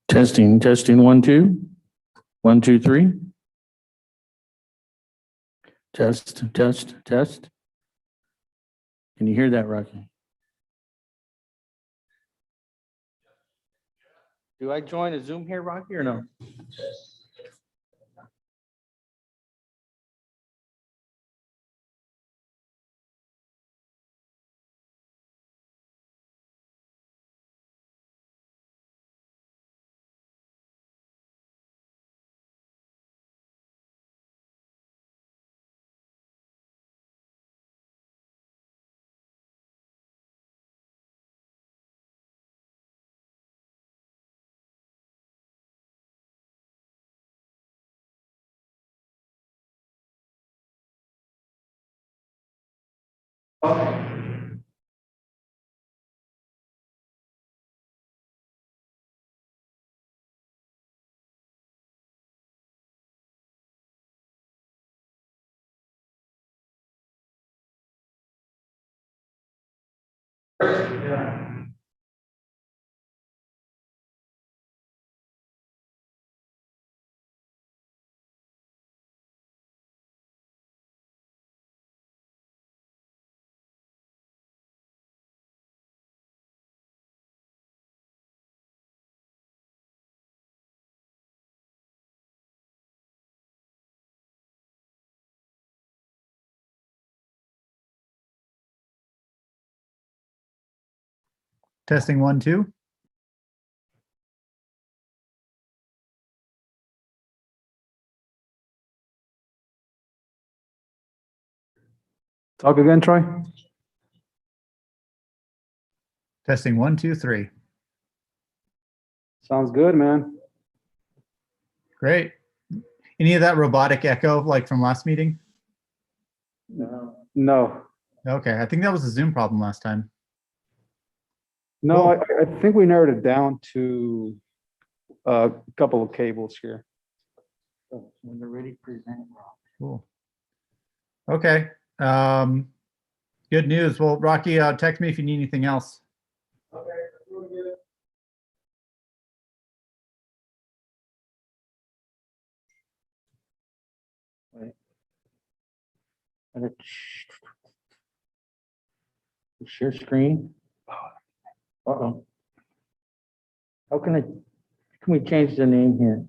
Testing, testing, 1, 2. 1, 2, 3. Test, test, test. Can you hear that, Rocky? Do I join a Zoom here, Rocky, or no? Testing 1, 2. Talk again, Troy. Testing 1, 2, 3. Sounds good, man. Great. Any of that robotic echo like from last meeting? No, Okay, I think that was a Zoom problem last time. no, Cool. I think we narrowed it down to a couple of cables here. When they're ready, present, Rock. Cool. Okay. Good news. Well, Rocky, text me if you need anything else. Share screen. Uh-oh. How can we change the name here?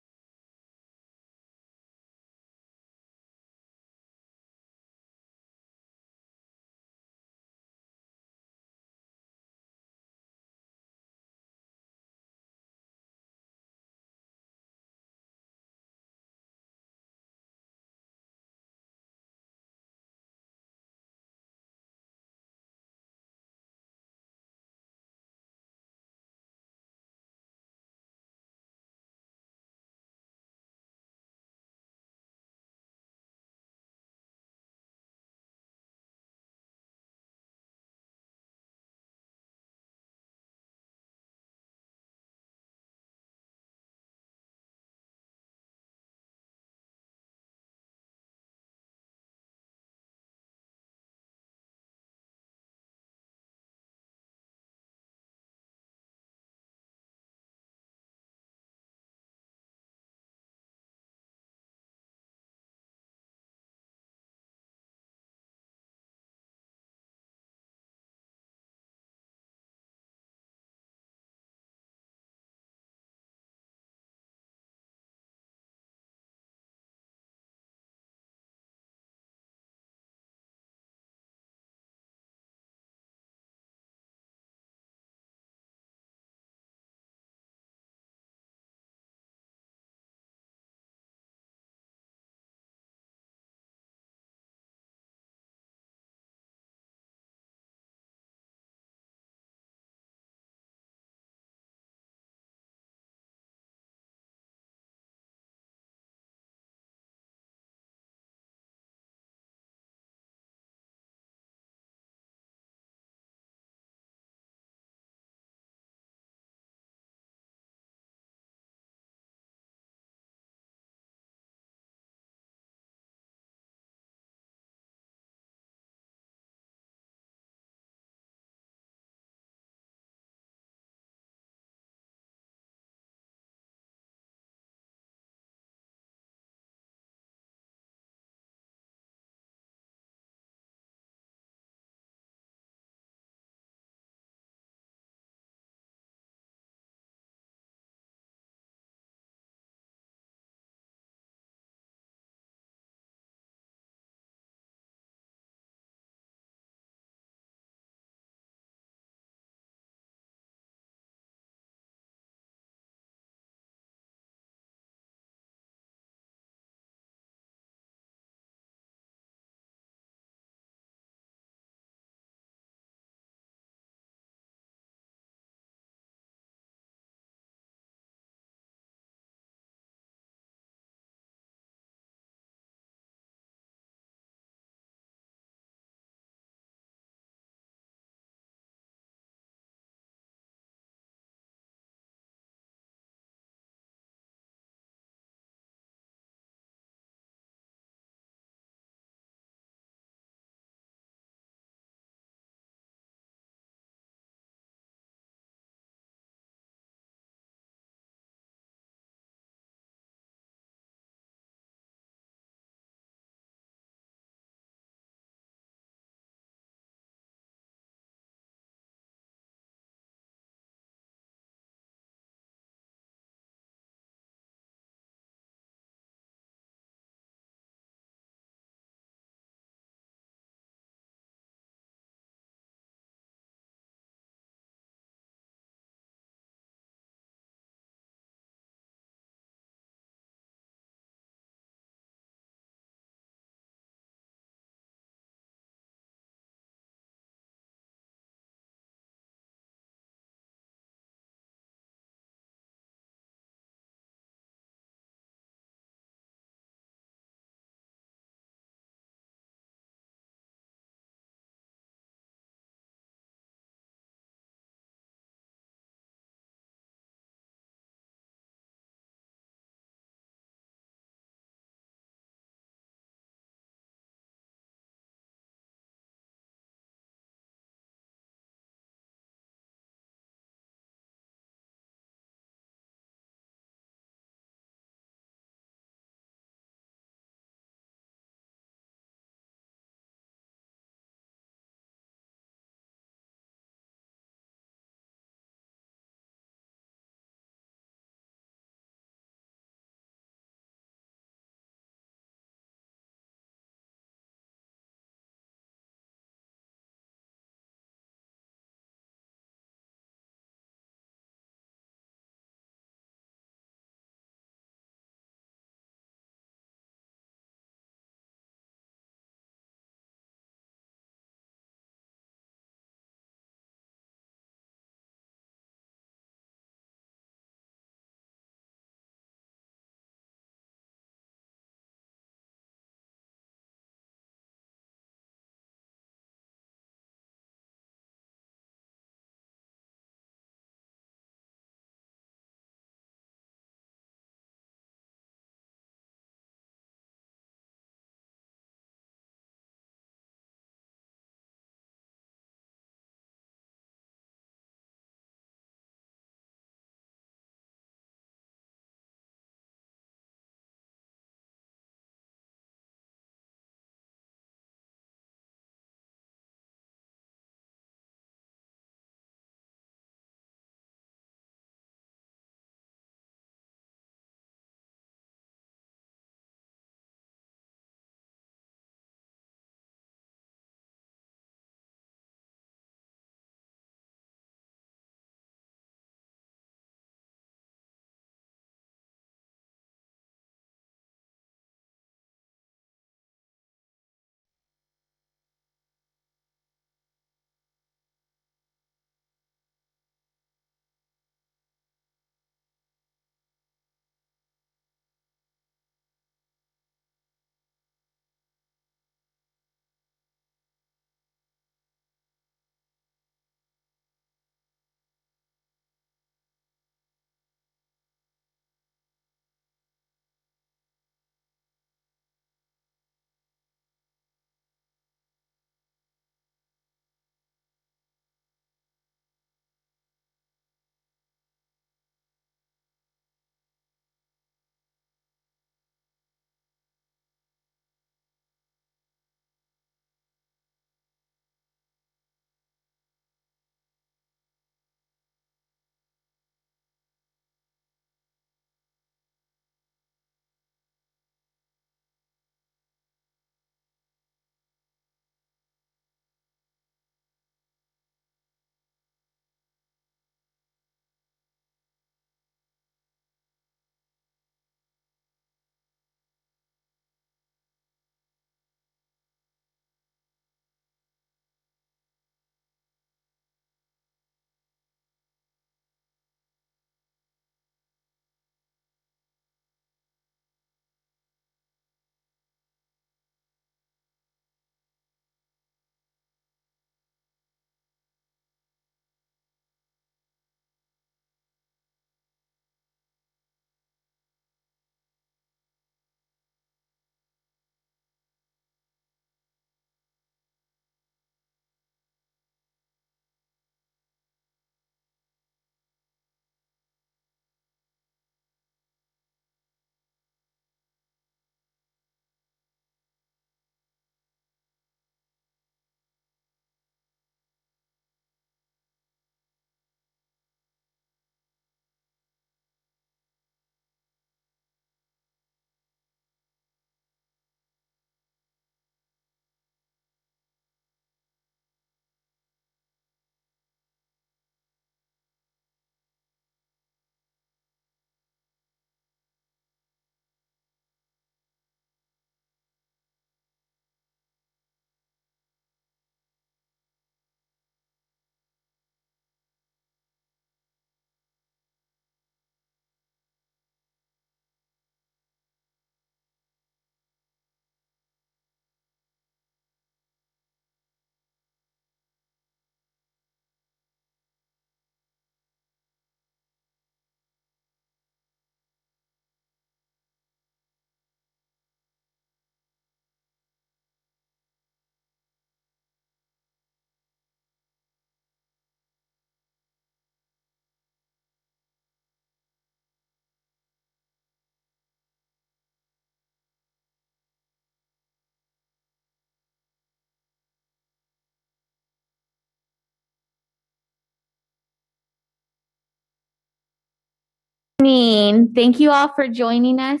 evening. Thank you all for joining us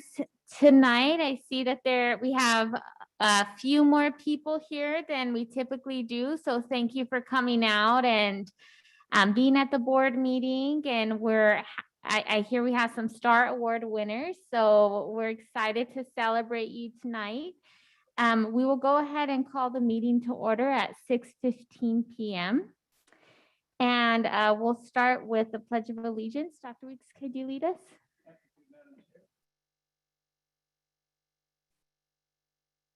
tonight. I see that we have a few more people here than we typically do. So thank you for coming out and being at the board meeting. And I hear we have some Star Award winners. So we're excited to celebrate you tonight. We will go ahead and call the meeting to order at 6:15 p.m. And we'll start with the Pledge of Allegiance. Dr. Weeks, could you lead us?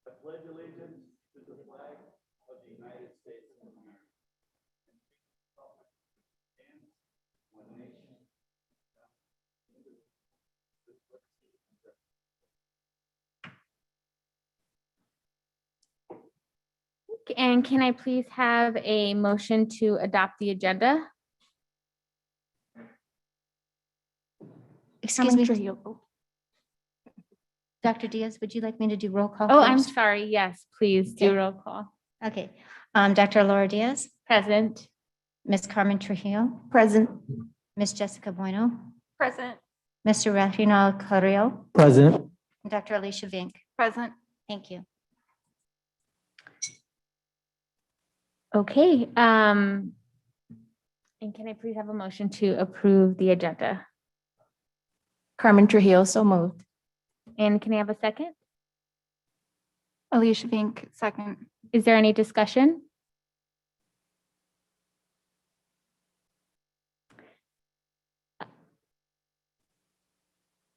I pledge allegiance to the flag of the United States of America. One nation. And can I please have a motion to adopt the agenda? Excuse me, Dr. Diaz, would you like me to do roll call? Oh, I'm first? sorry. Yes, please do Okay. roll call. Okay. Dr. Laura Diaz, Present. Ms. Carmen Trujillo, Present. Ms. Jessica Bueno, Present. Mr. Rafael Carrillo, President. and Dr. Alicia Vink. Present. Thank you. Okay. And can I please have a motion to approve the agenda? Carmen Trujillo, so moved. And can I have a second? Alicia Vink, second. Is there any discussion?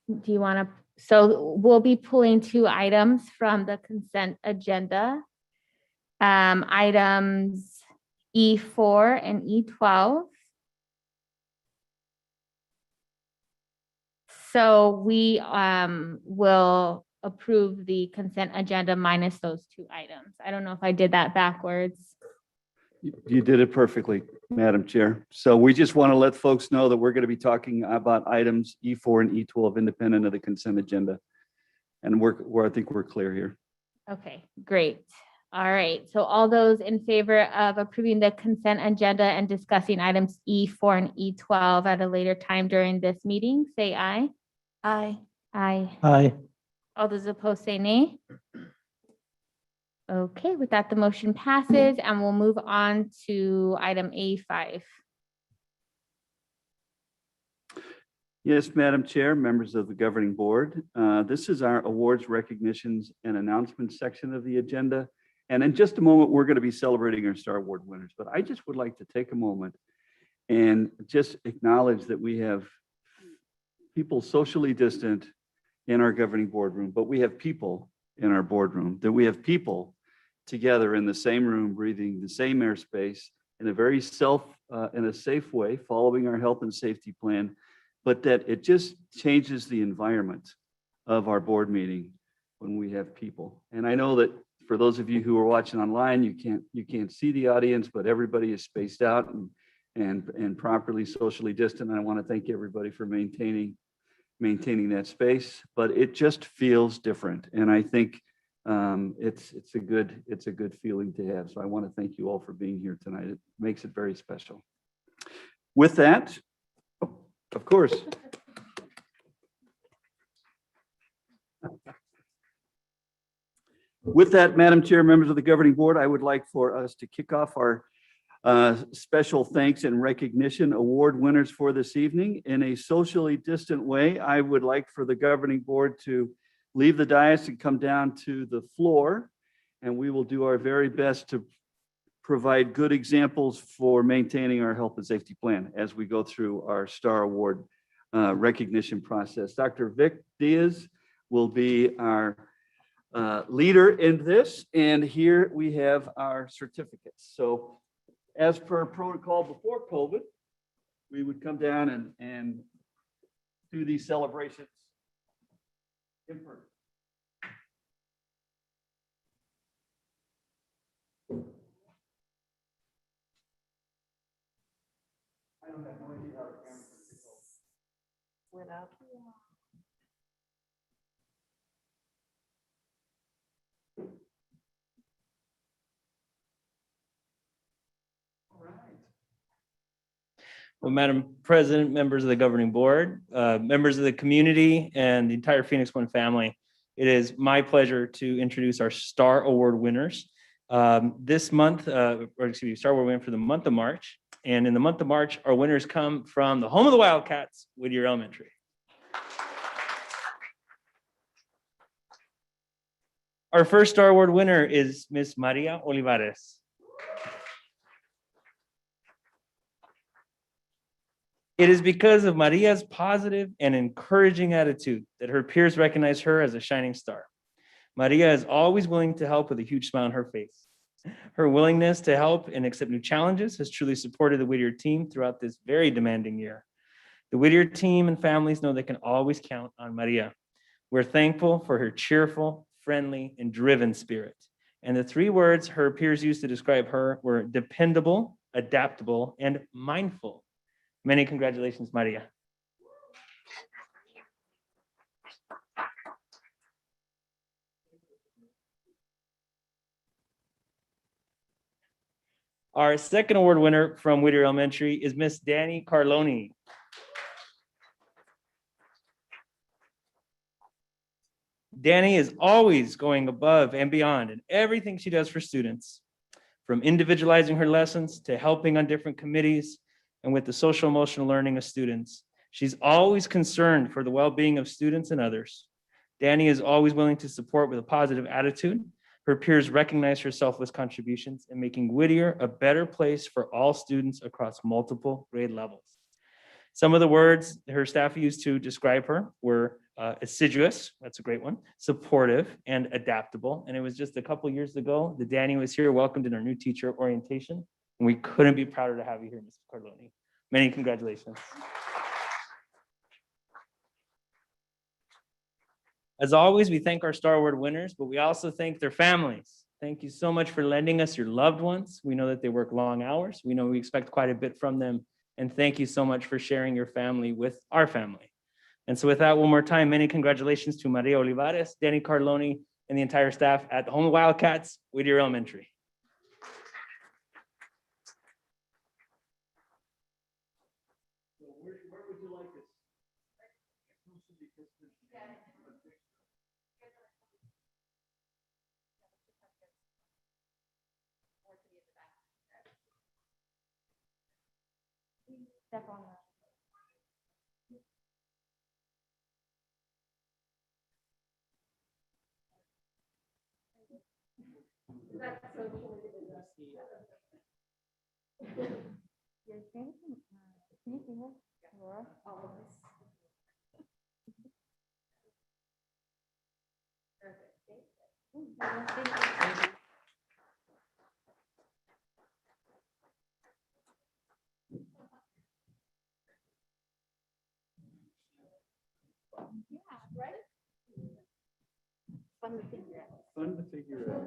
Do you want to, so we'll be pulling two items from the consent agenda. Items E4 and E12. So we will approve the consent agenda minus those two items. I don't know if I did that backwards. You did it perfectly, Madam Chair. So we just want to let folks know that we're going to be talking about items E4 and E12 independent of the consent agenda. And I think we're clear here. Okay, great. All right, so all those in favor of approving the consent agenda and discussing items E4 and E12 at a later time during this meeting, say aye. Aye. Aye. Aye. All those opposed say nay. Okay, with that, the motion passes and we'll move on to item A5. Yes, Madam Chair, members of the governing board. This is our awards, recognitions, and announcements section of the agenda. And in just a moment, we're going to be celebrating our Star Award winners. But I just would like to take a moment and just acknowledge that we have people socially distant in our governing boardroom, but we have people in our boardroom, that we have people together in the same room, breathing the same airspace in a very in a safe way, following our health and safety plan, but that it just changes the environment of our board meeting when we have people. And I know that for those of you who are watching online, you can't see the audience, but everybody is spaced out and properly socially distant. And I want to thank everybody for maintaining that space, but it just feels different. And I think it's a good feeling to have. So I want to thank you all for being here tonight. It makes it very special. With that, of course. With that, Madam Chair, members of the governing board, I would like for us to kick off our special thanks and recognition award winners for this evening. In a socially distant way, I would like for the governing board to leave the dais and come down to the floor, and we will do our very best to provide good examples for maintaining our health and safety plan as we go through our Star Award recognition process. Dr. Vic Diaz will be our leader in this, and here we have our certificates. So as per protocol before COVID, we would come down and do these celebrations in person. I don't have no idea how the camera went out. Well, Madam President, members of the governing board, members of the community, and the entire Phoenix One family, it is my pleasure to introduce our Star Award winners. This month, Star Award winner for the month of March. And in the month of March, our winners come from the home of the Wildcats, Whittier Elementary. Our first Star Award winner is Miss Maria Olivares. It is because of Maria's positive and encouraging attitude that her peers recognize her as a shining star. Maria is always willing to help with a huge smile on her face. Her willingness to help and accept new challenges has truly supported the Whittier team throughout this very demanding year. The Whittier team and families know they can always count on Maria. We're thankful for her cheerful, friendly, and driven spirit. And the three words her peers used to describe her were dependable, adaptable, and mindful. Many congratulations, Maria. Our second award winner from Whittier Elementary is Miss Danny Carloni. Danny is always going above and beyond in everything she does for students, from individualizing her lessons to helping on different committees and with the social emotional learning of students. She's always concerned for the well-being of students and others. Danny is always willing to support with a positive attitude. Her peers recognize her selfless contributions in making Whittier a better place for all students across multiple grade levels. Some of the words her staff used to describe her were assiduous, that's a great one, supportive, and adaptable. And it was just a couple years ago that Danny was here, welcomed in our new teacher orientation. And we couldn't be prouder to have you here, Ms. Carloni. Many congratulations. As always, we thank our Star Award winners, but we also thank their families. Thank you so much for lending us your loved ones. We know that they work long hours. We know we expect quite a bit from them. And thank you so much for sharing your family with our family. And so with that, one more time, many congratulations to Maria Olivares, Danny Carloni, and the entire staff at the Home of Wildcats, Whittier Elementary. Where would you like this? Fun to figure out.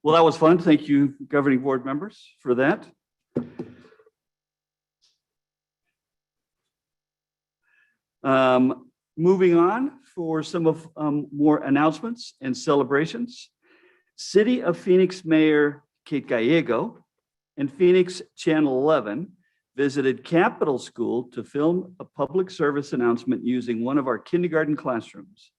Well, that was fun. Thank you, governing board members, for that. Moving on for some of more announcements and celebrations. City of Phoenix Mayor Kate Gallego and Phoenix Channel 11 visited Capitol School to film a public service announcement using one of our kindergarten classrooms.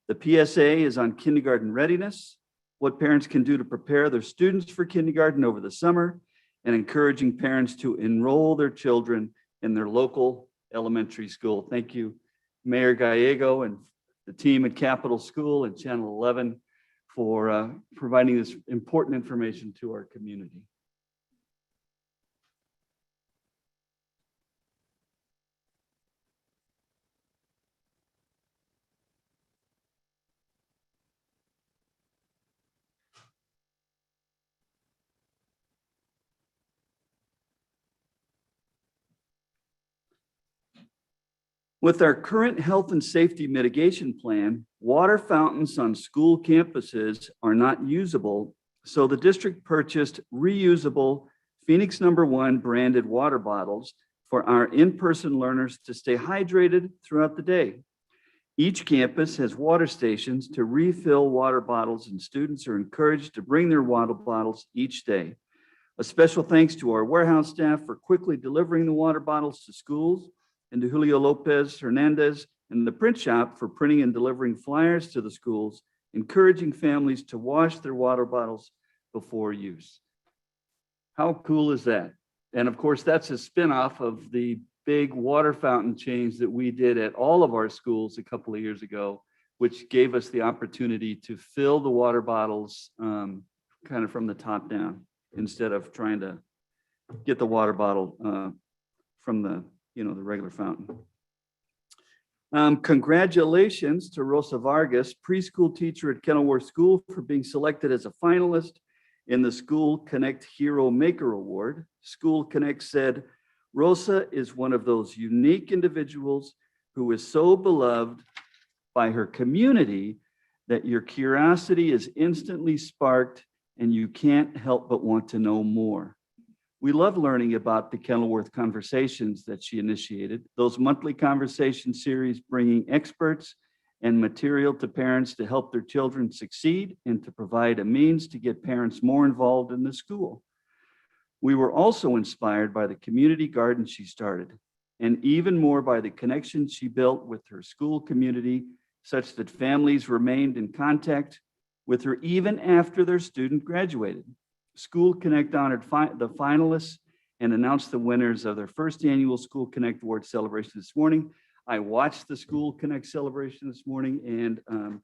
The PSA is on kindergarten readiness, what parents can do to prepare their students for kindergarten over the summer, and encouraging parents to enroll their children in their local elementary school. Thank you, Mayor Gallego and the team at Capitol School and Channel 11 for providing this important information to our community. With our current health and safety mitigation plan, water fountains on school campuses are not usable, so the district purchased reusable Phoenix No. 1 branded water bottles for our in-person learners to stay hydrated throughout the day. Each campus has water stations to refill water bottles, and students are encouraged to bring their water bottles each day. A special thanks to our warehouse staff for quickly delivering the water bottles to schools, and to Julio Lopez Hernandez and the print shop for printing and delivering flyers to the schools, encouraging families to wash their water bottles before use. How cool is that? And of course, that's a spinoff of the big water fountain change that we did at all of our schools a couple of years ago, which gave us the opportunity to fill the water bottles kind of from the top down, instead of trying to get the water bottle from the regular fountain. Congratulations to Rosa Vargas, preschool teacher at Kenilworth School, for being selected as a finalist in the School Connect Hero Maker Award. School Connect said, Rosa is one of those unique individuals who is so beloved by her community that your curiosity is instantly sparked and you can't help but want to know more. We love learning about the Kenilworth Conversations that she initiated, those monthly conversation series bringing experts and material to parents to help their children succeed and to provide a means to get parents more involved in the school. We were also inspired by the community garden she started, and even more by the connections she built with her school community, such that families remained in contact with her even after their student graduated. School Connect honored the finalists and announced the winners of their first annual School Connect Award celebration this morning. I watched the School Connect celebration this morning, and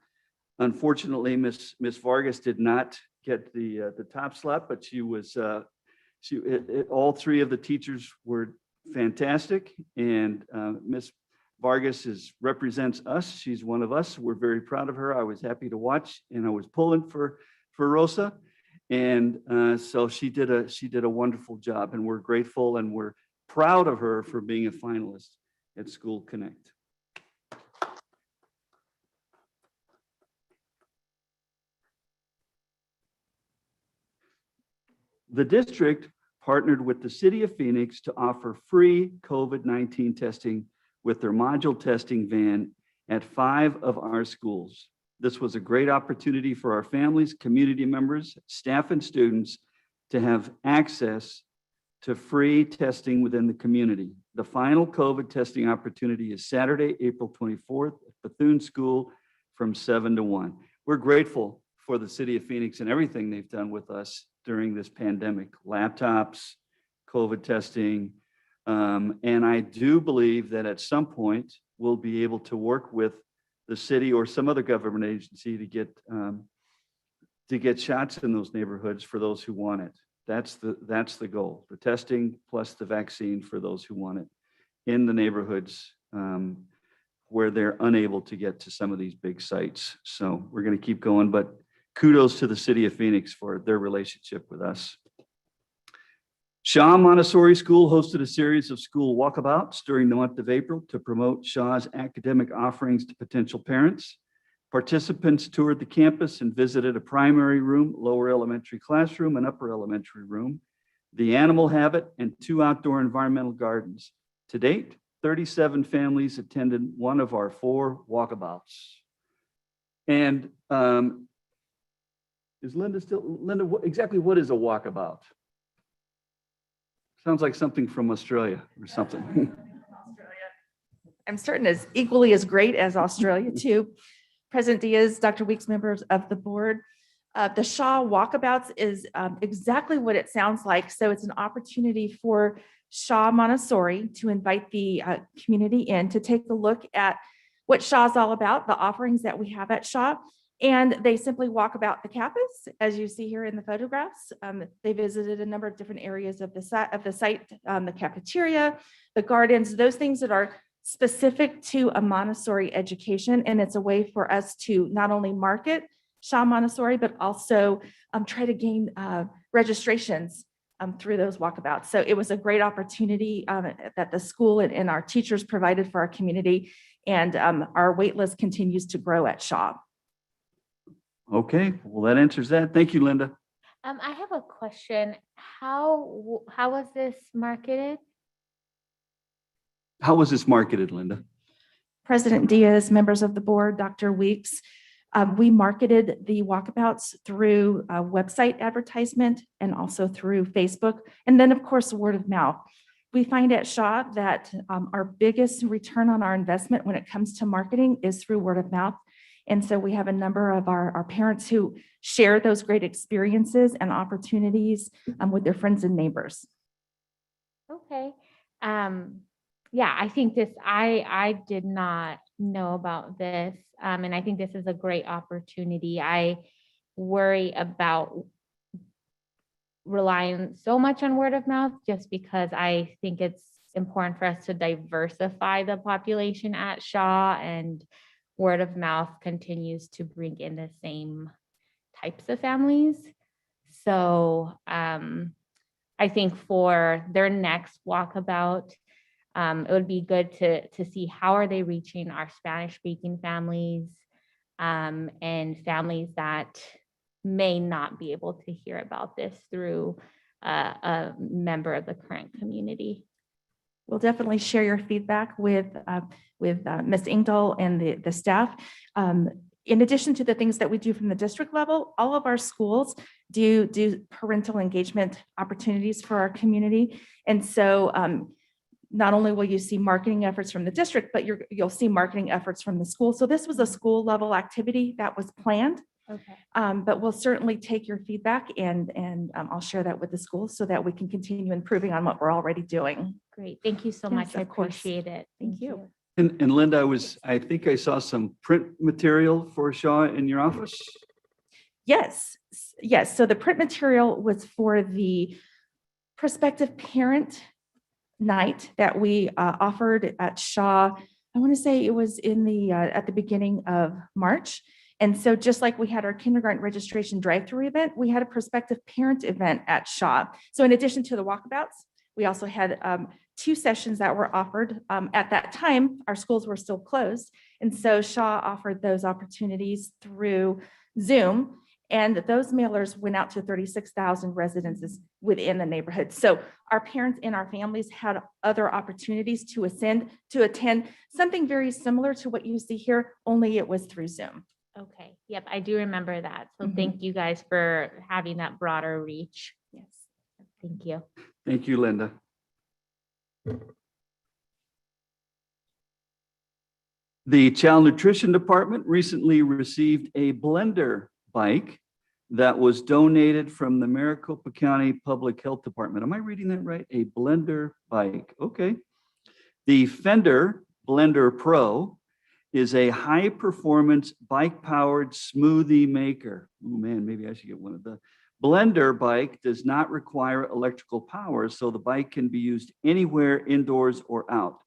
unfortunately, Miss Vargas did not get the top slot, but she was all three of the teachers were fantastic, and Miss Vargas represents us. She's one of us. We're very proud of her. I was happy to watch, and I was pulling for Rosa. And so she did a wonderful job, and we're grateful and we're proud of her for being a finalist at School Connect. The district partnered with the City of Phoenix to offer free COVID-19 testing with their module testing van at 5 of our schools. This was a great opportunity for our families, community members, staff, and students to have access to free testing within the community. The final COVID testing opportunity is Saturday, April 24th at Bethune School from 7 to 1. We're grateful for the City of Phoenix and everything they've done with us during this pandemic, laptops, COVID testing. And I do believe that at some point we'll be able to work with the city or some other government agency to get shots in those neighborhoods for those who want it. That's the goal, the testing plus the vaccine for those who want it in the neighborhoods where they're unable to get to some of these big sites. So we're going to keep going, but kudos to the City of Phoenix for their relationship with us. Shaw Montessori School hosted a series of school walkabouts during the month of April to promote Shaw's academic offerings to potential parents. Participants toured the campus and visited a primary room, lower elementary classroom, and upper elementary room, the animal habit, and 2 outdoor environmental gardens. To date, 37 families attended one of our 4 walkabouts. And is Linda still, Linda, exactly what is a walkabout? Sounds like something from Australia or something. I'm certain it's equally as great as Australia too. President Diaz, Dr. Weeks, members of the board. The Shaw Walkabouts is exactly what it sounds like. So it's an opportunity for Shaw Montessori to invite the community in to take a look at what Shaw's all about, the offerings that we have at Shaw. And they simply walk about the campus, as you see here in the photographs. They visited a number of different areas of the site, the cafeteria, the gardens, those things that are specific to a Montessori education. And it's a way for us to not only market Shaw Montessori, but also try to gain registrations through those walkabouts. So it was a great opportunity that the school and our teachers provided for our community. And our wait list continues to grow at Shaw. Okay, well, that answers that. Thank you, Linda. I have a question. How was this marketed? How was this marketed, Linda? President Diaz, members of the board, Dr. Weeks. We marketed the walkabouts through website advertisement and also through Facebook, and then of course, word of mouth. We find at Shaw that our biggest return on our investment when it comes to marketing is through word of mouth. And so we have a number of our parents who share those great experiences and opportunities with their friends and neighbors. Okay. Yeah, I think this, I did not know about this. And I think this is a great opportunity. I worry about relying so much on word of mouth just because I think it's important for us to diversify the population at Shaw, and word of mouth continues to bring in the same types of families. So I think for their next walkabout, it would be good to see how are they reaching our Spanish speaking families and families that may not be able to hear about this through a member of the current community. We'll definitely share your feedback with Ms. Engdahl and the staff. In addition to the things that we do from the district level, all of our schools do parental engagement opportunities for our community. And so not only will you see marketing efforts from the district, but you'll see marketing efforts from the school. So this was a school level activity that was planned. Okay. But we'll certainly take your feedback and I'll share that with the schools so that we can continue improving on what we're already doing. Great. Thank you so Yes, much. I of course. appreciate it. Thank you. And Linda, I think I saw some print material for Shaw in your office. Yes, yes. So the print material was for the prospective parent night that we offered at Shaw. I want to say it was in the at the beginning of March. And so just like we had our kindergarten registration drive-through event, we had a prospective parent event at Shaw. So in addition to the walkabouts, we also had 2 sessions that were offered. At that time, our schools were still closed. And so Shaw offered those opportunities through Zoom. And those mailers went out to 36,000 residences within the neighborhood. So our parents and our families had other opportunities to attend something very similar to what you see here, only it was through Zoom. Okay. Yep. I do remember that. So Mhm. thank you guys for having that broader reach. Yes. Thank you. Thank you, Linda. The Child Nutrition Department recently received a blender bike that was donated from the Maricopa County Public Health Department. Am I reading that right? A blender bike. Okay. The Fender Blender Pro is a high-performance bike-powered smoothie maker. Oh man, maybe I should get one of the. Blender bike does not require electrical power, so the bike can be used anywhere indoors or out.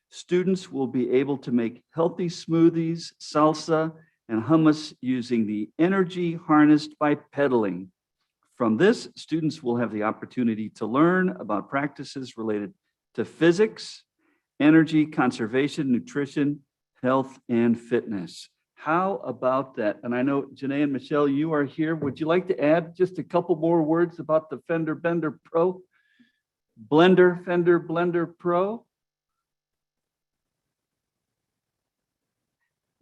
Students will be able to make healthy smoothies, salsa, and hummus using the energy harnessed by pedaling. From this, students will have the opportunity to learn about practices related to physics, energy conservation, nutrition, health, and fitness. How about that? And I know Janae and Michelle, you are here. Would you like to add just a couple more words about the Fender Blender Pro? Fender Blender Pro?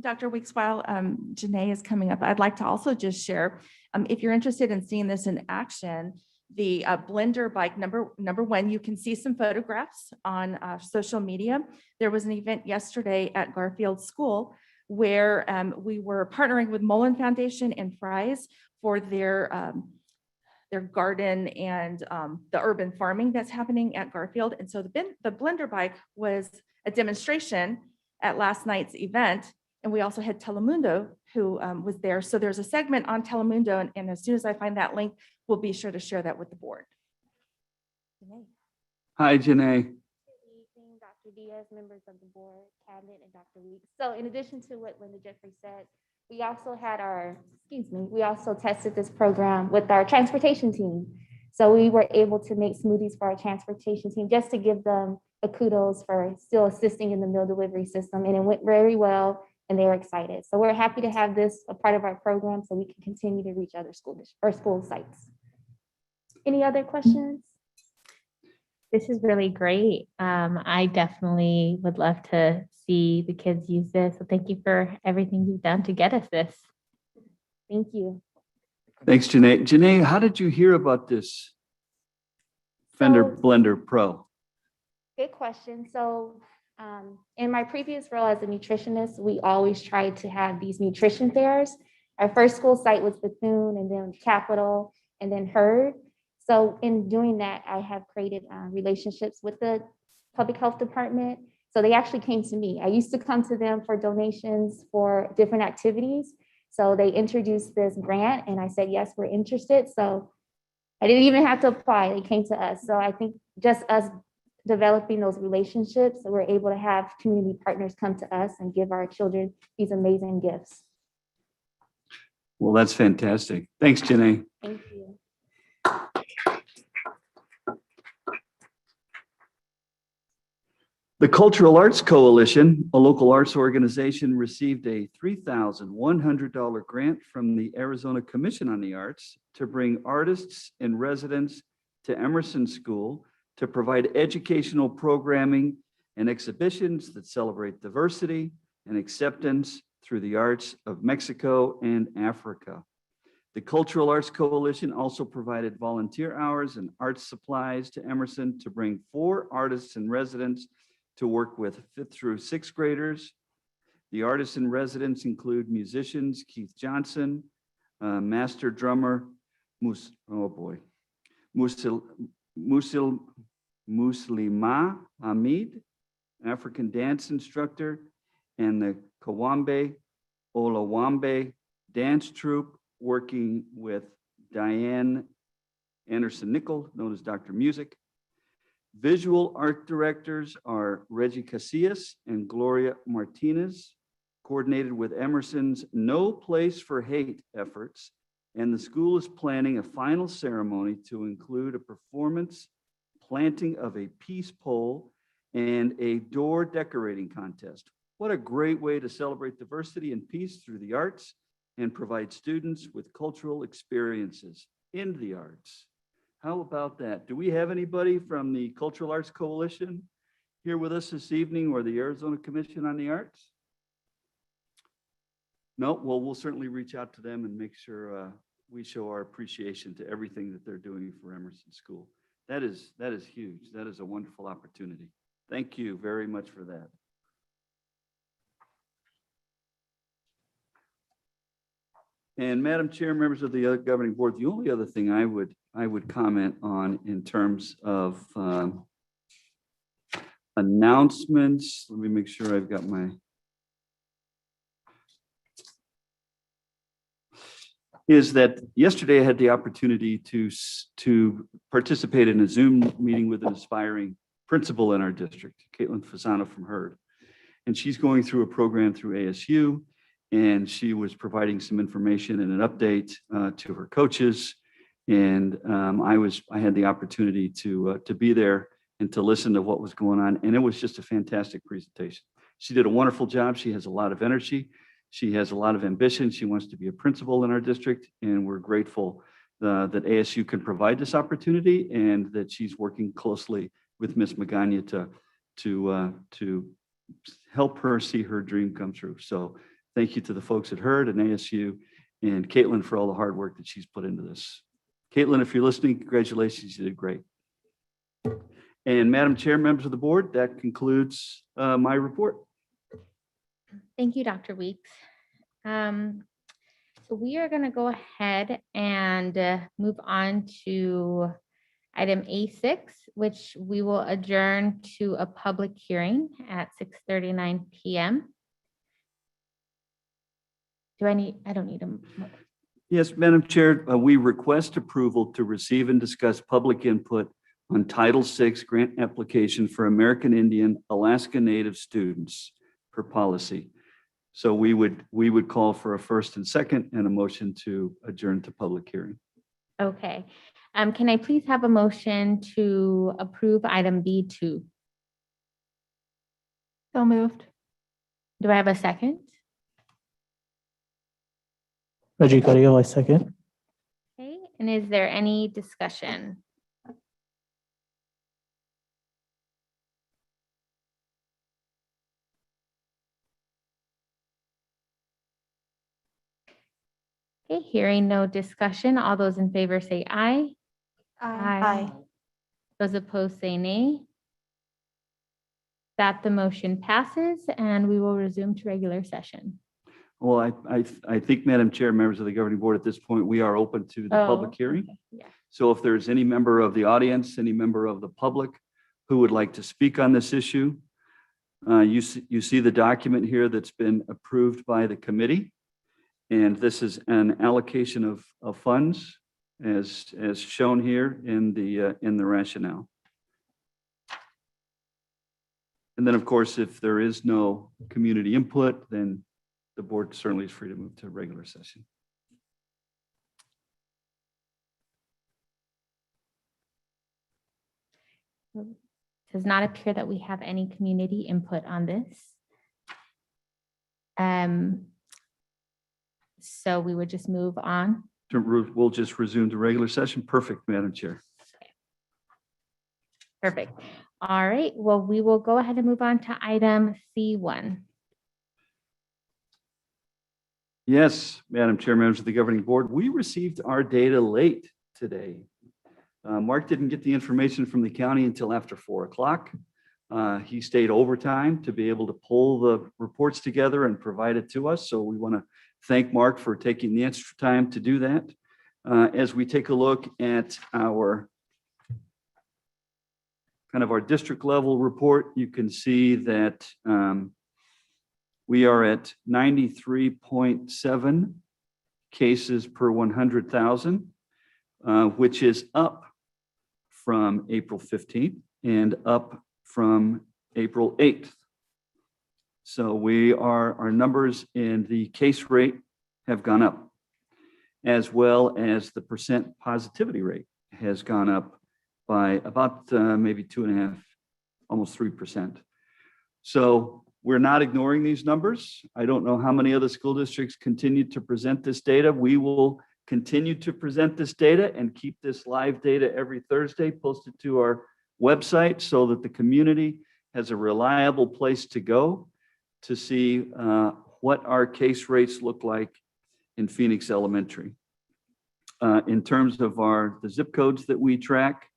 Dr. Weeks, while Janae is coming up, I'd like to also just share, if you're interested in seeing this in action, the Blender bike, number one, you can see some photographs on social media. There was an event yesterday at Garfield School where we were partnering with Mullen Foundation and Fry's for their garden and the urban farming that's happening at Garfield. And so the Blender bike was a demonstration at last night's event. And we also had Telemundo who was there. So there's a segment on Telemundo, and as soon as I find that link, we'll be sure to share that with the board. Hi, Janae. Good evening, Dr. Diaz, members of the board, cabinet, and Dr. Weeks. So in addition to what Linda Jeffrey said, we also had we also tested this program with our transportation team. So we were able to make smoothies for our transportation team just to give them a kudos for still assisting in the meal delivery system. And it went very well, and they were excited. So we're happy to have this a part of our program so we can continue to reach other school sites. Any other questions? This is really great. I definitely would love to see the kids use this. So thank you for everything you've done to get us this. Thank you. Thanks, Janae. Janae, how did you hear about this Fender So- Blender Pro? Good question. So in my previous role as a nutritionist, we always tried to have these nutrition fairs. Our first school site was Bethune, and then Capitol, and then Hurd. So in doing that, I have created relationships with the public health department. So they actually came to me. I used to come to them for donations for different activities. So they introduced this grant and I said, yes, we're interested. So I didn't even have to apply. They came to us. So I think just us developing those relationships, we're able to have community partners come to us and give our children these amazing gifts. Well, that's fantastic. Thanks, Janae. Thank you. The Cultural Arts Coalition, a local arts organization, received a $3,100 grant from the Arizona Commission on the Arts to bring artists in residence to Emerson School to provide educational programming and exhibitions that celebrate diversity and acceptance through the arts of Mexico and Africa. The Cultural Arts Coalition also provided volunteer hours and art supplies to Emerson to bring 4 artists in residence to work with 5th through 6th graders. The artists in residence include musicians Keith Johnson, master drummer Muslima Hamid, African dance instructor, and the Kawambe Olawambe dance troupe working with Diane Anderson-Nickel, known as Dr. Music. Visual art directors are Reggie Casillas and Gloria Martinez, coordinated with Emerson's No Place for Hate efforts, and the school is planning a final ceremony to include a performance, planting of a peace pole, and a door decorating contest. What a great way to celebrate diversity and peace through the arts and provide students with cultural experiences in the arts. How about that? Do we have anybody from the Cultural Arts Coalition here with us this evening, or the Arizona Commission on the Arts? No, well, we'll certainly reach out to them and make sure we show our appreciation to everything that they're doing for Emerson School. That is huge. That is a wonderful opportunity. Thank you very much for that. And Madam Chair, members of the governing board, the only other thing I would comment on in terms of announcements, let me make sure I've got my, is that yesterday I had the opportunity to participate in a Zoom meeting with an aspiring principal in our district, Caitlin Fasano from Hurd. And she's going through a program through ASU, and she was providing some information and an update to her coaches. And I had the opportunity to be there and to listen to what was going on. And it was just a fantastic presentation. She did a wonderful job. She has a lot of energy. She has a lot of ambition. She wants to be a principal in our district. And we're grateful that ASU can provide this opportunity, and that she's working closely with Ms. Magana to help her see her dream come true. So thank you to the folks at Hurd and ASU, and Caitlin for all the hard work that she's put into this. Caitlin, if you're listening, congratulations, you did great. And Madam Chair, members of the board, that concludes my report. Thank you, Dr. Weeks. So we are going to go ahead and move on to item A6, which we will adjourn to a public hearing at 6:39 p.m. I don't need a. Yes, Madam Chair, we request approval to receive and discuss public input on Title VI grant application for American Indian Alaska Native students per policy. So we would call for a first and second and a motion to adjourn to public hearing. Okay. Can I please have a motion to approve item B2? So moved. Do I have a second? Reggie Carrillo, I second. Okay, and is there any discussion? Okay, hearing no discussion, all those in favor say aye. Aye. Those opposed say nay. That the motion passes and we will resume to regular session. Well, I think, Madam Chair, members of the governing board, at this point, we are open to the public Oh, hearing. okay, yeah. So if there's any member of the audience, any member of the public who would like to speak on this issue, you see the document here that's been approved by the committee. And this is an allocation of funds as shown here in the rationale. And then, of course, if there is no community input, then the board certainly is free to move to regular session. Does not appear that we have any community input on this. So we would just move on. We'll just resume the regular session. Perfect, Madam Chair. Perfect. All right, well, we will go ahead and move on to item C1. Yes, Madam Chair, members of the governing board, we received our data late today. Mark didn't get the information from the county until after 4 o'clock. He stayed overtime to be able to pull the reports together and provide it to us. So we want to thank Mark for taking the extra time to do that. As we take a look at our our district level report, you can see that we are at 93.7 cases per 100,000, which is up from April 15th and up from April 8th. So our numbers in the case rate have gone up, as well as the percent positivity rate has gone up by about maybe 2.5, almost 3%. So we're not ignoring these numbers. I don't know how many other school districts continue to present this data. We will continue to present this data and keep this live data every Thursday posted to our website so that the community has a reliable place to go to see what our case rates look like in Phoenix Elementary. In terms of the zip codes that we track,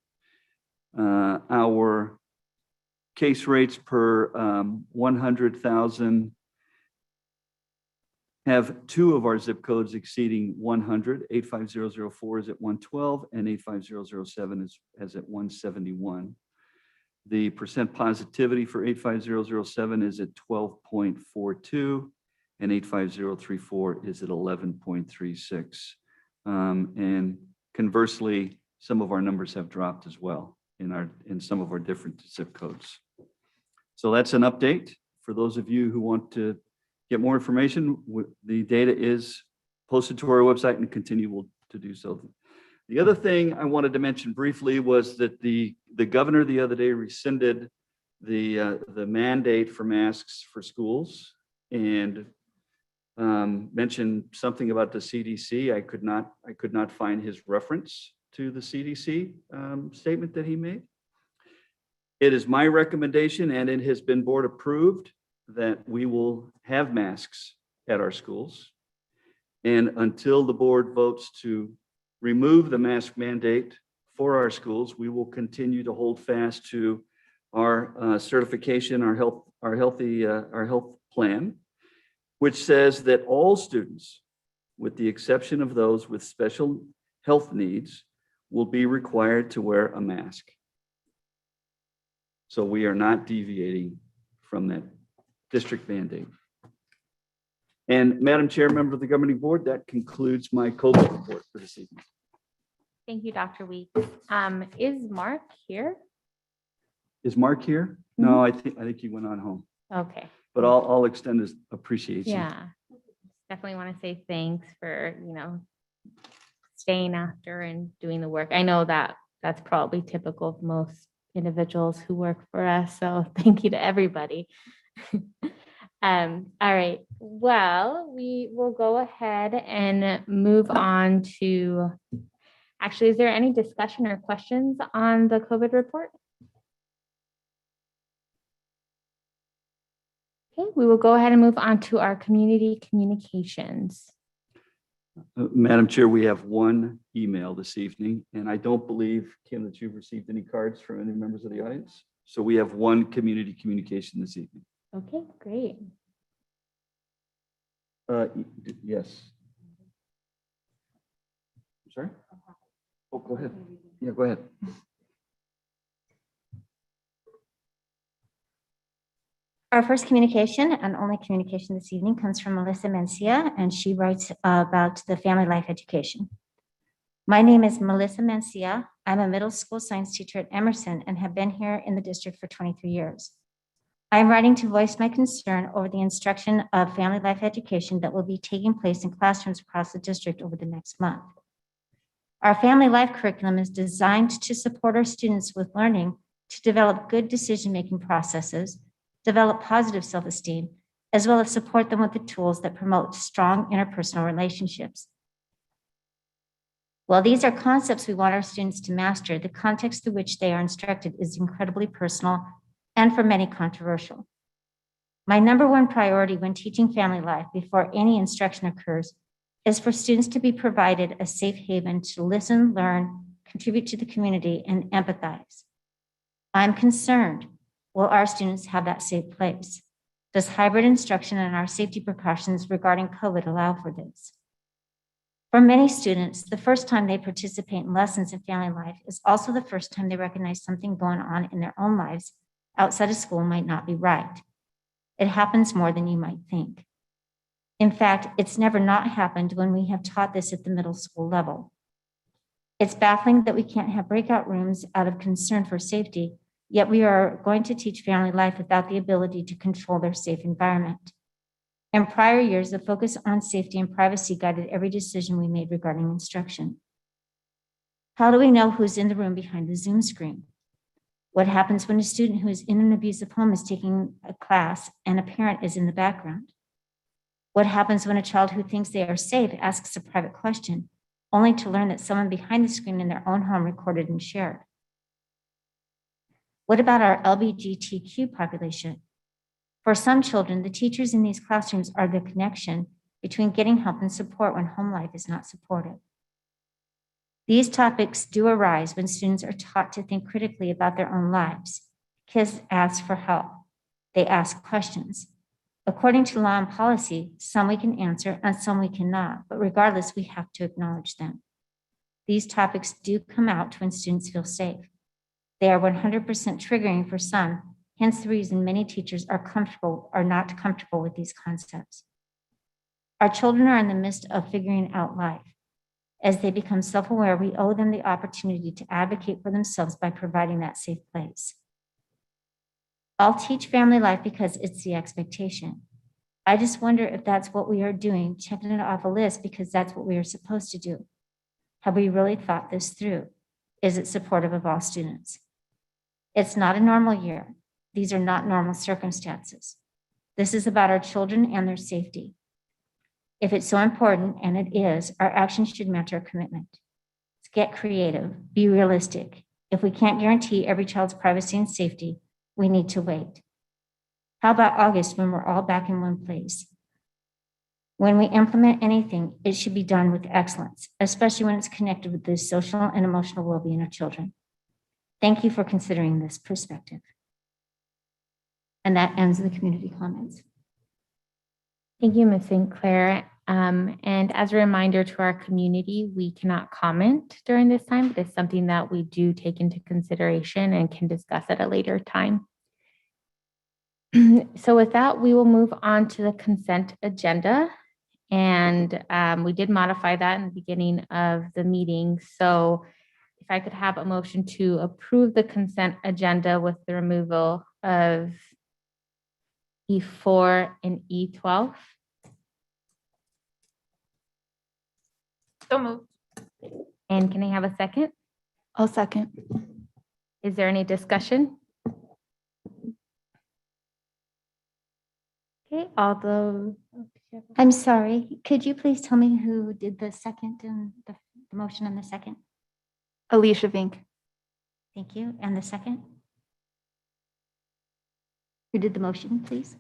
our case rates per 100,000 have 2 of our zip codes exceeding 100. 85004 is at 112 and 85007 is at 171. The percent positivity for 85007 is at 12.42 and 85034 is at 11.36. And conversely, some of our numbers have dropped as well in some of our different zip codes. So that's an update. For those of you who want to get more information, the data is posted to our website and continue to do so. The other thing I wanted to mention briefly was that the governor the other day rescinded the mandate for masks for schools and mentioned something about the CDC. I could not find his reference to the CDC statement that he made. It is my recommendation, and it has been board approved, that we will have masks at our schools. And until the board votes to remove the mask mandate for our schools, we will continue to hold fast to our certification, our health plan, which says that all students, with the exception of those with special health needs, will be required to wear a mask. So we are not deviating from that district mandate. And Madam Chair, member of the governing board, that concludes my COVID report for this evening. Thank you, Dr. Weeks. Is Mark here? Is Mark here? No, I think he went on home, Okay, but I'll extend his appreciation. yeah. Definitely want to say thanks for, staying after and doing the work. I know that that's probably typical of most individuals who work for us. So thank you to everybody. All right. Well, we will go ahead and move on to, actually, is there any discussion or questions on the COVID report? Okay, we will go ahead and move on to our community communications. Madam Chair, we have one email this evening, and I don't believe, Kim, that you've received any cards from any members of the audience. So we have one community communication this evening. Okay, great. Yes. Sorry? Oh, go ahead. Yeah, go ahead. Our first communication and only communication this evening comes from Melissa Mencia, and she writes about the family life education. My name is Melissa Mencia. I'm a middle school science teacher at Emerson and have been here in the district for 23 years. I am writing to voice my concern over the instruction of family life education that will be taking place in classrooms across the district over the next month. Our family life curriculum is designed to support our students with learning to develop good decision-making processes, develop positive self-esteem, as well as support them with the tools that promote strong interpersonal relationships. While these are concepts we want our students to master, the context through which they are instructed is incredibly personal and for many controversial. My number one priority when teaching family life before any instruction occurs is for students to be provided a safe haven to listen, learn, contribute to the community, and empathize. I'm concerned, will our students have that safe place? Does hybrid instruction and our safety precautions regarding COVID allow for this? For many students, the first time they participate in lessons in family life is also the first time they recognize something going on in their own lives outside of school might not be right. It happens more than you might think. In fact, it's never not happened when we have taught this at the middle school level. It's baffling that we can't have breakout rooms out of concern for safety, yet we are going to teach family life without the ability to control their safe environment. In prior years, the focus on safety and privacy guided every decision we made regarding instruction. How do we know who's in the room behind the Zoom screen? What happens when a student who is in an abusive home is taking a class and a parent is in the background? What happens when a child who thinks they are safe asks a private question, only to learn that someone behind the screen in their own home recorded and shared? What about our LGBTQ population? For some children, the teachers in these classrooms are the connection between getting help and support when home life is not supportive. These topics do arise when students are taught to think critically about their own lives. Kids ask for help. They ask questions. According to law and policy, some we can answer and some we cannot, but regardless, we have to acknowledge them. These topics do come out when students feel safe. They are 100% triggering for some, hence the reason many teachers are not comfortable with these concepts. Our children are in the midst of figuring out life. As they become self-aware, we owe them the opportunity to advocate for themselves by providing that safe place. I'll teach family life because it's the expectation. I just wonder if that's what we are doing, checking it off a list because that's what we are supposed to do. Have we really thought this through? Is it supportive of all students? It's not a normal year. These are not normal circumstances. This is about our children and their safety. If it's so important, and it is, our actions should match our commitment. Let's get creative, be realistic. If we can't guarantee every child's privacy and safety, we need to wait. How about August when we're all back in one place? When we implement anything, it should be done with excellence, especially when it's connected with the social and emotional well-being of children. Thank you for considering this perspective. And that ends the community comments. Thank you, Ms. St. Clair. And as a reminder to our community, we cannot comment during this time, but it's something that we do take into consideration and can discuss at a later time. So with that, we will move on to the consent agenda. And we did modify that in the beginning of the meeting. So if I could have a motion to approve the consent agenda with the removal of E4 and E12. So moved. And can I have a second? I'll second. Is there any discussion? Okay, although. I'm sorry, could you please tell me who did the second and the motion on the second? Alicia Vink. Thank you. And the second? Who did the motion, please?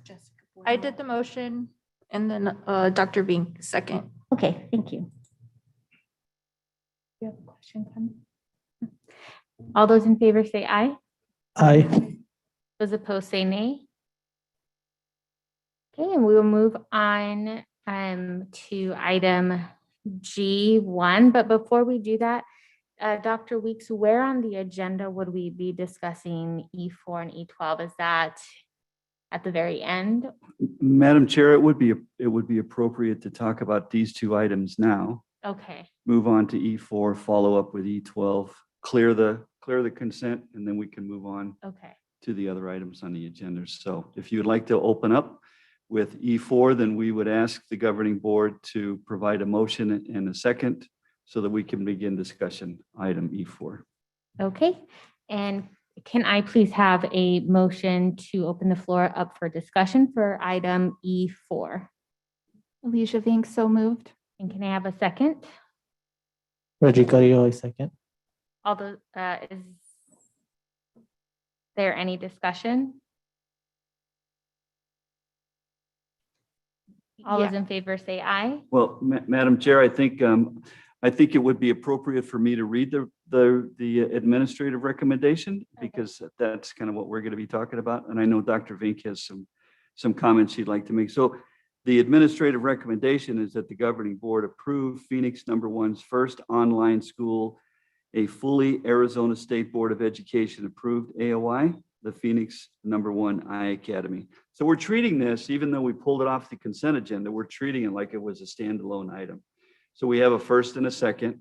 I did the motion and then Dr. Vink second. Okay, thank you. You have a question coming? All those in favor say aye. Aye. Those opposed say nay. Okay, and we will move on to item G1. But before we do that, Dr. Weeks, where on the agenda would we be discussing E4 and E12? Is that at the very end? Madam Chair, it would be appropriate to talk about these two items now. Okay, Move on to E4, follow up with E12, clear the consent, and then we can move on okay. to the other items on the agenda. So if you'd like to open up with E4, then we would ask the governing board to provide a motion and a second so that we can begin discussion item E4. Okay, and can I please have a motion to open the floor up for discussion for item E4? Alicia Vink, so moved. And can I have a second? Reggie Carrillo, I second. Although, is there any discussion? All those in favor say aye. Well, Madam Chair, I think it would be appropriate for me to read the administrative recommendation because that's kind of what we're going to be talking about. And I know Dr. Vink has some comments she'd like to make. So the administrative recommendation is that the governing board approve Phoenix #1's first online school, a fully Arizona State Board of Education approved AOI, the Phoenix #1 iAcademy. So we're treating this, even though we pulled it off the consent agenda, we're treating it like it was a standalone item. So we have a first and a second.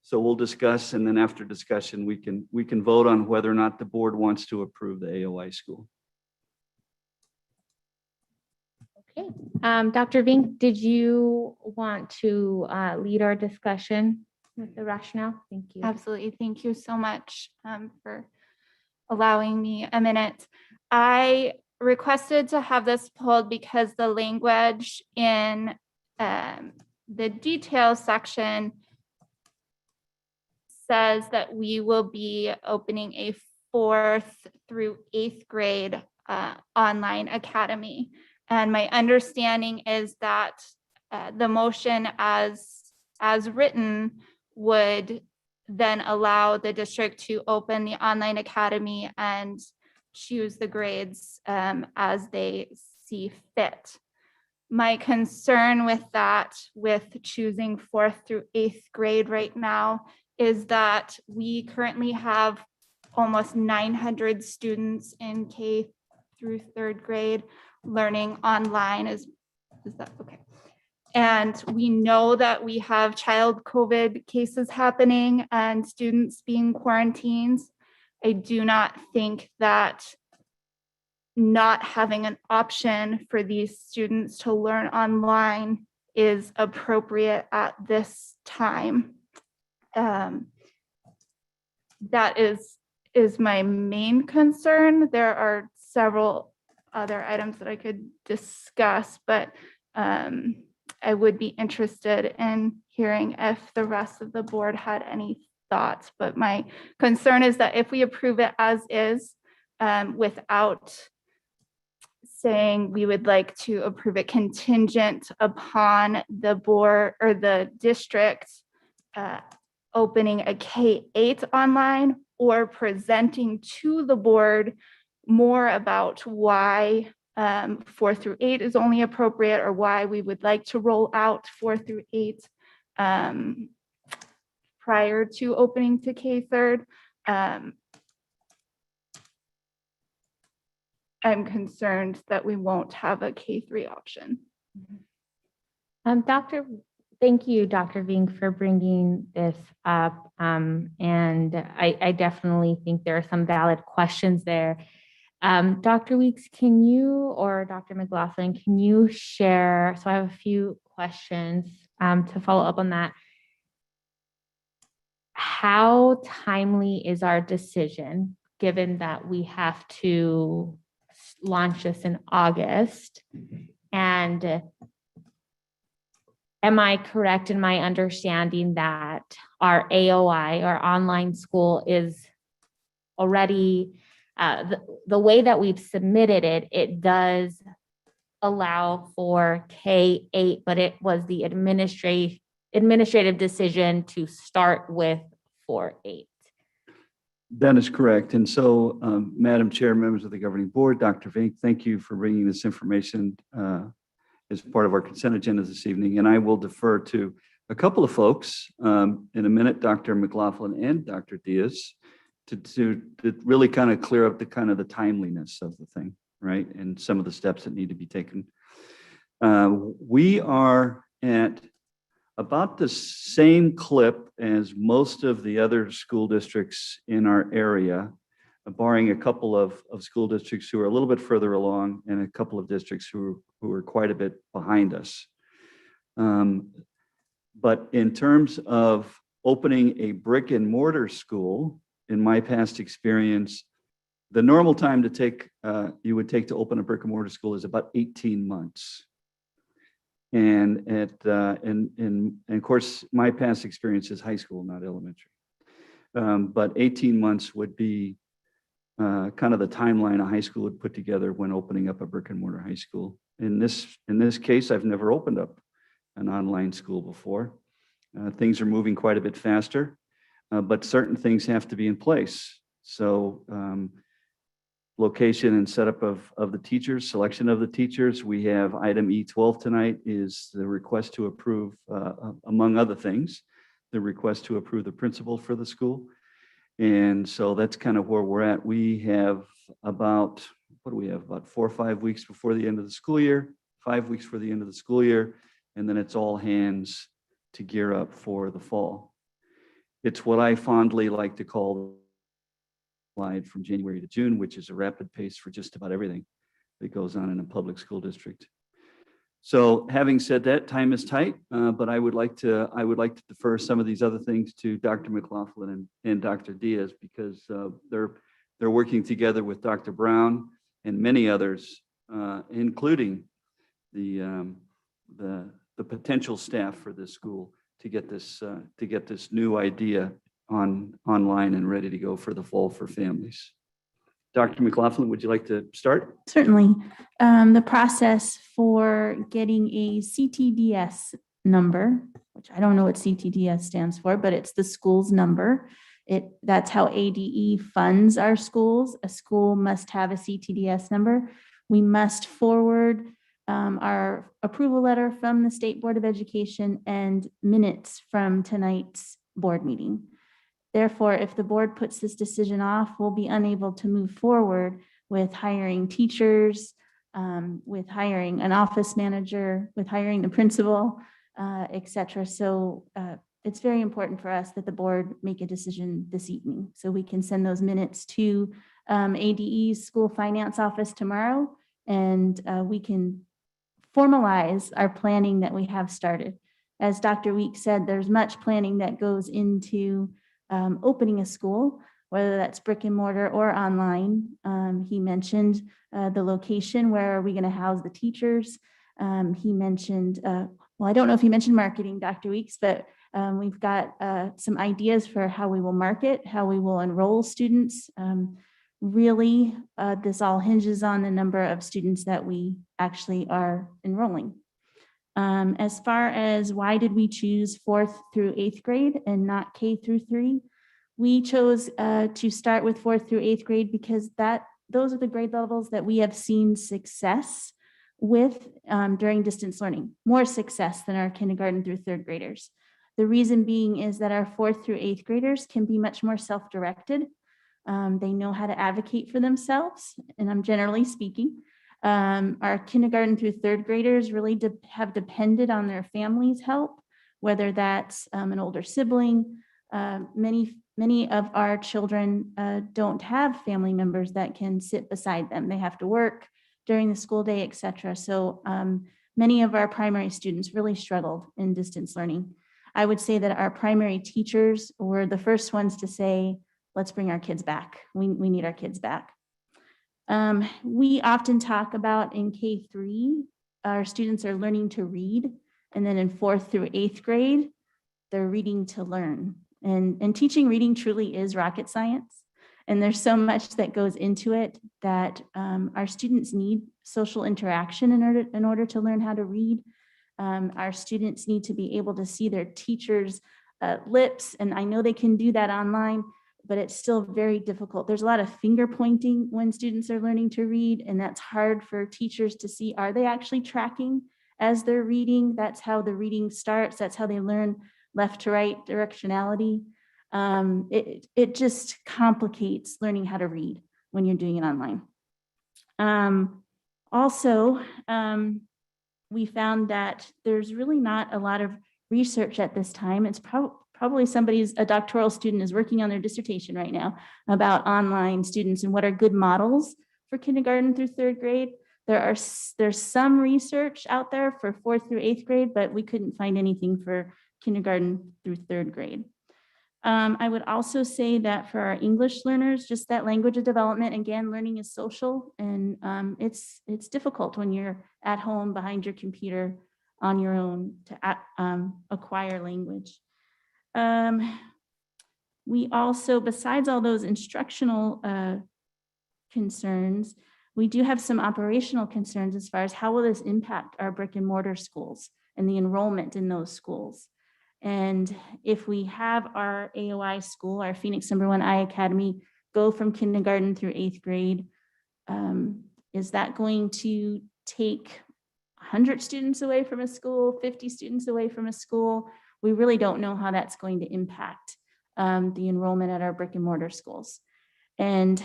So we'll discuss, and then after discussion, we can vote on whether or not the board wants to approve the AOI school. Okay, Dr. Vink, did you want to lead our discussion with the rationale? Thank you. Absolutely. Thank you so much for allowing me a minute. I requested to have this pulled because the language in the details section says that we will be opening a 4th through 8th grade online academy. And my understanding is that the motion as written would then allow the district to open the online academy and choose the grades as they see fit. My concern with that, with choosing 4th through 8th grade right now, is that we currently have almost 900 students in K through 3rd grade learning online. Is that okay? And we know that we have child COVID cases happening and students being quarantined. I do not think that not having an option for these students to learn online is appropriate at this time. That is my main concern. There are several other items that I could discuss, but I would be interested in hearing if the rest of the board had any thoughts. But my concern is that if we approve it as is, without saying we would like to approve it contingent upon the board or the district opening a K-8 online or presenting to the board more about why 4 through 8 is only appropriate or why we would like to roll out 4 through 8 prior to opening to K-3rd. I'm concerned that we won't have a K-3 option. Thank you, Dr. Vink, for bringing this up. And I definitely think there are some valid questions there. Dr. Weeks, can you, or Dr. McLaughlin, can you share? So I have a few questions to follow up on that. How timely is our decision, given that we have to launch this in August? And am I correct in my understanding that our AOI, our online school, is already, the way that we've submitted it, it does allow for K-8, but it was the administrative administrative decision to start with 4-8. That is correct. And so, Madam Chair, members of the governing board, Dr. Vink, thank you for bringing this information as part of our consent agenda this evening. And I will defer to a couple of folks in a minute, Dr. McLaughlin and Dr. Diaz, to really kind of clear up the timeliness of the thing, right? And some of the steps that need to be taken. We are at about the same clip as most of the other school districts in our area, barring a couple of school districts who are a little bit further along and a couple of districts who are quite a bit behind us. But in terms of opening a brick and mortar school, in my past experience, the normal time you would take to open a brick and mortar school is about 18 months. And of course, my past experience is high school, not elementary. But 18 months would be kind of the timeline a high school would put together when opening up a brick and mortar high school. In this case, I've never opened up an online school before. Things are moving quite a bit faster, but certain things have to be in place. So location and setup of the teachers, selection of the teachers. We have item E12 tonight is the request to approve, among other things, the request to approve the principal for the school. And so that's kind of where we're at. We have about, what do we have? About 4 or 5 weeks before the end of the school year, 5 weeks for the end of the school year. And then it's all hands to gear up for the fall. It's what I fondly like to call from January to June, which is a rapid pace for just about everything that goes on in a public school district. So having said that, time is tight, but I would like to defer some of these other things to Dr. McLaughlin and Dr. Diaz, because they're working together with Dr. Brown and many others, including the potential staff for this school to get this new idea online and ready to go for the fall for families. Dr. McLaughlin, would you like to start? Certainly. The process for getting a CTDS number, which I don't know what CTDS stands for, but it's the school's number. That's how ADE funds our schools. A school must have a CTDS number. We must forward our approval letter from the State Board of Education and minutes from tonight's board meeting. Therefore, if the board puts this decision off, we'll be unable to move forward with hiring teachers, with hiring an office manager, with hiring the principal, et cetera. So it's very important for us that the board make a decision this evening so we can send those minutes to ADE's school finance office tomorrow, and we can formalize our planning that we have started. As Dr. Weeks said, there's much planning that goes into opening a school, whether that's brick and mortar or online. He mentioned the location, where are we going to house the teachers? He mentioned, well, I don't know if he mentioned marketing, Dr. Weeks, but we've got some ideas for how we will market, how we will enroll students. Really, this all hinges on the number of students that we actually are enrolling. As far as why did we choose 4th through 8th grade and not K through 3? We chose to start with 4th through 8th grade because those are the grade levels that we have seen success with during distance learning, more success than our kindergarten through 3rd graders. The reason being is that our 4th through 8th graders can be much more self-directed. They know how to advocate for themselves, and I'm generally speaking. Our kindergarten through 3rd graders really have depended on their family's help, whether that's an older sibling. Many of our children don't have family members that can sit beside them. They have to work during the school day, et cetera. So many of our primary students really struggled in distance learning. I would say that our primary teachers were the first ones to say, let's bring our kids back. We need our kids back. We often talk about in K3, our students are learning to read, and then in 4th through 8th grade, they're reading to learn. And teaching reading truly is rocket science. And there's so much that goes into it that our students need social interaction in order to learn how to read. Our students need to be able to see their teachers' lips, and I know they can do that online, but it's still very difficult. There's a lot of finger pointing when students are learning to read, and that's hard for teachers to see. Are they actually tracking as they're reading? That's how the reading starts. That's how they learn left to right directionality. It just complicates learning how to read when you're doing it online. Also, we found that there's really not a lot of research at this time. It's probably a doctoral student is working on their dissertation right now about online students and what are good models for kindergarten through third grade. There's some research out there for 4th through 8th grade, but we couldn't find anything for kindergarten through third grade. I would also say that for our English learners, just that language of development, again, learning is social, and it's difficult when you're at home behind your computer on your own to acquire language. We also, besides all those instructional concerns, we do have some operational concerns as far as how will this impact our brick and mortar schools and the enrollment in those schools. And if we have our AOI school, our Phoenix #1 iAcademy, go from kindergarten through 8th grade, is that going to take 100 students away from a school, 50 students away from a school? We really don't know how that's going to impact the enrollment at our brick and mortar schools. And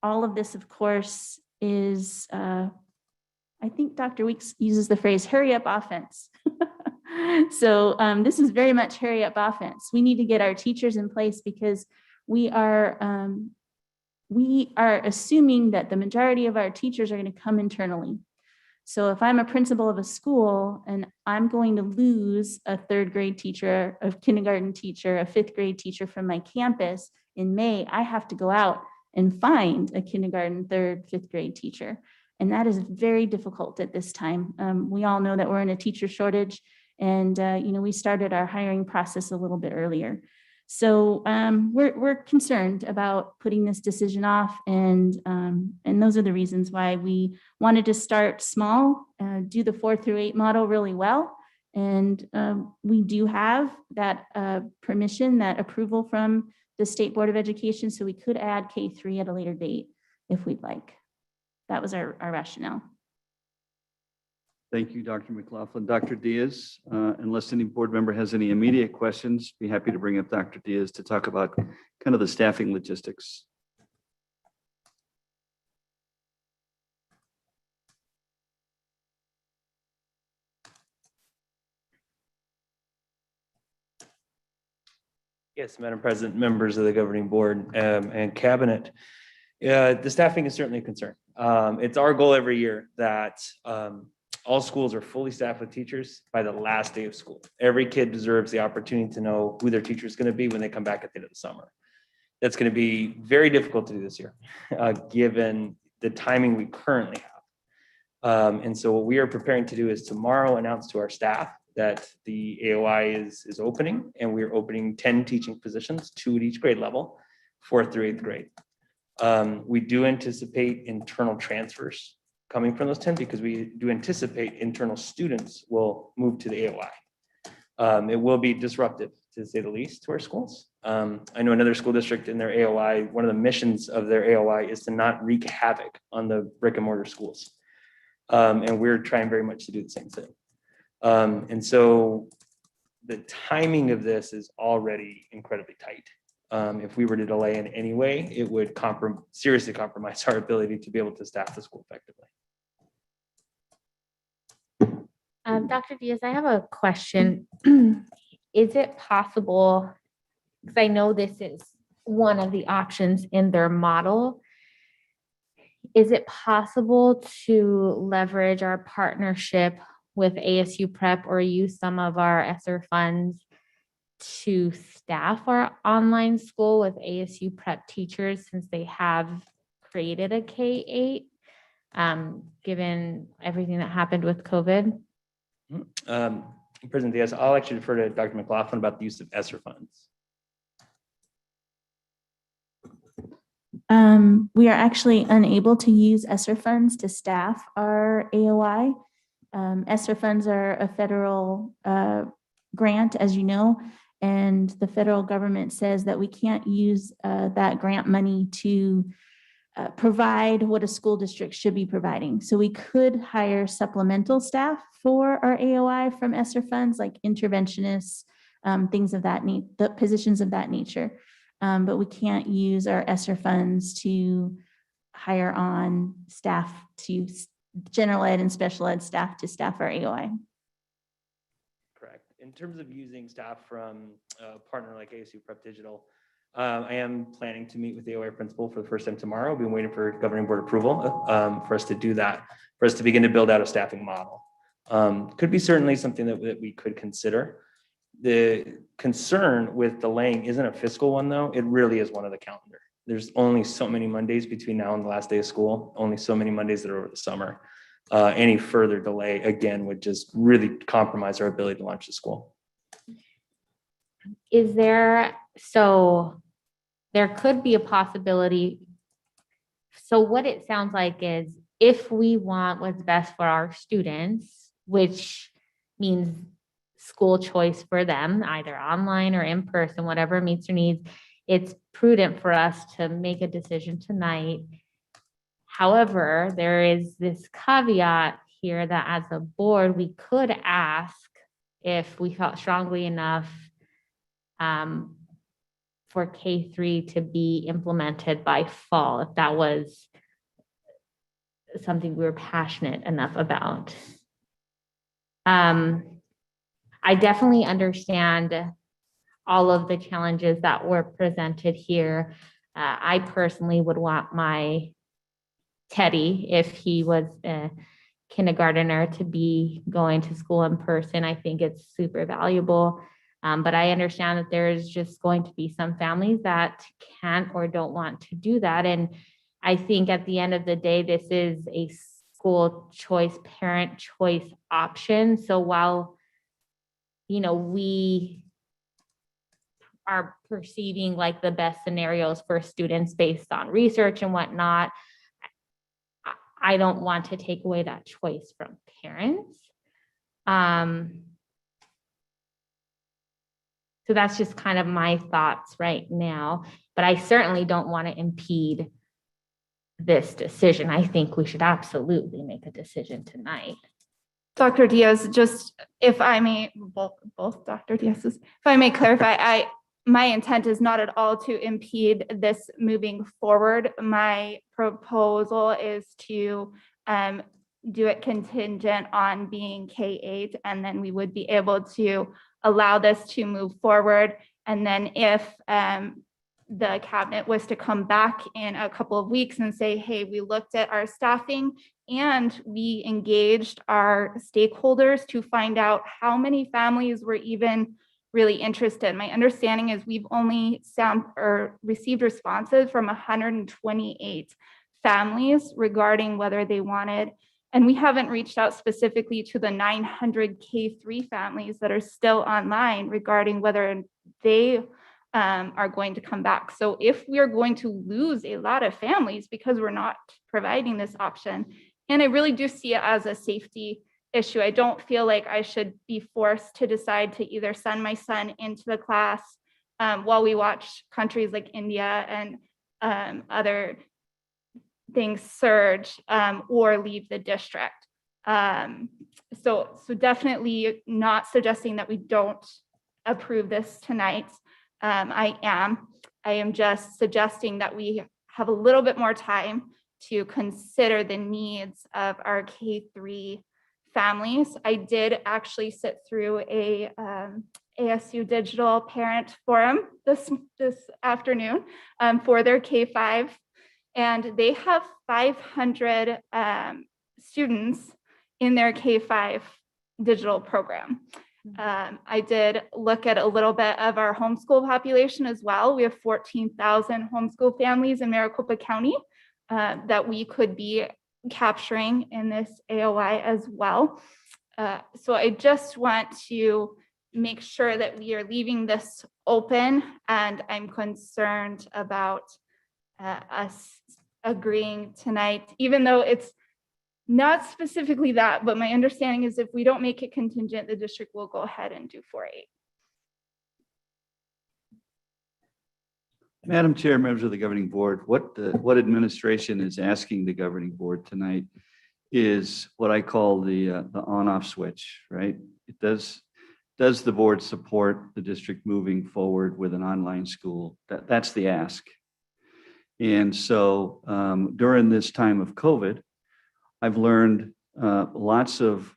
all of this, of course, is, I think Dr. Weeks uses the phrase, hurry up offense. So this is very much hurry up offense. We need to get our teachers in place because we are assuming that the majority of our teachers are going to come internally. So if I'm a principal of a school and I'm going to lose a 3rd grade teacher, a kindergarten teacher, a 5th grade teacher from my campus in May, I have to go out and find a kindergarten, 3rd, 5th grade teacher. And that is very difficult at this time. We all know that we're in a teacher shortage, and we started our hiring process a little bit earlier. So we're concerned about putting this decision off, and those are the reasons why we wanted to start small, do the 4 through 8 model really well. And we do have that permission, that approval from the State Board of Education, so we could add K3 at a later date if we'd like. That was our rationale. Thank you, Dr. McLaughlin. Dr. Diaz, unless any board member has any immediate questions, be happy to bring up Dr. Diaz to talk about kind of the staffing logistics. Yes, Madam President, members of the governing board and cabinet. The staffing is certainly a concern. It's our goal every year that all schools are fully staffed with teachers by the last day of school. Every kid deserves the opportunity to know who their teacher is going to be when they come back at the end of the summer. That's going to be very difficult to do this year, given the timing we currently have. And so what we are preparing to do is tomorrow announce to our staff that the AOI is opening, and we're opening 10 teaching positions, 2 at each grade level, 4th through 8th grade. We do anticipate internal transfers coming from those 10 because we do anticipate internal students will move to the AOI. It will be disruptive, to say the least, to our schools. I know another school district in their AOI, one of the missions of their AOI is to not wreak havoc on the brick and mortar schools. And we're trying very much to do the same thing. And so the timing of this is already incredibly tight. If we were to delay in any way, it would seriously compromise our ability to be able to staff the school effectively. Dr. Diaz, I have a question. Is it possible, because I know this is one of the options in their model, is it possible to leverage our partnership with ASU Prep or use some of our ESSER funds to staff our online school with ASU Prep teachers since they have created a K-8, given everything that happened with COVID? President Diaz, I'll actually defer to Dr. McLaughlin about the use of ESSER funds. We are actually unable to use ESSER funds to staff our AOI. ESSER funds are a federal grant, as you know, and the federal government says that we can't use that grant money to provide what a school district should be providing. So we could hire supplemental staff for our AOI from ESSER funds, like interventionists, things of that the positions of that nature. But we can't use our ESSER funds to hire on staff to general ed and special ed staff to staff our AOI. Correct. In terms of using staff from a partner like ASU Prep Digital, I am planning to meet with the AOI principal for the first time tomorrow. I've been waiting for governing board approval for us to do that, for us to begin to build out a staffing model. Could be certainly something that we could consider. The concern with delaying isn't a fiscal one, though. It really is one of the calendar. There's only so many Mondays between now and the last day of school, only so many Mondays that are over the summer. Any further delay, again, would just really compromise our ability to launch the school. Is there, so there could be a possibility. So what it sounds like is if we want what's best for our students, which means school choice for them, either online or in person, whatever meets their needs, it's prudent for us to make a decision tonight. However, there is this caveat here that as a board, we could ask if we felt strongly enough for K-3 to be implemented by fall, if that was something we were passionate enough about. I definitely understand all of the challenges that were presented here. I personally would want my Teddy, if he was a kindergartner, to be going to school in person. I think it's super valuable. But I understand that there's just going to be some families that can't or don't want to do that. And I think at the end of the day, this is a school choice, parent choice option. So while, you know, we are perceiving like the best scenarios for students based on research and whatnot, I don't want to take away that choice from parents. So that's just kind of my thoughts right now, but I certainly don't want to impede this decision. I think we should absolutely make a decision tonight. Dr. Diaz, just if I may, both Dr. Diaz's, if I may clarify, my intent is not at all to impede this moving forward. My proposal is to do it contingent on being K-8, and then we would be able to allow this to move forward. And then if the cabinet was to come back in a couple of weeks and say, hey, we looked at our staffing and we engaged our stakeholders to find out how many families were even really interested. My understanding is we've only received responses from 128 families regarding whether they wanted, and we haven't reached out specifically to the 900 K-3 families that are still online regarding whether they are going to come back. So if we are going to lose a lot of families because we're not providing this option, and I really do see it as a safety issue, I don't feel like I should be forced to decide to either send my son into the class while we watch countries like India and other things surge or leave the district. So definitely not suggesting that we don't approve this tonight. I am just suggesting that we have a little bit more time to consider the needs of our K-3 families. I did actually sit through a ASU Digital Parent Forum this afternoon for their K-5, and they have 500 students in their K-5 digital program. I did look at a little bit of our homeschool population as well. We have 14,000 homeschool families in Maricopa County that we could be capturing in this AOI as well. So I just want to make sure that we are leaving this open, and I'm concerned about us agreeing tonight, even though it's Not specifically that, but my understanding is if we don't make it contingent, the district will go ahead and do 4-8. Madam Chair, members of the governing board, what administration is asking the governing board tonight is what I call the on-off switch, right? Does the board support the district moving forward with an online school? That's the ask. And so during this time of COVID, I've learned lots of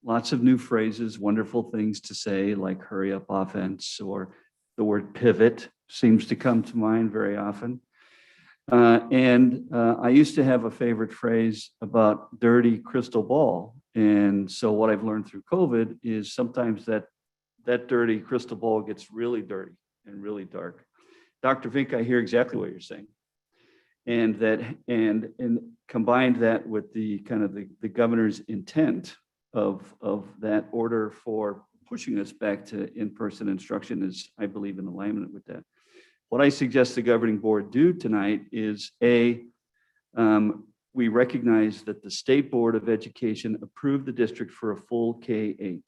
new phrases, wonderful things to say, like hurry up offense, or the word pivot seems to come to mind very often. I used to have a favorite phrase about dirty crystal ball. And so what I've learned through COVID is sometimes that dirty crystal ball gets really dirty and really dark. Dr. Vink, I hear exactly what you're saying. And combined that with the kind of the governor's intent of that order for pushing us back to in-person instruction is, I believe, in alignment with that. What I suggest the governing board do tonight is we recognize that the State Board of Education approved the district for a full K-8.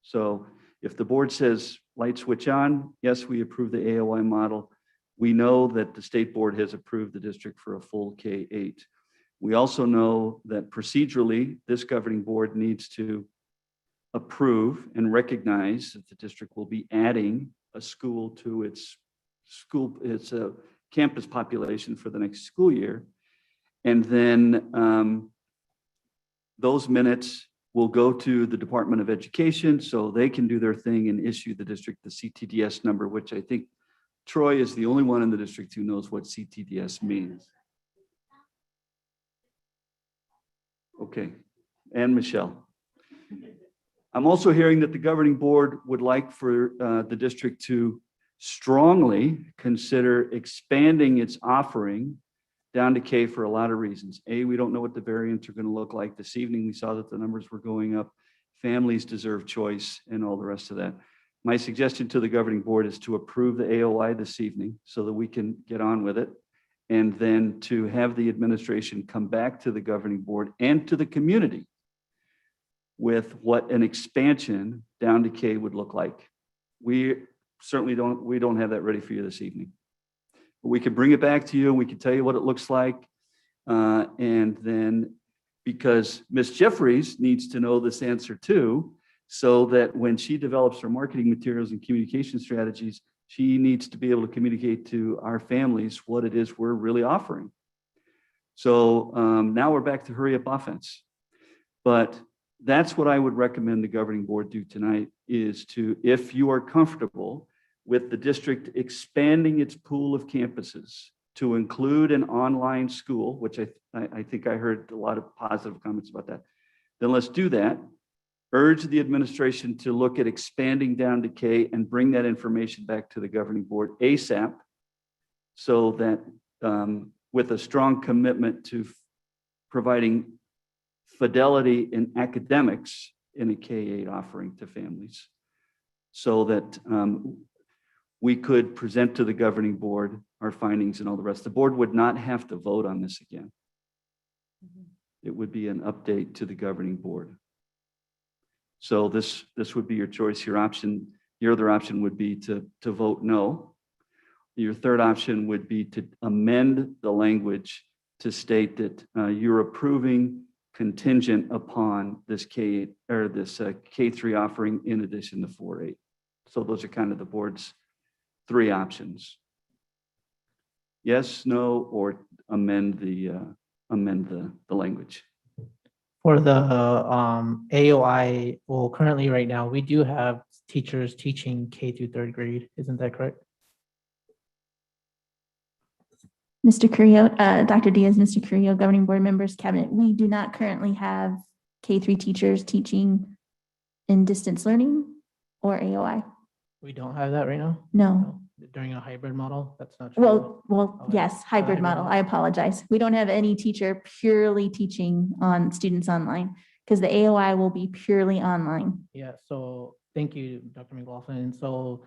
So if the board says light switch on, yes, we approve the AOI model. We know that the state board has approved the district for a full K-8. We also know that procedurally, this governing board needs to approve and recognize that the district will be adding a school to its campus population for the next school year. And then those minutes will go to the Department of Education so they can do their thing and issue the district the CTDS number, which I think Troy is the only one in the district who knows what CTDS means. Okay, and Michelle. I'm also hearing that the governing board would like for the district to strongly consider expanding its offering down to K for a lot of reasons. A, we don't know what the variants are going to look like. This evening, we saw that the numbers were going up. Families deserve choice and all the rest of that. My suggestion to the governing board is to approve the AOI this evening so that we can get on with it. And then to have the administration come back to the governing board and to the community with what an expansion down to K would look like. We certainly don't have that ready for you this evening. But we can bring it back to you and we can tell you what it looks like. And then because Ms. Jeffries needs to know this answer too, so that when she develops her marketing materials and communication strategies, she needs to be able to communicate to our families what it is we're really offering. So now we're back to hurry up offense. But that's what I would recommend the governing board do tonight is to, if you are comfortable with the district expanding its pool of campuses to include an online school, which I think I heard a lot of positive comments about that, then let's do that. Urge the administration to look at expanding down to K and bring that information back to the governing board ASAP so that with a strong commitment to providing fidelity in academics in a K-8 offering to families so that we could present to the governing board our findings and all the rest. The board would not have to vote on this again. It would be an update to the governing board. So this would be your choice. Your other option would be to vote no. Your third option would be to amend the language to state that you're approving contingent upon this K-8 or this K-3 offering in addition to 4-8. So those are kind of the board's three options. Yes, no, or amend the language. For the AOI, well, currently right now, we do have teachers teaching K through third grade. Isn't that correct? Mr. Carrillo, Dr. Diaz, Mr. Carrillo, governing board members, cabinet, we do not currently have K-3 teachers teaching in distance learning or AOI. We don't have that right now? No. During a hybrid model? That's not true. Well, Okay. yes, hybrid model. I apologize. We don't have any teacher purely teaching on students online because the AOI will be purely online. Yeah, so thank you, Dr. McLaughlin. So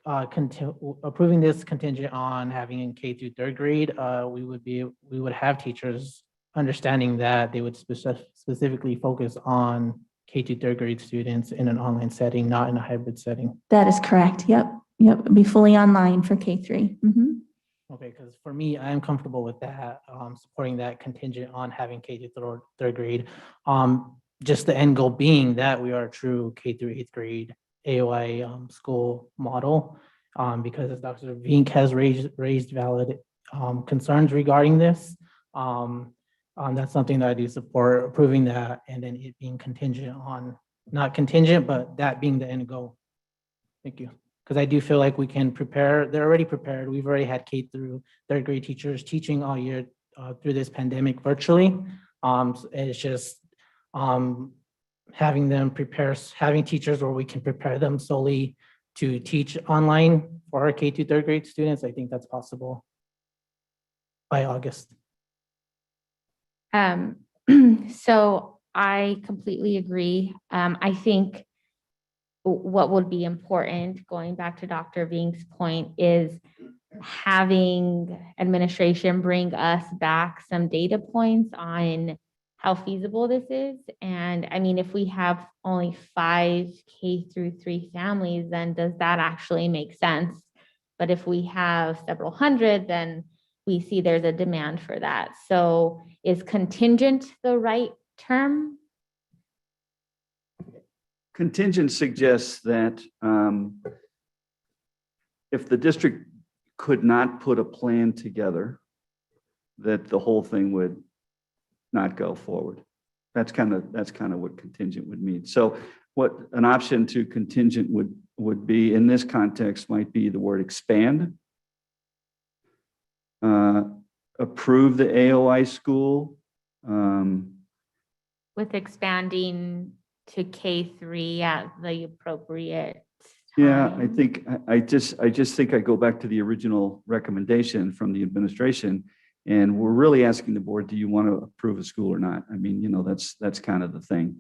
approving this contingent on having in K through third grade, we would have teachers understanding that they would specifically focus on K to third grade students in an online setting, not in a hybrid setting. That is correct. Yep. Yep. It'll be fully online for K3. Okay, because for me, I'm comfortable with that, supporting that contingent on having K to third grade. Just the end goal being that we are a true K through eighth grade AOI school model. Because as Dr. Vink has raised valid concerns regarding this, that's something that I do support, approving that, and then it being contingent on, not contingent, but that being the end goal. Thank you. Because I do feel like we can prepare, they're already prepared. We've already had K through third grade teachers teaching all year through this pandemic virtually. So it's just having them prepare, having teachers where we can prepare them solely to teach online for our K to third grade students. I think that's possible by August. So I completely agree. I think what would be important, going back to Dr. Vink's point, is having administration bring us back some data points on how feasible this is. And I mean, if we have only 5 K through 3 families, then does that actually make sense? But if we have several hundred, then we see there's a demand for that. So is contingent the right term? Contingent suggests that if the district could not put a plan together, that the whole thing would not go forward. That's kind of what contingent would mean. So what an option to contingent would be in this context might be the word expand, approve the AOI school. With expanding to K3 at the appropriate Yeah, time? I think, I just think I go back to the original recommendation from the administration. And we're really asking the board, do you want to approve a school or not? I mean, that's kind of the thing.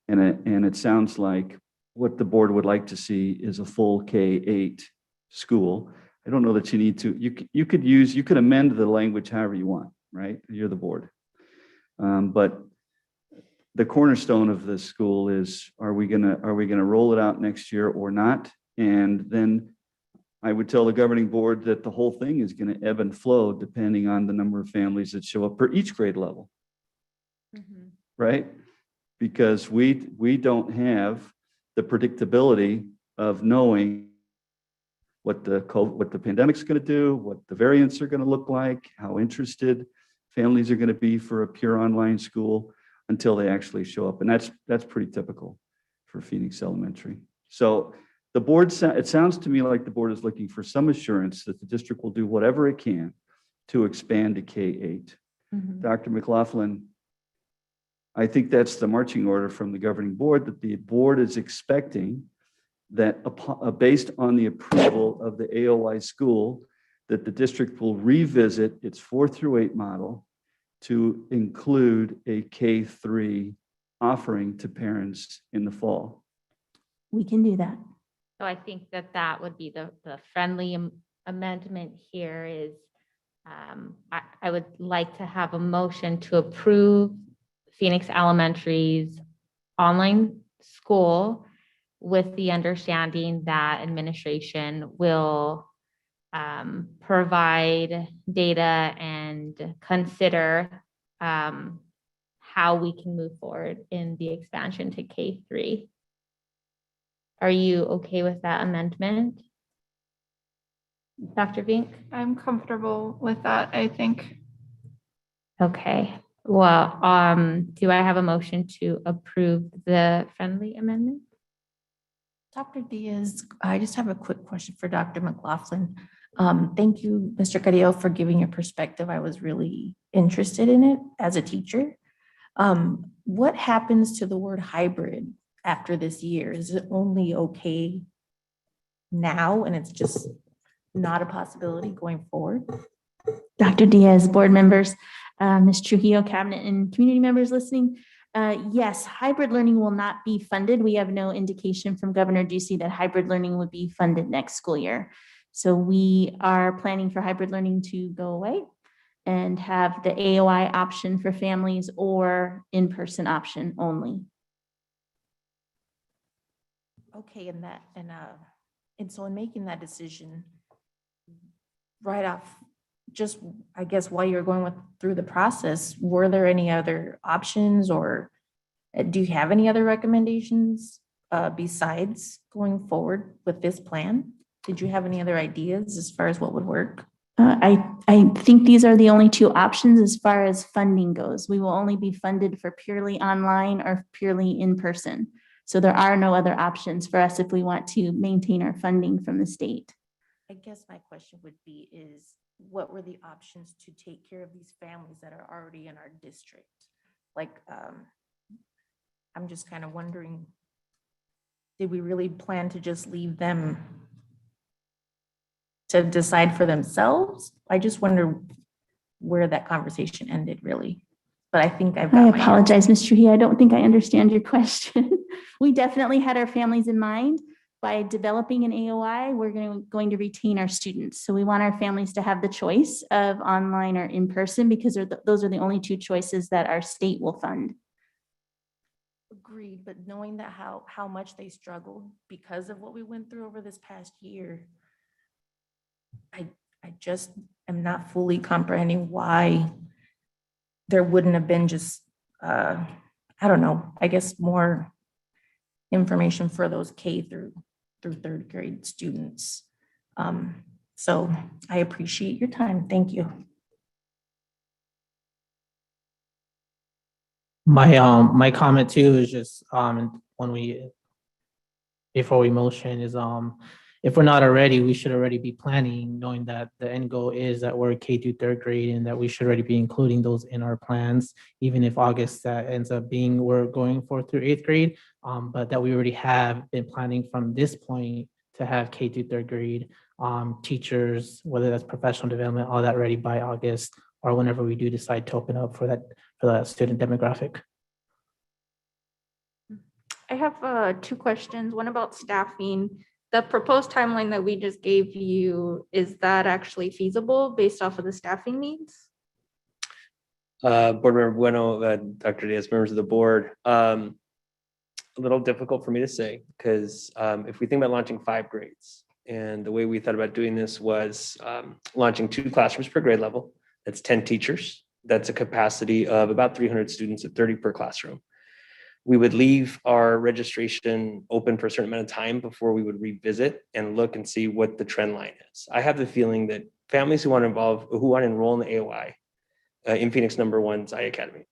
And it sounds like what the board would like to see is a full K-8 school. I don't know that you need to, you could amend the language however you want, right? You're the board. But the cornerstone of this school is, are we gonna roll it out next year or not? And then I would tell the governing board that the whole thing is going to ebb and flow depending on the number of families that show up per each grade level, right? Because we don't have the predictability of knowing what the pandemic's going to do, what the variants are going to look like, how interested families are going to be for a pure online school until they actually show up. And that's pretty typical for Phoenix Elementary. So the board, it sounds to me like the board is looking for some assurance that the district will do whatever it can to expand to K-8. Dr. McLaughlin, I think that's the marching order from the governing board, that the board is expecting that based on the approval of the AOI school, that the district will revisit its 4 through 8 model to include a K-3 offering to parents in the fall. We can do that. So I think that would be the friendly amendment here is, I would like to have a motion to approve Phoenix Elementary's online school with the understanding that administration will provide data and consider how we can move forward in the expansion to K3. Are you okay with that amendment? Dr. Vink? I'm comfortable with that, I think. Okay, well, do I have a motion to approve the friendly amendment? Dr. Diaz, I just have a quick question for Dr. McLaughlin. Thank you, Mr. Carrillo, for giving your perspective. I was really interested in it as a teacher. What happens to the word hybrid after this year? Is it only okay now and it's just not a possibility going forward? Dr. Diaz, board members, Ms. Trujillo, cabinet and community members listening. Yes, hybrid learning will not be funded. We have no indication from Governor Ducey that hybrid learning would be funded next school year. So we are planning for hybrid learning to go away. and have the AOI option for families or in-person option only. Okay, and so in making that decision, right off, just, I guess, while you're going through the process, were there any other options, or do you have any other recommendations besides going forward with this plan? Did you have any other ideas as far as what would work? I think these are the only two options as far as funding goes. We will only be funded for purely online or purely in person. So there are no other options for us if we want to maintain our funding from the state. I guess my question would be is, what were the options to take care of these families that are already in our district? Like, I'm just kind of wondering, did we really plan to just leave them to decide for themselves? I just wonder where that conversation ended, really. But I think I've got I my answer. apologize, Ms. Trujillo. I don't think I understand your question. We definitely had our families in mind. By developing an AOI, we're going to retain our students. So we want our families to have the choice of online or in person, because those are the only two choices that our state will fund. Agreed, but knowing that how much they struggled because of what we went through over this past year, I just am not fully comprehending why there wouldn't have been just, I don't know, I guess more information for those K through third grade students. So I appreciate your time. Thank you. My comment too is just, before we motion is, if we're not already, we should already be planning, knowing that the end goal is that we're K through third grade and that we should already be including those in our plans, even if August that ends up being we're going 4th through 8th grade, but that we already have been planning from this point to have K through third grade teachers, whether that's professional development, all that ready by August, or whenever we do decide to open up for that student demographic. I have 2 questions. One about staffing. The proposed timeline that we just gave you, is that actually feasible based off of the staffing needs? Board Member Bueno, Dr. Diaz, members of the board. A little difficult for me to say, because if we think about launching 5 grades, and the way we thought about doing this was launching 2 classrooms per grade level. That's 10 teachers. That's a capacity of about 300 students at 30 per classroom. We would leave our registration open for a certain amount of time before we would revisit and look and see what the trend line is. I have the feeling that families who want to enroll in the AOI in Phoenix #1's iAcademy,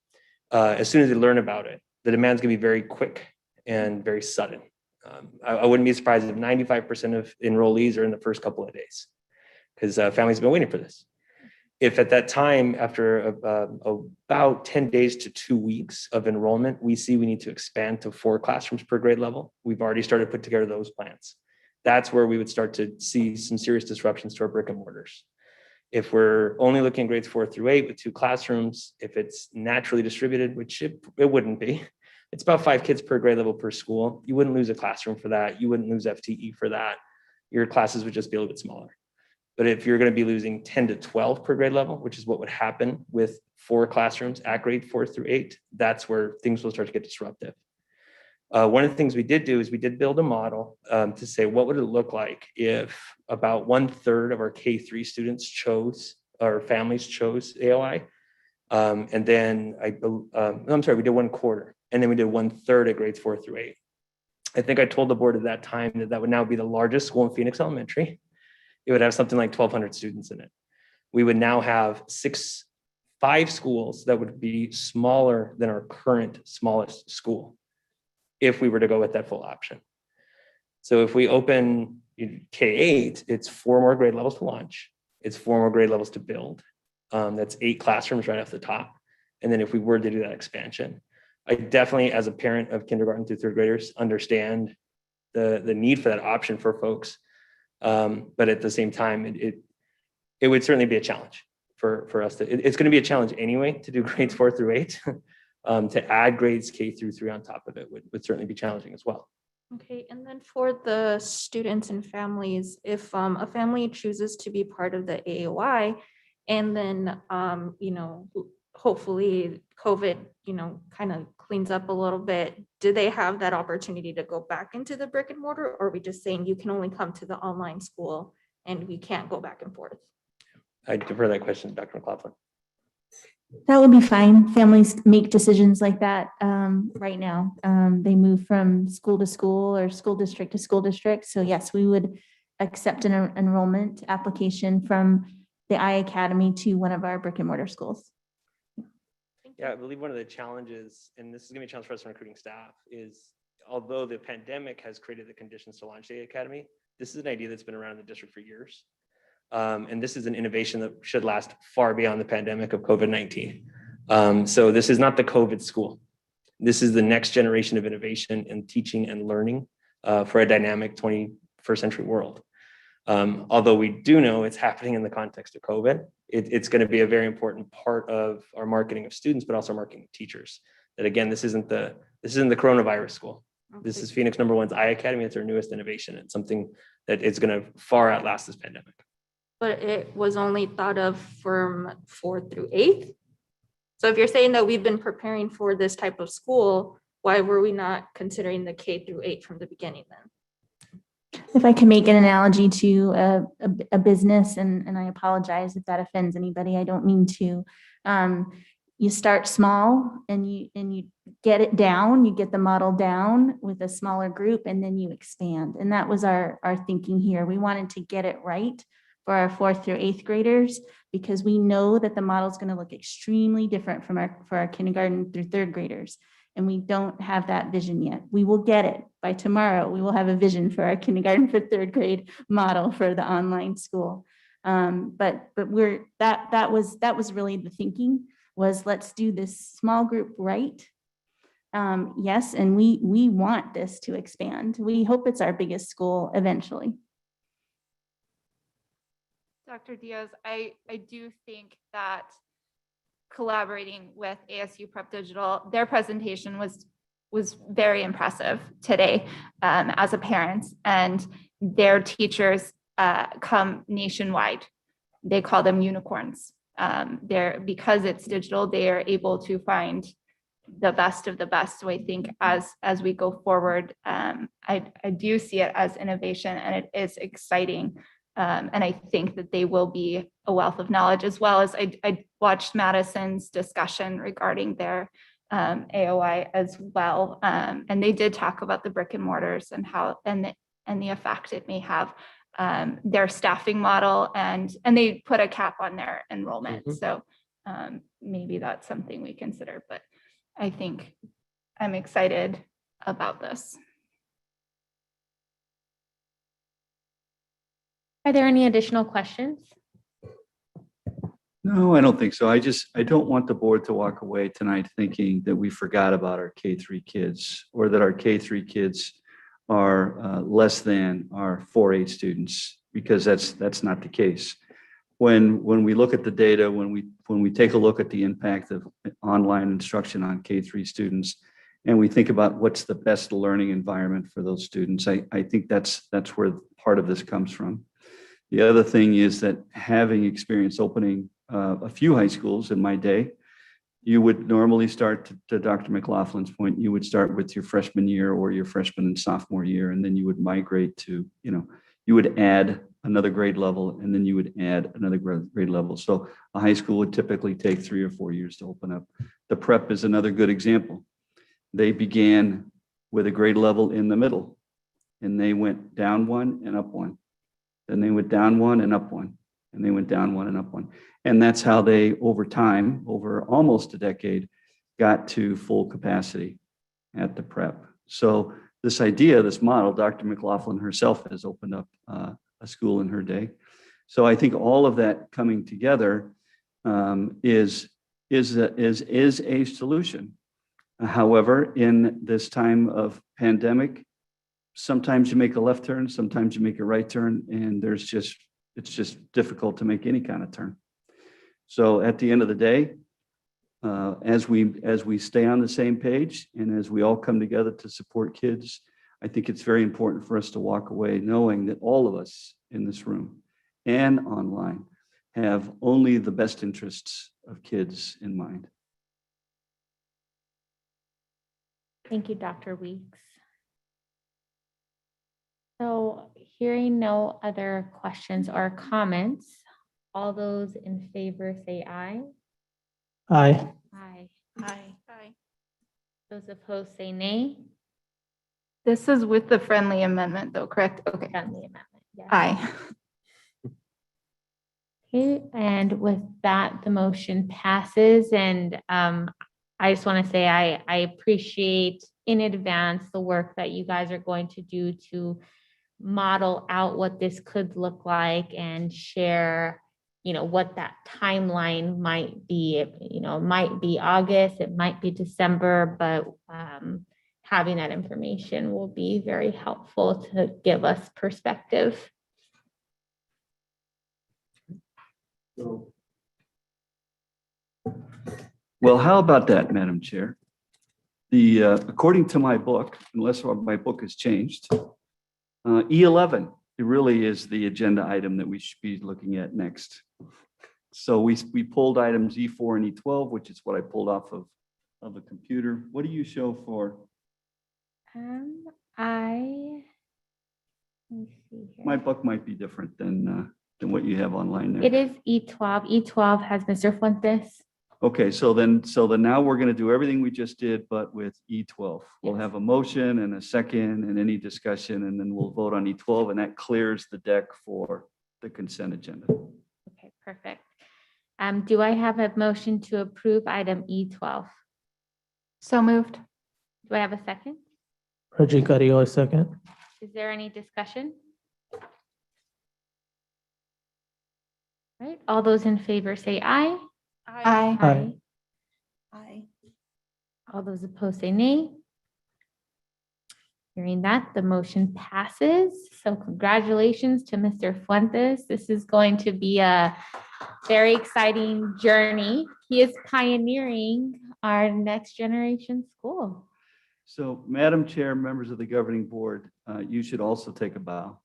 as soon as they learn about it, the demand's gonna be very quick and very sudden. I wouldn't be surprised if 95% of enrollees are in the first couple of days, because families have been waiting for this. If at that time, after about 10 days to 2 weeks of enrollment, we see we need to expand to 4 classrooms per grade level, we've already started to put together those plans. That's where we would start to see some serious disruptions to our brick and mortars. If we're only looking at grades 4 through 8 with 2 classrooms, if it's naturally distributed, which it wouldn't be, it's about 5 kids per grade level per school. You wouldn't lose a classroom for that. You wouldn't lose FTE for that. Your classes would just be a little bit smaller. But if you're going to be losing 10 to 12 per grade level, which is what would happen with 4 classrooms at grade 4 through 8, that's where things will start to get disruptive. One of the things we did do is we did build a model to say, what would it look like if about 1/3 of our K3 students chose, or families chose AOI. And then we did 1/4, and then we did 1/3 at grades 4 through 8. I think I told the board at that time that that would now be the largest school in Phoenix Elementary. It would have something like 1,200 students in it. We would now have 5 schools that would be smaller than our current smallest school if we were to go with that full option. So if we open K8, it's 4 more grade levels to launch. It's 4 more grade levels to build. That's 8 classrooms right off the top. And then if we were to do that expansion, I definitely, as a parent of kindergarten through 3rd graders, understand the need for that option for folks. But at the same time, it would certainly be a challenge for us it's going to be a challenge anyway to do grades 4 through 8. To add grades K through 3 on top of it would certainly be challenging as well. Okay, and then for the students and families, if a family chooses to be part of the AOI And then, hopefully COVID, kind of cleans up a little bit. Do they have that opportunity to go back into the brick and mortar? Or are we just saying you can only come to the online school and we can't go back and forth? I defer that question to Dr. McLaughlin. That would be fine. Families make decisions like that right now. They move from school to school or school district to school district. So yes, we would accept an enrollment application from the iAcademy to one of our brick and mortar schools. Yeah, I believe one of the challenges, and this is gonna be a challenge for us in recruiting staff, is although the pandemic has created the conditions to launch the Academy, this is an idea that's been around in the district for years. And this is an innovation that should last far beyond the pandemic of COVID-19. So this is not the COVID school. This is the next generation of innovation in teaching and learning for a dynamic 21st century world. Although we do know it's happening in the context of COVID, it's going to be a very important part of our marketing of students, but also marketing of teachers. That again, this isn't the coronavirus school. This is Phoenix #1's iAcademy. It's our newest innovation. It's something that is going to far outlast this pandemic. But it was only thought of from 4th through 8th. So if you're saying that we've been preparing for this type of school, why were we not considering the K through 8 from the beginning then? If I can make an analogy to a business, and I apologize if that offends anybody, I don't mean to. You start small and you get it down, you get the model down with a smaller group, and then you expand. And that was our thinking here. We wanted to get it right for our 4th through 8th graders, because we know that the model is going to look extremely different for our kindergarten through 3rd graders. And we don't have that vision yet. We will get it by tomorrow. We will have a vision for our kindergarten for 3rd grade model for the online school. But that was really the thinking, was let's do this small group right. Yes, and we want this to expand. We hope it's our biggest school eventually. Dr. Diaz, I do think that collaborating with ASU Prep Digital, their presentation was very impressive today as a parent, and their teachers come nationwide. They call them unicorns. Because it's digital, they are able to find the best of the best. So I think as we go forward, I do see it as innovation, and it is exciting. And I think that they will be a wealth of knowledge, as well as I watched Madison's discussion regarding their AOI as well. And they did talk about the brick and mortars and how and the effect it may have, their staffing model, and they put a cap on their enrollment. Mhm. So maybe that's something we consider, but I think I'm excited about this. Are there any additional questions? No, I don't think so. I don't want the board to walk away tonight thinking that we forgot about our K-3 kids, or that our K-3 kids are less than our 4-H students, because that's not the case. When we look at the data, when we take a look at the impact of online instruction on K-3 students, and we think about what's the best learning environment for those students, I think that's where part of this comes from. The other thing is that, having experience opening a few high schools in my day, you would normally start, to Dr. McLaughlin's point, you would start with your freshman year or your freshman and sophomore year, and then you would migrate to, you would add another grade level, and then you would add another grade level. So a high school would typically take 3 or 4 years to open up. The prep is another good example. They began with a grade level in the middle, and they went down 1 and up 1. Then they went down 1 and up 1, and they went down 1 and up 1. And that's how they, over time, over almost a decade, got to full capacity at the prep. So this idea, this model, Dr. McLaughlin herself has opened up a school in her day. So I think all of that coming together is a solution. However, in this time of pandemic, sometimes you make a left turn, sometimes you make a right turn, and it's just difficult to make any kind of turn. So at the end of the day, as we stay on the same page, and as we all come together to support kids, I think it's very important for us to walk away knowing that all of us in this room and online have only the best interests of kids in mind. Thank you, Dr. Weeks. So hearing no other questions or comments, all those in favor say aye. Aye. Aye. Aye. Aye. Those opposed say nay. This is with the friendly amendment though, correct? Okay. Friendly amendment. Yes. Aye. Okay, and with that, the motion passes, and I just want to say I appreciate in advance the work that you guys are going to do to model out what this could look like and share, what that timeline might be. It might be August, it might be December, but having that information will be very helpful to give us perspective. Well, how about that, Madam Chair? According to my book, unless my book has changed, E11, it really is the agenda item that we should be looking at next. So we pulled items E4 and E12, which is what I pulled off of the computer. What do you show for? Let me see here. My book might be different than what you have online there. It is E12. E12 has Mr. Fuentes. Okay, so then now we're going to do everything we just did, but with E12. We'll have a motion and a second and any discussion, and then we'll vote on E12, and that clears the deck for the consent agenda. Okay, perfect. Do I have a motion to approve item E12? So moved. Do I have a second? Reggie Carrillo, second. Is there any discussion? Right, all those in favor say aye. Aye. Aye. Aye. All those opposed say nay. Hearing that, the motion passes. So congratulations to Mr. Fuentes. This is going to be a very exciting journey. He is pioneering our next generation school. So, Madam Chair, members of the governing board, you should also take a bow.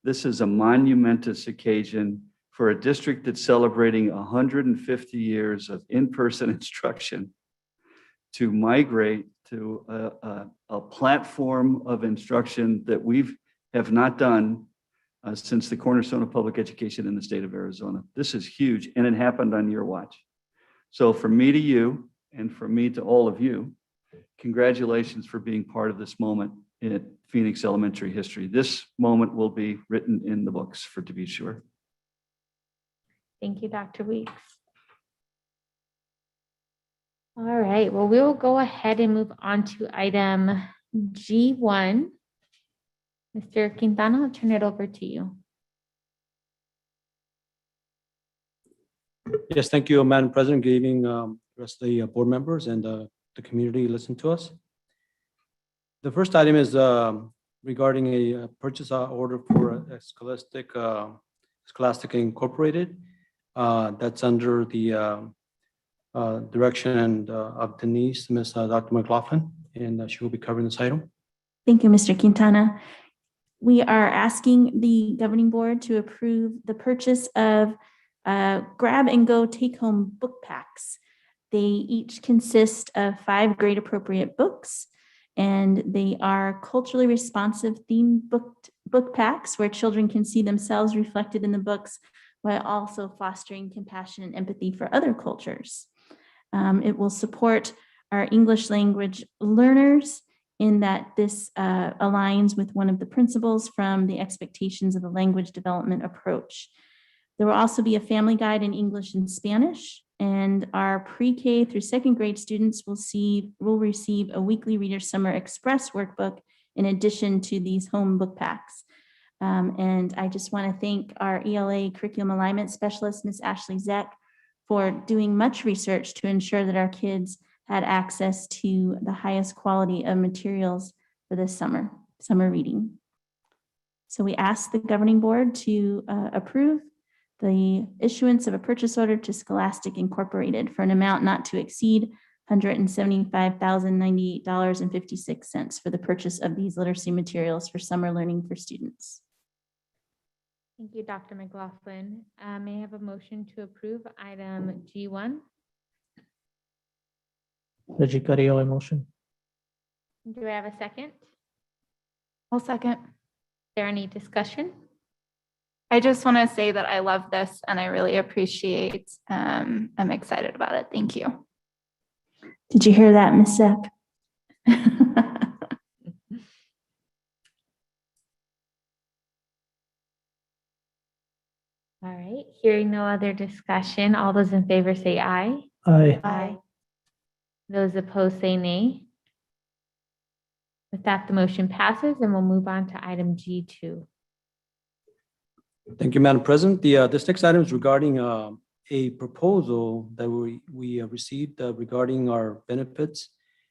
This is a monumentous occasion for a district that's celebrating 150 years of in-person instruction to migrate to a platform of instruction that we have not done since the cornerstone of public education in the state of Arizona. This is huge, and it happened on your watch. So from me to you, and from me to all of you, congratulations for being part of this moment in Phoenix elementary history. This moment will be written in the books, to be sure. Thank you, Dr. Weeks. All right, well, we will go ahead and move on to item G1. Mr. Quintana, I'll turn it over to you. Yes, thank you, Madam President. Good evening, rest of the board members and the community listen to us. The first item is regarding a purchase order for Scholastic Incorporated. That's under the direction of Denise, Ms. Dr. McLaughlin, and she will be covering this item. Thank you, Mr. Quintana. We are asking the governing board to approve the purchase of grab and go take home book packs. They each consist of 5 grade appropriate books, and they are culturally responsive themed book packs where children can see themselves reflected in the books while also fostering compassion and empathy for other cultures. It will support our English language learners in that this aligns with one of the principles from the expectations of the language development approach. There will also be a family guide in English and Spanish, and our pre-K through 2nd grade students will receive a weekly Reader Summer Express workbook in addition to these home book packs. And I just want to thank our ELA curriculum alignment specialist, Ms. Ashley Zeck, for doing much research to ensure that our kids had access to the highest quality of materials for this summer reading. So we ask the governing board to approve the issuance of a purchase order to Scholastic Incorporated for an amount not to exceed $175,098.56 for the purchase of these literacy materials for summer learning for students. Thank you, Dr. McLaughlin. May I have a motion to approve item G1? Reggie Carrillo, I motion. Do I have a second? I'll second. Is there any discussion? I just want to say that I love this and I really appreciate, I'm excited about it. Thank you. Did you hear that, Ms. Zeck? All right, hearing no other discussion, all those in favor say aye. Aye. Aye. Those opposed say nay. With that, the motion passes and we'll move on to item G2. Thank you, Madam President. This next item is regarding a proposal that we received regarding our benefits.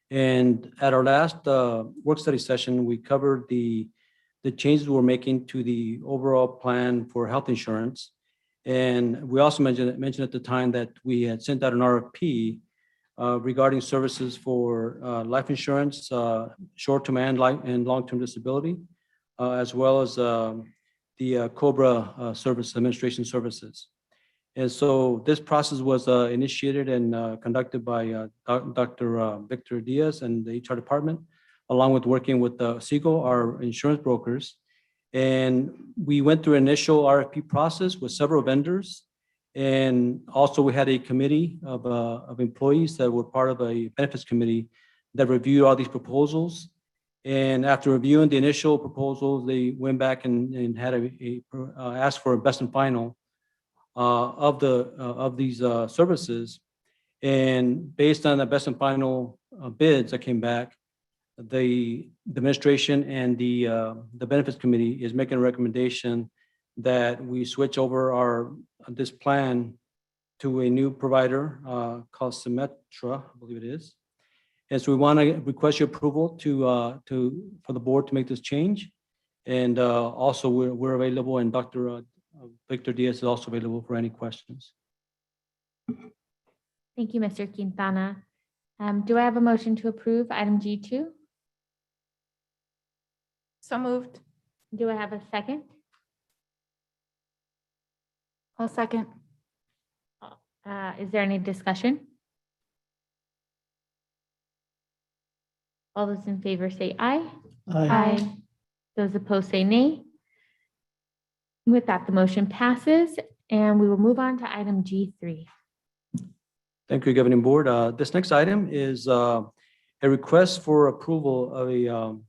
And at our last work study session, we covered the changes we're making to the overall plan for health insurance. And we also mentioned at the time that we had sent out an RFP regarding services for life insurance, short-term and long-term disability, as well as the COBRA service administration services. And so this process was initiated and conducted by Dr. Victor Diaz and the HR department, along with working with Segal, our insurance brokers. And we went through an initial RFP process with several vendors. And also we had a committee of employees that were part of a benefits committee that reviewed all these proposals. And after reviewing the initial proposals, they went back and had asked for a best and final of these services. And based on the best and final bids that came back, the administration and the benefits committee is making a recommendation that we switch over this plan to a new provider called Symetra, I believe it is. And so we want to request your approval for the board to make this change. And also we're available, and Dr. Victor Diaz is also available for any questions. Thank you, Mr. Quintana. Do I have a motion to approve item G2? So moved. Do I have a second? I'll second. Is there any discussion? All those in favor say aye. Aye. Those opposed say nay. With that, the motion passes and we will move on to item G3. Thank you, Governing Board. This next item is a request for approval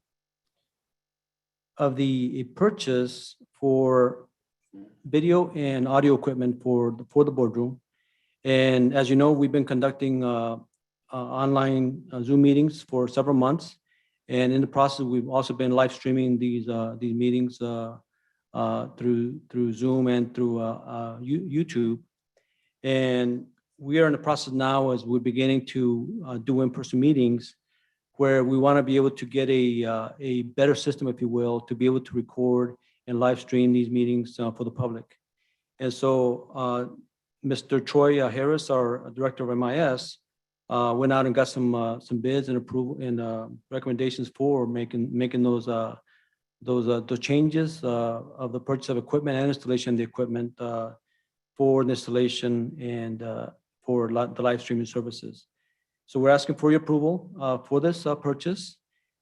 of a purchase for video and audio equipment for the boardroom. And as you know, we've been conducting online Zoom meetings for several months. And in the process, we've also been live streaming these meetings through Zoom and through YouTube. And we are in the process now as we're beginning to do in-person meetings, where we want to be able to get a better system, if you will, to be able to record and live stream these meetings for the public. And so Mr. Troy Harris, our Director of MIS, went out and got some bids and approval and recommendations for making those changes of the purchase of equipment and installation of the equipment for the installation and for the live streaming services. So we're asking for your approval for this purchase.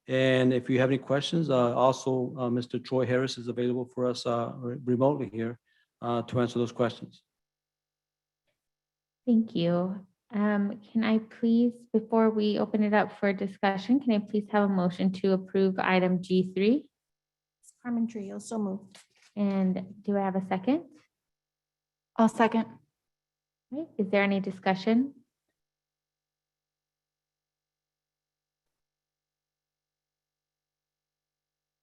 And if you have any questions, also Mr. Troy Harris is available for us remotely here to answer those questions. Thank you. Can I please, before we open it up for discussion, can I please have a motion to approve item G3? Carmen Trio, so moved. And do I have a second? I'll second. Right. Is there any discussion?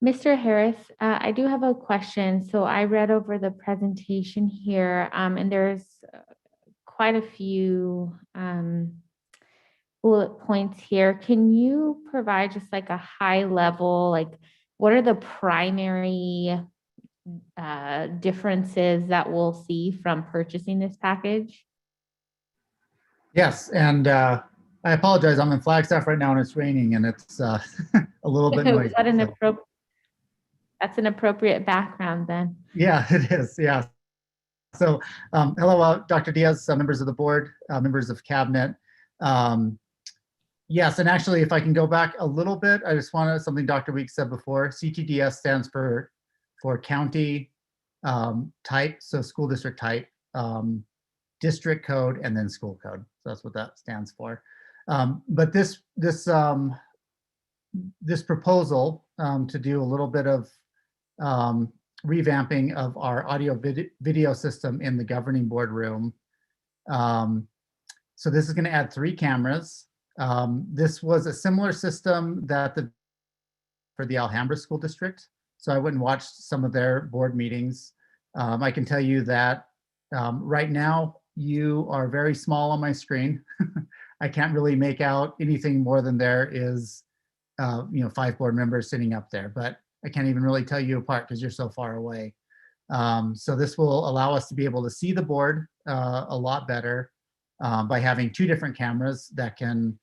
Mr. Harris, I do have a question. So I read over the presentation here, and there's quite a few bullet points here. Can you provide just like a high level, like what are the primary differences that we'll see from purchasing this package? Yes, and I apologize. I'm in Flagstaff right now and it's raining and it's a little bit noisy. What an appropriate. That's an appropriate background then. Yeah, it is. Yeah. So, hello, Dr. Diaz, members of the board, members of cabinet. Yes, and actually, if I can go back a little bit, I just want to, something Dr. Weeks said before, CTDS stands for county type, so school district type, district code, and then school code. So that's what that stands for. But this proposal to do a little bit of revamping of our audio video system in the governing board room. So this is going to add 3 cameras. This was a similar system that for the Alhambra School District. So I went and watched some of their board meetings. I can tell you that right now you are very small on my screen. I can't really make out anything more than there is, 5 board members sitting up there, but I can't even really tell you apart because you're so far away. So this will allow us to be able to see the board a lot better by having 2 different cameras that can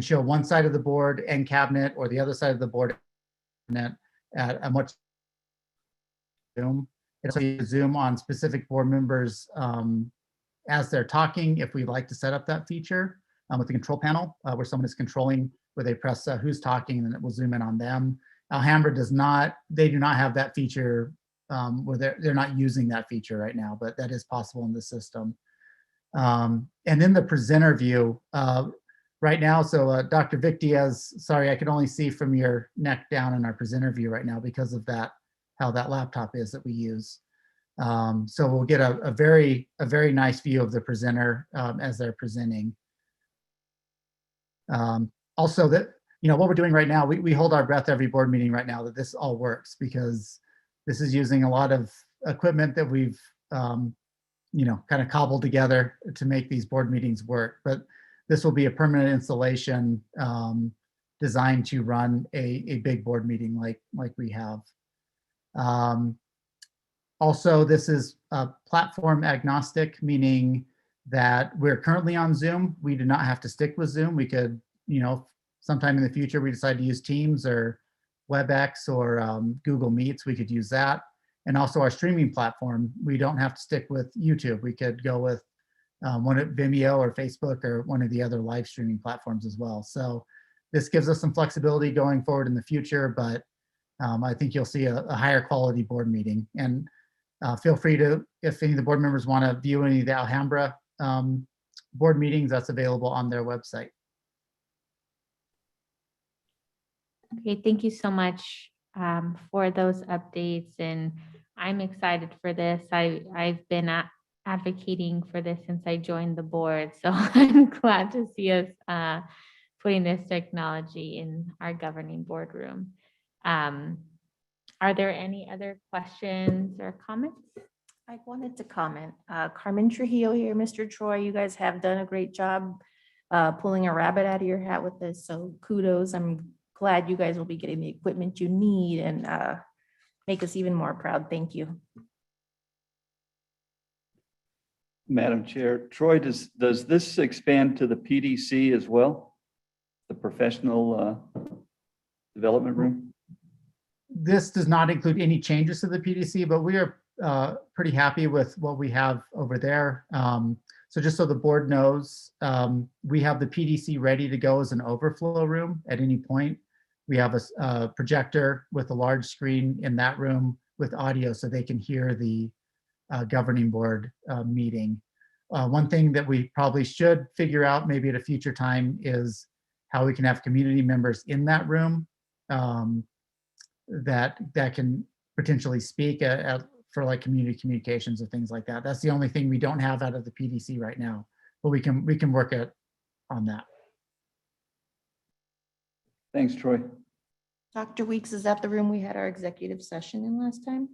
show one side of the board and cabinet, or the other side of the board at a much zoom. It'll zoom on specific board members as they're talking, if we like to set up that feature with the control panel where someone is controlling, where they press who's talking, and then it will zoom in on them. Alhambra does not, they do not have that feature where they're not using that feature right now, but that is possible in the system. And then the presenter view right now. So Dr. Vic Diaz, sorry, I can only see from your neck down in our presenter view right now because of that, how that laptop is that we use. So we'll get a very nice view of the presenter as they're presenting. Also, that what we're doing right now, we hold our breath every board meeting right now that this all works, because this is using a lot of equipment that we've kind of cobbled together to make these board meetings work. But this will be a permanent installation designed to run a big board meeting like we have. Also, this is platform agnostic, meaning that we're currently on Zoom. We do not have to stick with Zoom. We could, sometime in the future, we decide to use Teams or WebEx or Google Meets, we could use that. And also our streaming platform, we don't have to stick with YouTube. We could go with one at Vimeo or Facebook or one of the other live streaming platforms as well. So this gives us some flexibility going forward in the future, but I think you'll see a higher quality board meeting. And feel free to, if any of the board members want to view any of the Alhambra board meetings, that's available on their website. Okay, thank you so much for those updates, and I'm excited for this. I've been advocating for this since I joined the board, so I'm glad to see us putting this technology in our governing boardroom. Are there any other questions or comments? I wanted to comment. Carmen Trujillo here, Mr. Troy, you guys have done a great job pulling a rabbit out of your hat with this, so kudos. I'm glad you guys will be getting the equipment you need and make us even more proud. Thank you. Madam Chair, Troy, does this expand to the PDC as well? The professional development room? This does not include any changes to the PDC, but we are pretty happy with what we have over there. So just so the board knows, we have the PDC ready to go as an overflow room at any point. We have a projector with a large screen in that room with audio so they can hear the governing board meeting. One thing that we probably should figure out maybe at a future time is how we can have community members in that room that can potentially speak for like community communications or things like that. That's the only thing we don't have out of the PDC right now, but we can work on that. Thanks, Troy. Dr. Weeks, is that the room we had our executive session in last time?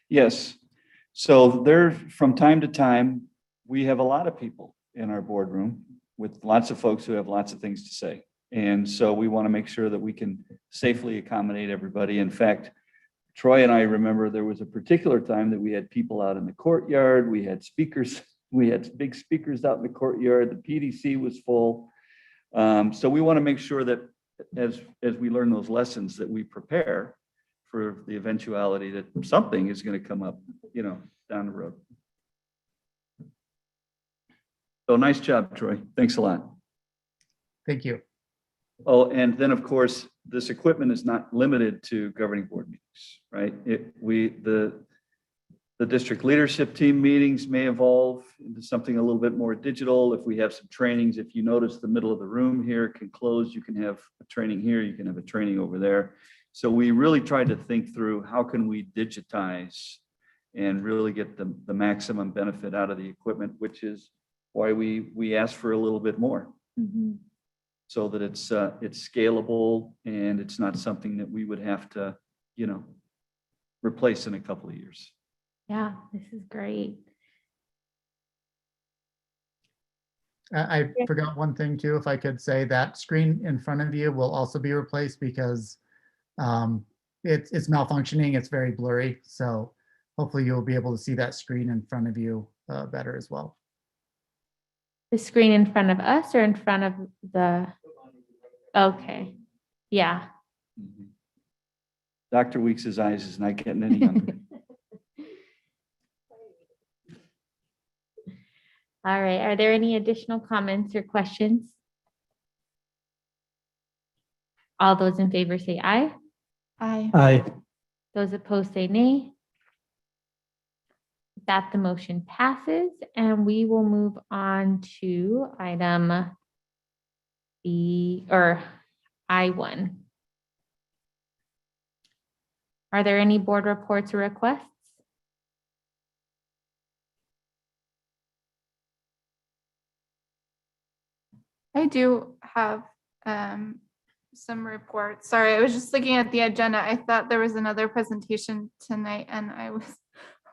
Yes. So there, from time to time, we have a lot of people in our boardroom with lots of folks who have lots of things to say. And so we want to make sure that we can safely accommodate everybody. In fact, Troy and I remember there was a particular time that we had people out in the courtyard. We had speakers. We had big speakers out in the courtyard. The PDC was full. So we want to make sure that as we learn those lessons, that we prepare for the eventuality that something is going to come up, down the road. So nice job, Troy. Thanks a lot. Thank you. Oh, and then, of course, this equipment is not limited to governing board meetings, right? The district leadership team meetings may evolve into something a little bit more digital. If we have some trainings, if you notice the middle of the room here can close, you can have a training here, you can have a training over there. So we really tried to think through how can we digitize and really get the maximum benefit out of the equipment, which is why we asked for a little bit more. So that it's scalable and it's not something that we would have to, replace in a couple of years. Yeah, this is great. I forgot one thing too, if I could say, that screen in front of you will also be replaced because it's malfunctioning. It's very blurry. So hopefully you'll be able to see that screen in front of you better as well. The screen in front of us or in front of the, okay, yeah. Dr. Weeks's eyes is not getting any younger. All right, are there any additional comments or questions? All those in favor say aye. Aye. Aye. Those opposed say nay. That the motion passes, and we will move on to item I1. Are there any board reports or requests? I do have some reports. Sorry, I was just looking at the agenda. I thought there was another presentation tonight and I was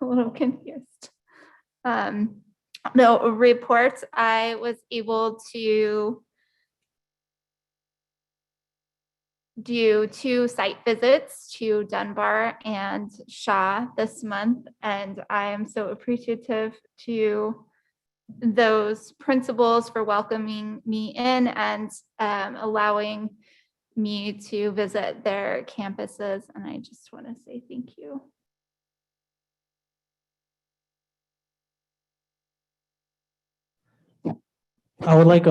a little confused. No, reports. I was able to do 2 site visits to Dunbar and Shaw this month, and I am so appreciative to those principals for welcoming me in and allowing me to visit their campuses, and I just want to say thank you. I would like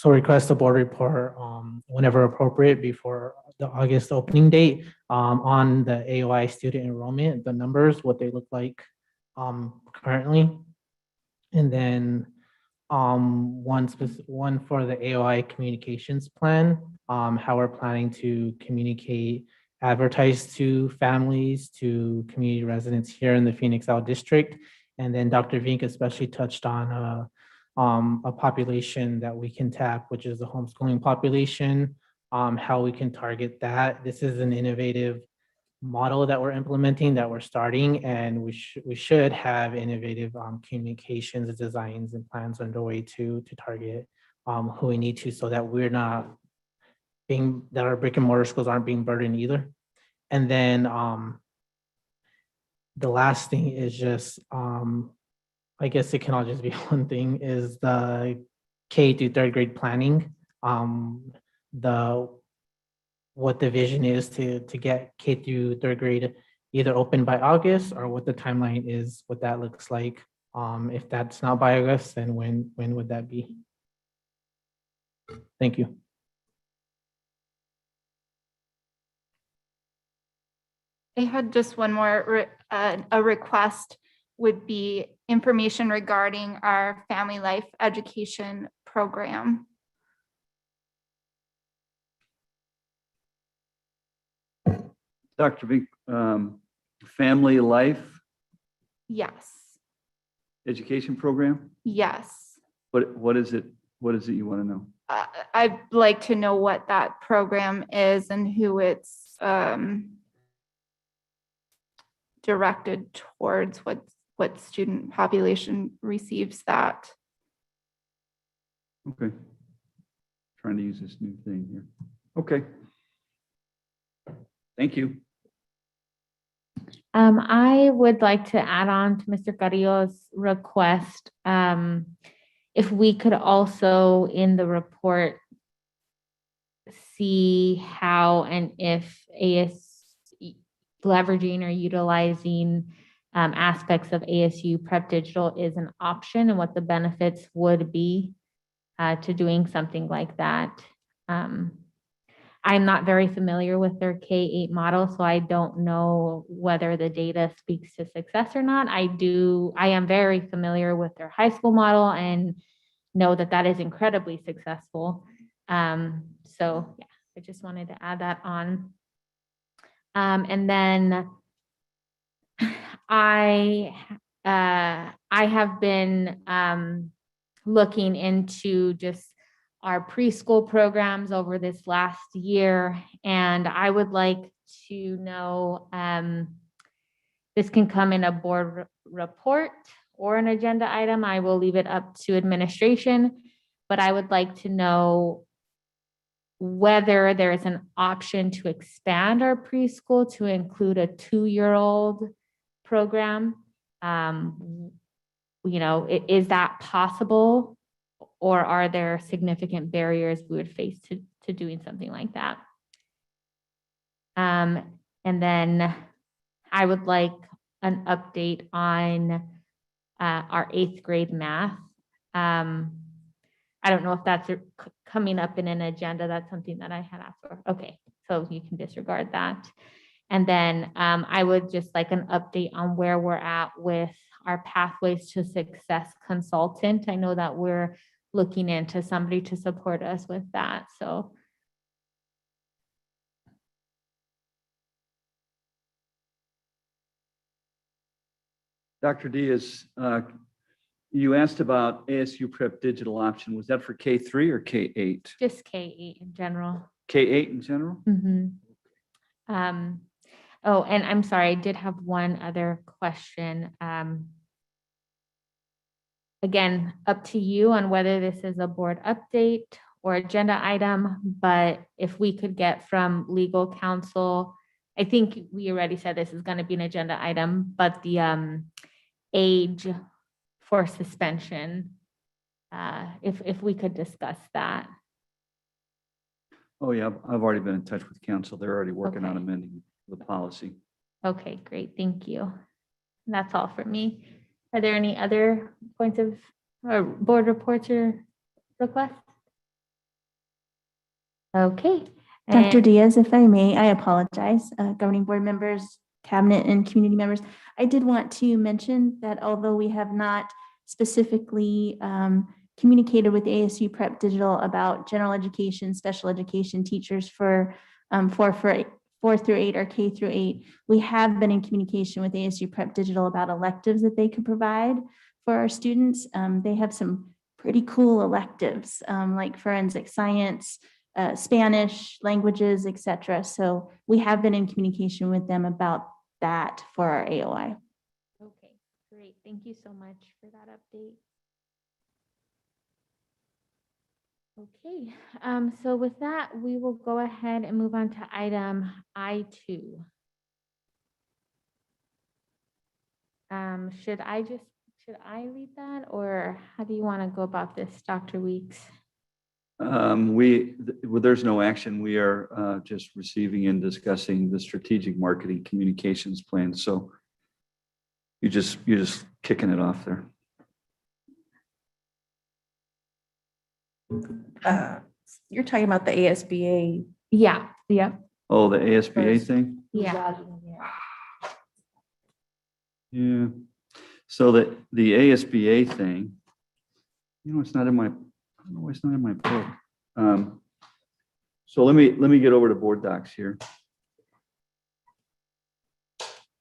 request a board report whenever appropriate before the August opening date on the AOI student enrollment, the numbers, what they look like currently. And then one for the AOI communications plan, how we're planning to communicate, advertise to families, to community residents here in the Phoenix Out District. And then Dr. Vink especially touched on a population that we can tap, which is the homeschooling population, how we can target that. This is an innovative model that we're implementing, that we're starting, and we should have innovative communications designs and plans underway to target who we need to, so that we're not that our brick and mortar schools aren't being burdened either. And then the last thing is just I guess it can all just be one thing, is the K through 3rd grade planning. What the vision is to get K through 3rd grade either open by August, or what the timeline is, what that looks like. If that's not by August, then when would that be? Thank you. I had just one more, a request would be information regarding our family life education program. Dr. Vink, family life Yes, education program? yes. What is it? What is it you want to know? I'd like to know what that program is and who it's directed towards, what student population receives that. Okay. Trying to use this new thing here. Okay. Thank you. I would like to add on to Mr. Carrillo's request. If we could also in the report see how and if leveraging or utilizing aspects of ASU Prep Digital is an option and what the benefits would be to doing something like that. I'm not very familiar with their K-8 model, so I don't know whether the data speaks to success or not. I am very familiar with their high school model and know that that is incredibly successful. So yeah, I just wanted to add that on. And then I have been looking into just our preschool programs over this last year, and I would like to know, this can come in a board report or an agenda item. I will leave it up to administration, but I would like to know whether there is an option to expand our preschool to include a 2-year-old program. Is that possible? Or are there significant barriers we would face to doing something like that? And then I would like an update on our 8th grade math. I don't know if that's coming up in an agenda. That's something that I had asked for. Okay, so you can disregard that. And then I would just like an update on where we're at with our Pathways to Success consultant. I know that we're looking into somebody to support us with that. So Dr. Diaz, you asked about ASU Prep Digital option. Was that for K3 or K8? just K-8 in general. K8 in general? Oh, and I'm sorry, I did have one other question. Again, up to you on whether this is a board update or agenda item, but if we could get from legal counsel, I think we already said this is going to be an agenda item, but the age for suspension, if we could discuss that. Oh, yeah, I've already been in touch with council. They're already working on Okay. amending the policy. Okay, great, thank you. That's all for me. Are there any other points of, or board reports or requests? Okay. Dr. and- Diaz, if I may, I apologize, governing board members, cabinet and community members. I did want to mention that although we have not specifically communicated with ASU Prep Digital about general education, special education teachers for 4 through 8 or K through 8, we have been in communication with ASU Prep Digital about electives that they could provide for our students. They have some pretty cool electives, like forensic science, Spanish, languages, etc. So we have been in communication with them about that for our AOI. Okay, great. Thank you so much for that update. Okay, so with that, we will go ahead and move on to item I2. Should I lead that, or how do you want to go about this, Dr. Weeks? Well, there's no action. We are just receiving and discussing the strategic marketing communications plan. So you're just kicking it off there. You're talking about the ASBA. Yeah, yeah, Oh, the ASBA First. thing? yeah. Yeah. So the ASBA thing, it's not in my, I don't know why it's not in my book. So let me get over to board docs here.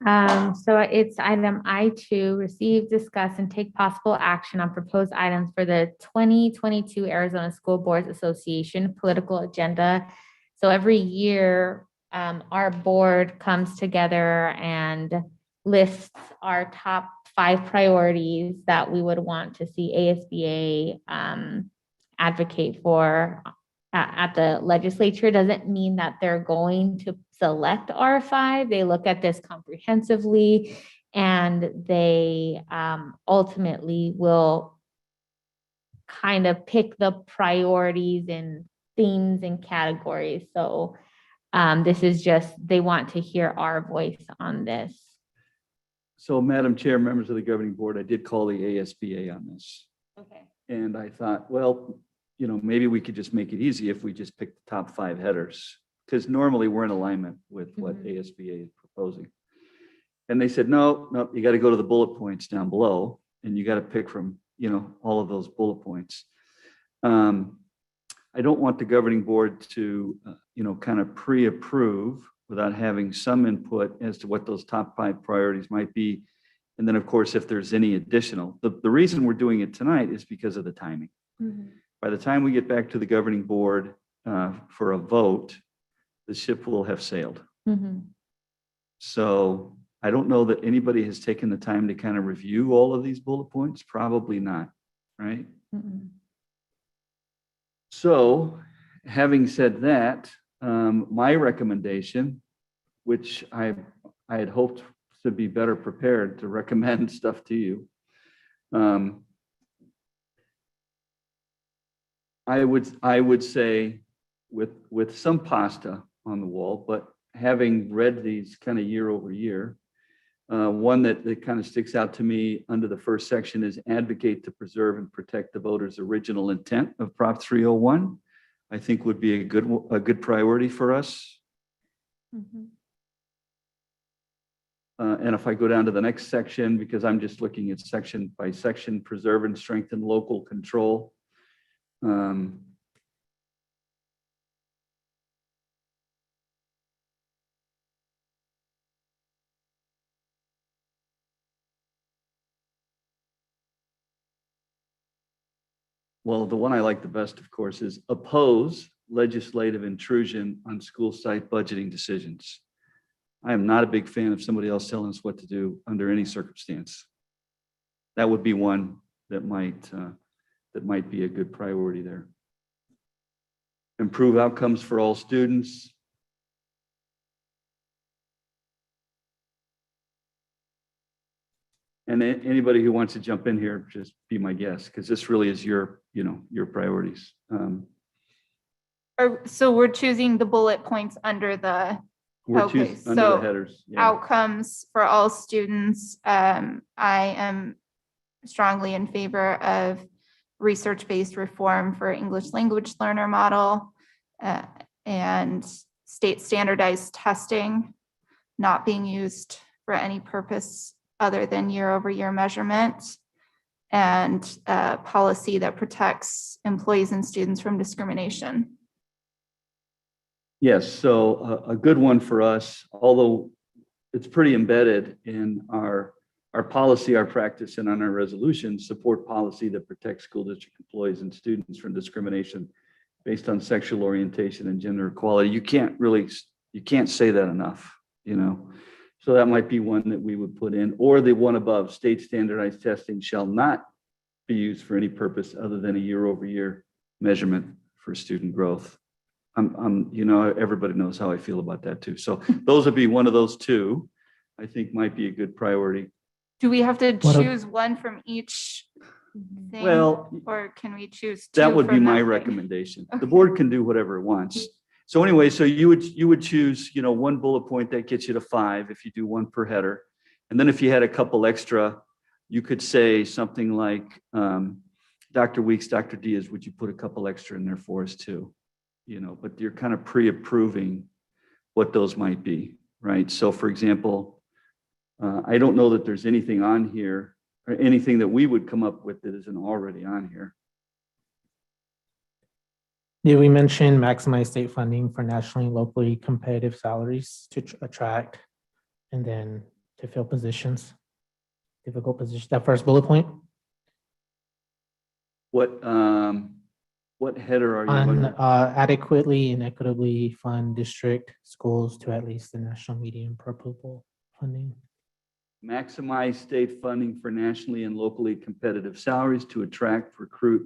So it's item I2, receive, discuss, and take possible action on proposed items for the 2022 Arizona School Boards Association political agenda. So every year, our board comes together and lists our top 5 priorities that we would want to see ASBA advocate for at the legislature. Doesn't mean that they're going to select our 5. They look at this comprehensively, and they ultimately will kind of pick the priorities in themes and categories. So this is just, they want to hear our voice on this. So Madam Chair, members of the governing board, I did call the ASBA on this. Okay. And I thought, well, you know, maybe we could just make it easy if we just pick the top 5 headers. Because normally we're in alignment with what ASBA is proposing. And they said, no, you got to go to the bullet points down below and you got to pick from, you know, all of those bullet points. I don't want the governing board to, you know, kind of pre-approve without having some input as to what those top 5 priorities might be. And then, of course, if there's any additional, the reason we're doing it tonight is because of the timing. By the time we get back to the governing board for a vote, the ship will have sailed. So I don't know that anybody has taken the time to kind of review all of these bullet points. Probably not, right? So having said that, my recommendation, which I had hoped to be better prepared to recommend stuff to you. I would say with some pasta on the wall, but having read these kind of year over year, one that kind of sticks out to me under the first section is advocate to preserve and protect the voters' original intent of Prop 301. I think would be a good priority for us. And if I go down to the next section, because I'm just looking at section by section, preserve and strengthen local control. Well, the one I like the best, of course, is oppose legislative intrusion on school site budgeting decisions. I am not a big fan of somebody else telling us what to do under any circumstance. That would be one that might be a good priority there. Improve outcomes for all students. And anybody who wants to jump in here, just be my guest, because this really is your priorities. So we're choosing the bullet points under the, We're okay, choosing under so the headers. Yeah. outcomes for all students. I am strongly in favor of research-based reform for English language learner model and state standardized testing not being used for any purpose other than year-over-year measurement, and policy that protects employees and students from discrimination. Yes, so a good one for us, although it's pretty embedded in our policy, our practice, and on our resolution, support policy that protects school district employees and students from discrimination based on sexual orientation and gender equality. You can't say that enough, you know. So that might be one that we would put in, or the one above, state standardized testing shall not be used for any purpose other than a year-over-year measurement for student growth. You know, everybody knows how I feel about that too. So those would be one of those two, I think might be a good priority. Do we have to choose one from each thing? Well, or can we choose two? that would be from my that thing? recommendation. The board can do whatever it wants. So anyway, so you would choose, you know, one bullet point that gets you to 5 if you do one per header. And then if you had a couple extra, you could say something like, Dr. Weeks, Dr. Diaz, would you put a couple extra in there for us too? You know, but you're kind of pre-approving what those might be, right? So for example, I don't know that there's anything on here or anything that we would come up with that isn't already on here. Yeah, we mentioned maximize state funding for nationally and locally competitive salaries to attract and then to fill positions, difficult positions. That first bullet point. What header are you On under? adequately and equitably fund district schools to at least the national median per pupil funding. Maximize state funding for nationally and locally competitive salaries to attract, recruit,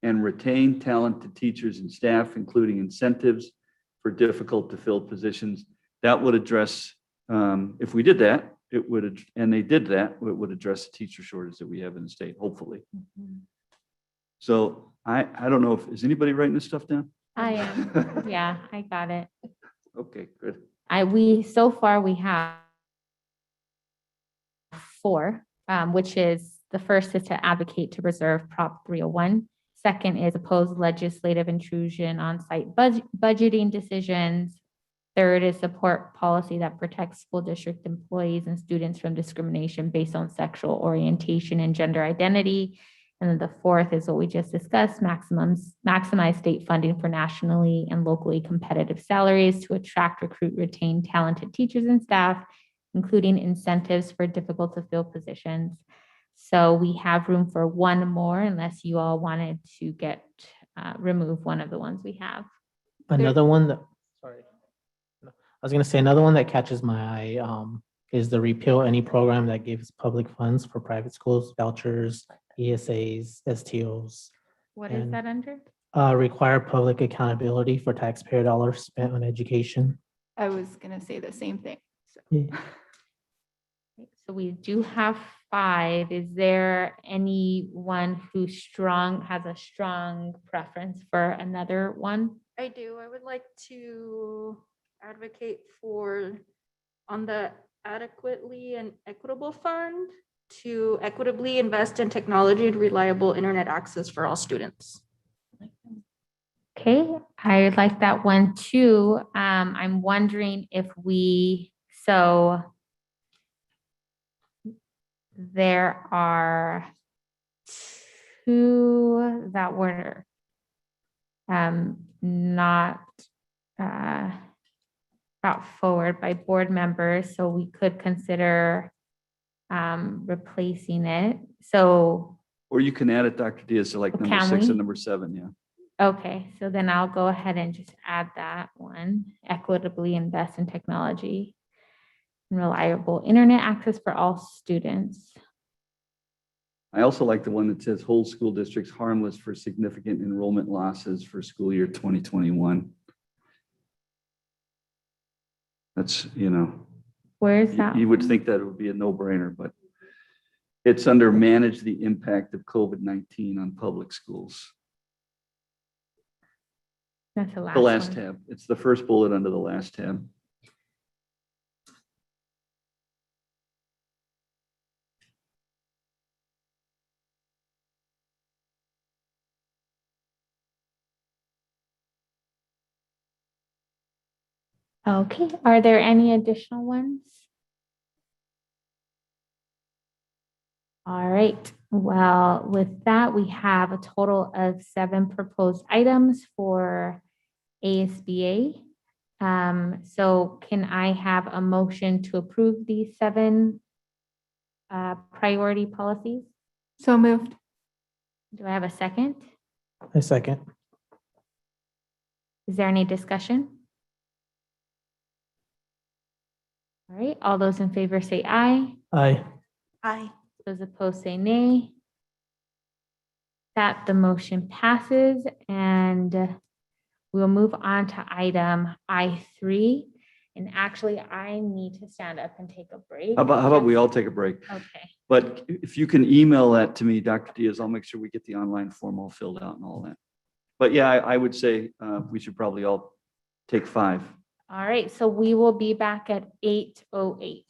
and retain talented teachers and staff, including incentives for difficult to fill positions. That would address, if we did that, it would, and they did that, it would address the teacher shortage that we have in the state, hopefully. So I don't know if, is anybody writing this stuff down? I am, yeah, I got it. Okay, good. So far we have 4, which is, the first is to advocate to preserve Prop 301. Second is oppose legislative intrusion on site budgeting decisions. Third is support policy that protects school district employees and students from discrimination based on sexual orientation and gender identity. And then the fourth is what we just discussed, maximize state funding for nationally and locally competitive salaries to attract, recruit, retain talented teachers and staff, including incentives for difficult to fill positions. So we have room for one more unless you all wanted to remove one of the ones we have. Another one that, sorry. I was gonna say, another one that catches my eye, is the repeal any program that gives public funds for private schools, vouchers, ESAs, STOs. What is And- that under? Require public accountability for taxpayer dollars spent on education. I was gonna say the same thing. So we do have 5. Is there anyone who has a strong preference for another one? I do. I would like to advocate for, on the adequately and equitable fund, to equitably invest in technology and reliable internet access for all students. Okay, I like that one too. I'm wondering if there are 2 that were not brought forward by board members, so we could consider replacing it. So, Or you can add it, Dr. Diaz, to like Oh, number can 6 we? and number 7, yeah. okay, so then I'll go ahead and just add that one, equitably invest in technology and reliable internet access for all students. I also like the one that says hold school districts harmless for significant enrollment losses for school year 2021. That's, Where's that? you would think that it would be a no-brainer, but it's under manage the impact of COVID-19 on public schools. That's the The last one. tab. It's the first bullet under the last tab. Okay, are there any additional ones? All right, well, with that, we have a total of 7 proposed items for ASBA. So can I have a motion to approve these 7 priority policies? So moved. Do I have a second? A second. Is there any discussion? All right, all those in favor say aye. Aye. Aye. Those opposed say nay. That the motion passes, and we'll move on to item I3. And actually, I need to stand up and take a break. How about we all take a break? Okay, But if you can email that to me, Dr. Diaz, I'll make sure we get the online form all filled out and all that. But yeah, I would say we should probably all take 5. all right, so we will be back at 8:08.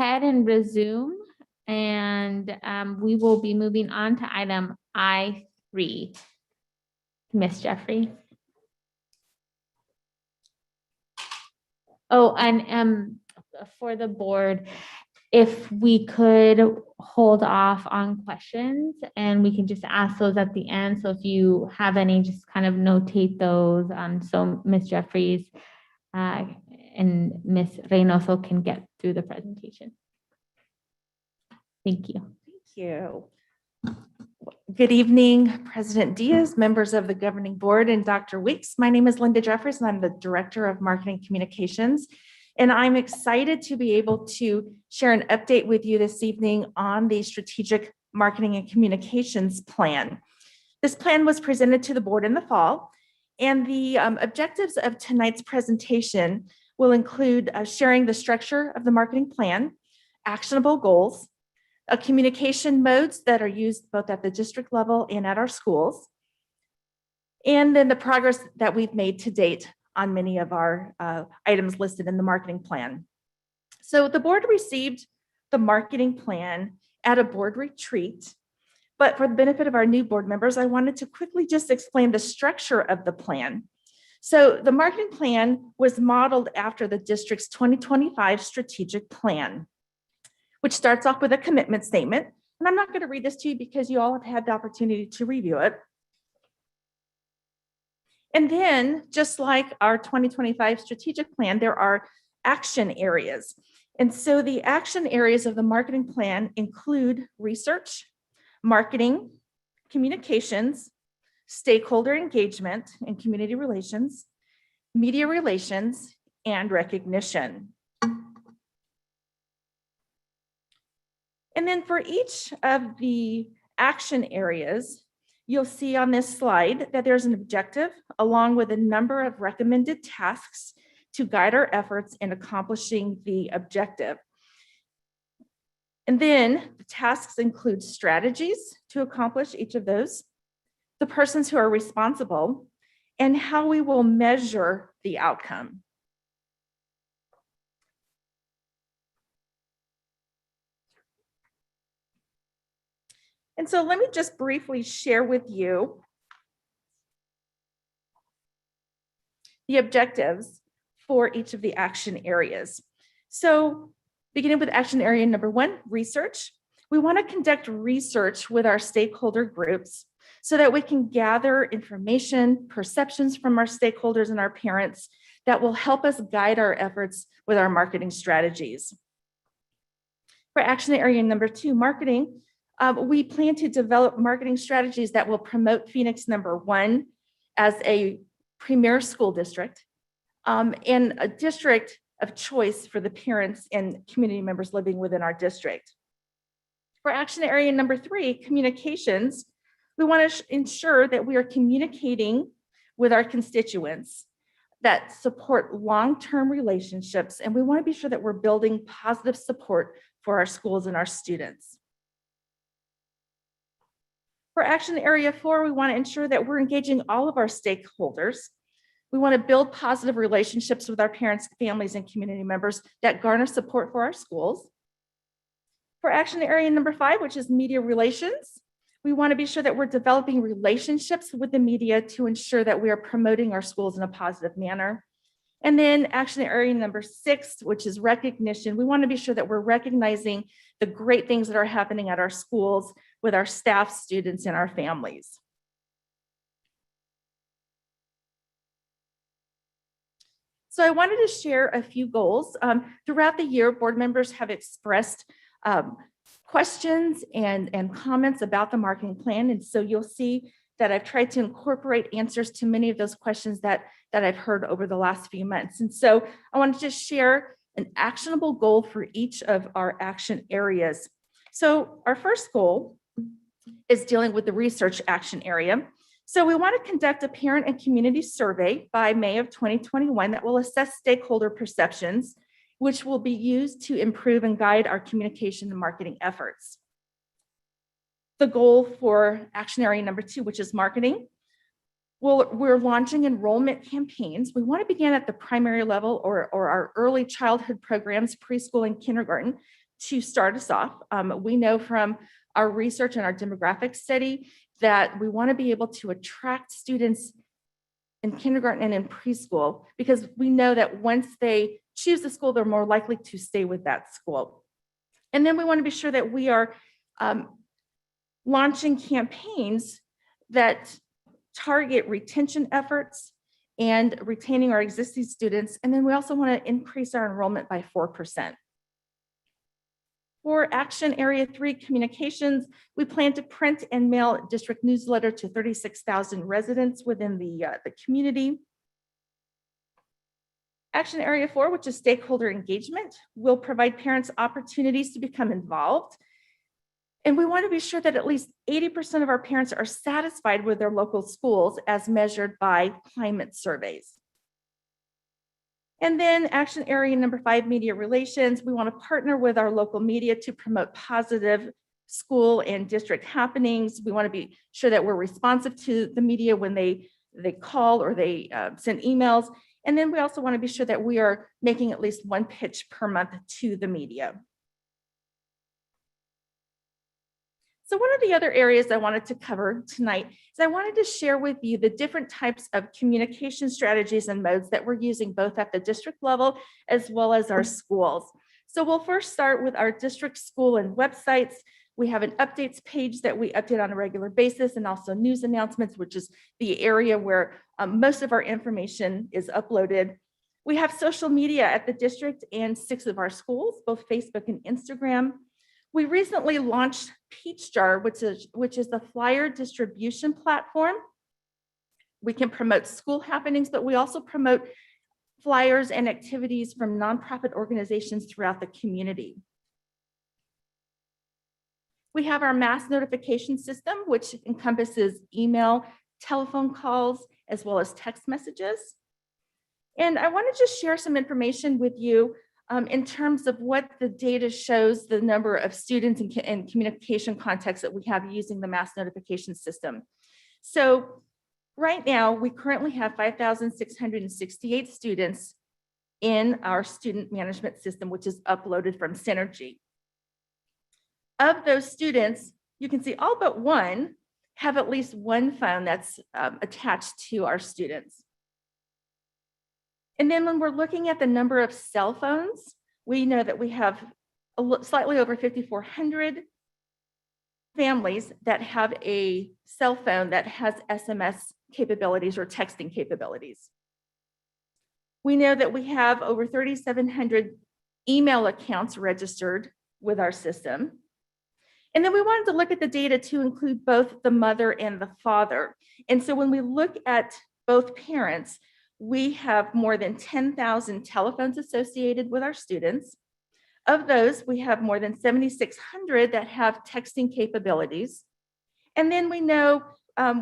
ahead and resume, and we will be moving on to item I3. Ms. Jeffries. Oh, and for the board, if we could hold off on questions and we can just ask those at the end. So if you have any, just kind of notate those. So Ms. Jeffries and Ms. Reynoso can get through the presentation. Thank you. Thank you. Good evening, President Diaz, members of the governing board, and Dr. Weeks. My name is Linda Jeffries, and I'm the Director of Marketing Communications. And I'm excited to be able to share an update with you this evening on the Strategic Marketing and Communications Plan. This plan was presented to the board in the fall, and the objectives of tonight's presentation will include sharing the structure of the marketing plan, actionable goals, communication modes that are used both at the district level and at our schools, and then the progress that we've made to date on many of our items listed in the marketing plan. So the board received the marketing plan at a board retreat, but for the benefit of our new board members, I wanted to quickly just explain the structure of the plan. So the marketing plan was modeled after the district's 2025 strategic plan, which starts off with a commitment statement. And I'm not going to read this to you because you all have had the opportunity to review it. And then, just like our 2025 strategic plan, there are action areas. And so the action areas of the marketing plan include research, marketing, communications, stakeholder engagement and community relations, media relations, and recognition. And then for each of the action areas, you'll see on this slide that there's an objective along with a number of recommended tasks to guide our efforts in accomplishing the objective. And then the tasks include strategies to accomplish each of those, the persons who are responsible, and how we will measure the outcome. And so let me just briefly share with you the objectives for each of the action areas. So beginning with action area number 1, research. We want to conduct research with our stakeholder groups so that we can gather information, perceptions from our stakeholders and our parents that will help us guide our efforts with our marketing strategies. For action area number 2, marketing, we plan to develop marketing strategies that will promote Phoenix number 1 as a premier school district and a district of choice for the parents and community members living within our district. For action area number 3, communications, we want to ensure that we are communicating with our constituents that support long-term relationships, and we want to be sure that we're building positive support for our schools and our students. For action area 4, we want to ensure that we're engaging all of our stakeholders. We want to build positive relationships with our parents, families, and community members that garner support for our schools. For action area number 5, which is media relations, we want to be sure that we're developing relationships with the media to ensure that we are promoting our schools in a positive manner. And then action area number 6, which is recognition. We want to be sure that we're recognizing the great things that are happening at our schools with our staff, students, and our families. So I wanted to share a few goals. Throughout the year, board members have expressed questions and comments about the marketing plan. And so you'll see that I've tried to incorporate answers to many of those questions that I've heard over the last few months. And so I want to just share an actionable goal for each of our action areas. So our first goal is dealing with the research action area. So we want to conduct a parent and community survey by May of 2021 that will assess stakeholder perceptions, which will be used to improve and guide our communication and marketing efforts. The goal for action area number 2, which is marketing. Well, we're launching enrollment campaigns. We want to begin at the primary level or our early childhood programs, preschool and kindergarten, to start us off, we know from our research and our demographic study that we want to be able to attract students in kindergarten and in preschool, because we know that once they choose a school, they're more likely to stay with that school. And then we want to be sure that we are launching campaigns that target retention efforts and retaining our existing students. And then we also want to increase our enrollment by 4%. For Action Area 3 communications, we plan to print and mail district newsletter to 36,000 residents within the community. Action Area 4, which is stakeholder engagement, will provide parents opportunities to become involved. And we want to be sure that at least 80% of our parents are satisfied with their local schools as measured by climate surveys. And then Action Area number 5, media relations. We want to partner with our local media to promote positive school and district happenings. We want to be sure that we're responsive to the media when they call or they send emails. And then we also want to be sure that we are making at least one pitch per month to the media. So one of the other areas I wanted to cover tonight is I wanted to share with you the different types of communication strategies and modes that we're using both at the district level as well as our schools. So we'll first start with our district school and websites. We have an updates page that we update on a regular basis, and also news announcements, which is the area where most of our information is uploaded. We have social media at the district and 6 of our schools, both Facebook and Instagram. We recently launched PeachJar, which is the flyer distribution platform. We can promote school happenings, but we also promote flyers and activities from nonprofit organizations throughout the community. We have our mass notification system, which encompasses email, telephone calls, as well as text messages. And I want to just share some information with you in terms of what the data shows the number of students and communication contacts that we have using the mass notification system. So right now, we currently have 5,668 students in our student management system, which is uploaded from Synergy. Of those students, you can see all but one have at least one phone that's attached to our students. And then when we're looking at the number of cell phones, we know that we have slightly over 5,400 families that have a cell phone that has SMS capabilities or texting capabilities. We know that we have over 3,700 email accounts registered with our system. And then we wanted to look at the data to include both the mother and the father. And so when we look at both parents, we have more than 10,000 telephones associated with our students. Of those, we have more than 7,600 that have texting capabilities. And then we know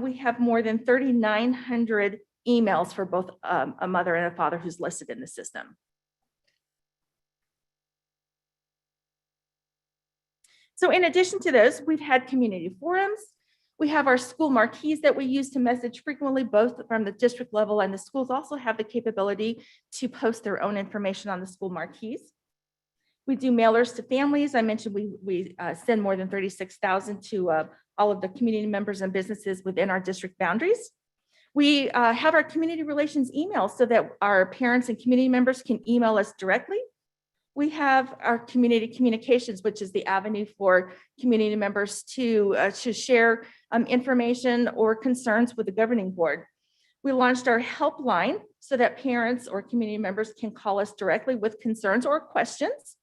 we have more than 3,900 emails for both a mother and a father who's listed in the system. So in addition to those, we've had community forums. We have our school marquees that we use to message frequently, both from the district level, and the schools also have the capability to post their own information on the school marquees. We do mailers to families. I mentioned we send more than 36,000 to all of the community members and businesses within our district boundaries. We have our community relations email so that our parents and community members can email us directly. We have our community communications, which is the avenue for community members to share information or concerns with the governing board. We launched our helpline so that parents or community members can call us directly with concerns or questions.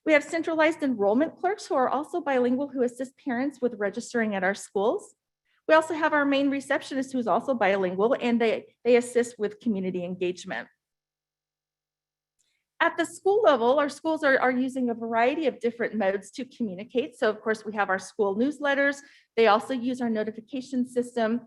We have centralized enrollment clerks who are also bilingual who assist parents with registering at our schools. We also have our main receptionist who is also bilingual, and they assist with community engagement. At the school level, our schools are using a variety of different modes to communicate. So of course, we have our school newsletters. They also use our notification system.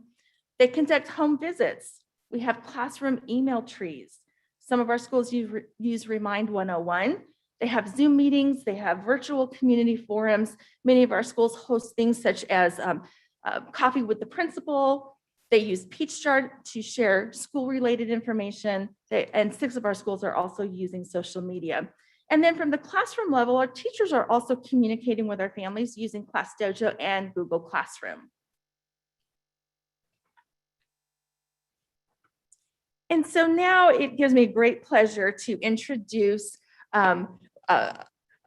They conduct home visits. We have classroom email trees. Some of our schools use Remind 101. They have Zoom meetings. They have virtual community forums. Many of our schools host things such as coffee with the principal. They use PeachJar to share school-related information, and 6 of our schools are also using social media. And then from the classroom level, our teachers are also communicating with our families using ClassDojo and Google Classroom. And so now it gives me great pleasure to introduce a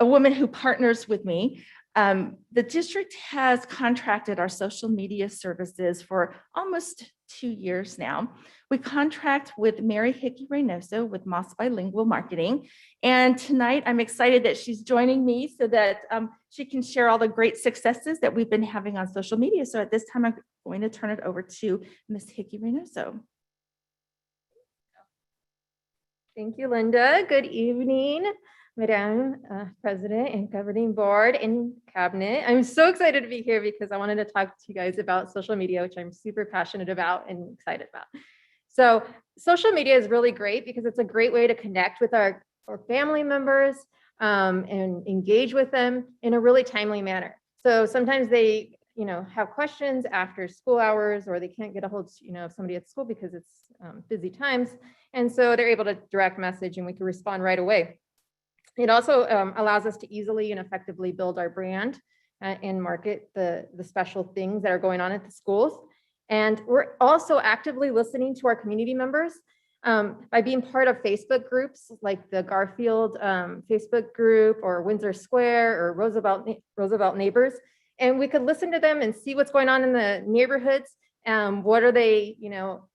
woman who partners with me. The district has contracted our social media services for almost 2 years now. We contract with Mary Hickey Reynoso with Moss Bilingual Marketing. And tonight I'm excited that she's joining me so that she can share all the great successes that we've been having on social media. So at this time, I'm going to turn it over to Ms. Hickey Reynoso. Thank you, Linda. Good evening, Madam President and Governing Board and Cabinet. I'm so excited to be here because I wanted to talk to you guys about social media, which I'm super passionate about and excited about. So social media is really great because it's a great way to connect with our family members and engage with them in a really timely manner. So sometimes they, have questions after school hours, or they can't get a hold, of somebody at school because it's busy times. And so they're able to direct message and we can respond right away. It also allows us to easily and effectively build our brand and market the special things that are going on at the schools. And we're also actively listening to our community members by being part of Facebook groups like the Garfield Facebook group or Windsor Square or Roosevelt Neighbors. And we could listen to them and see what's going on in the neighborhoods. What are they,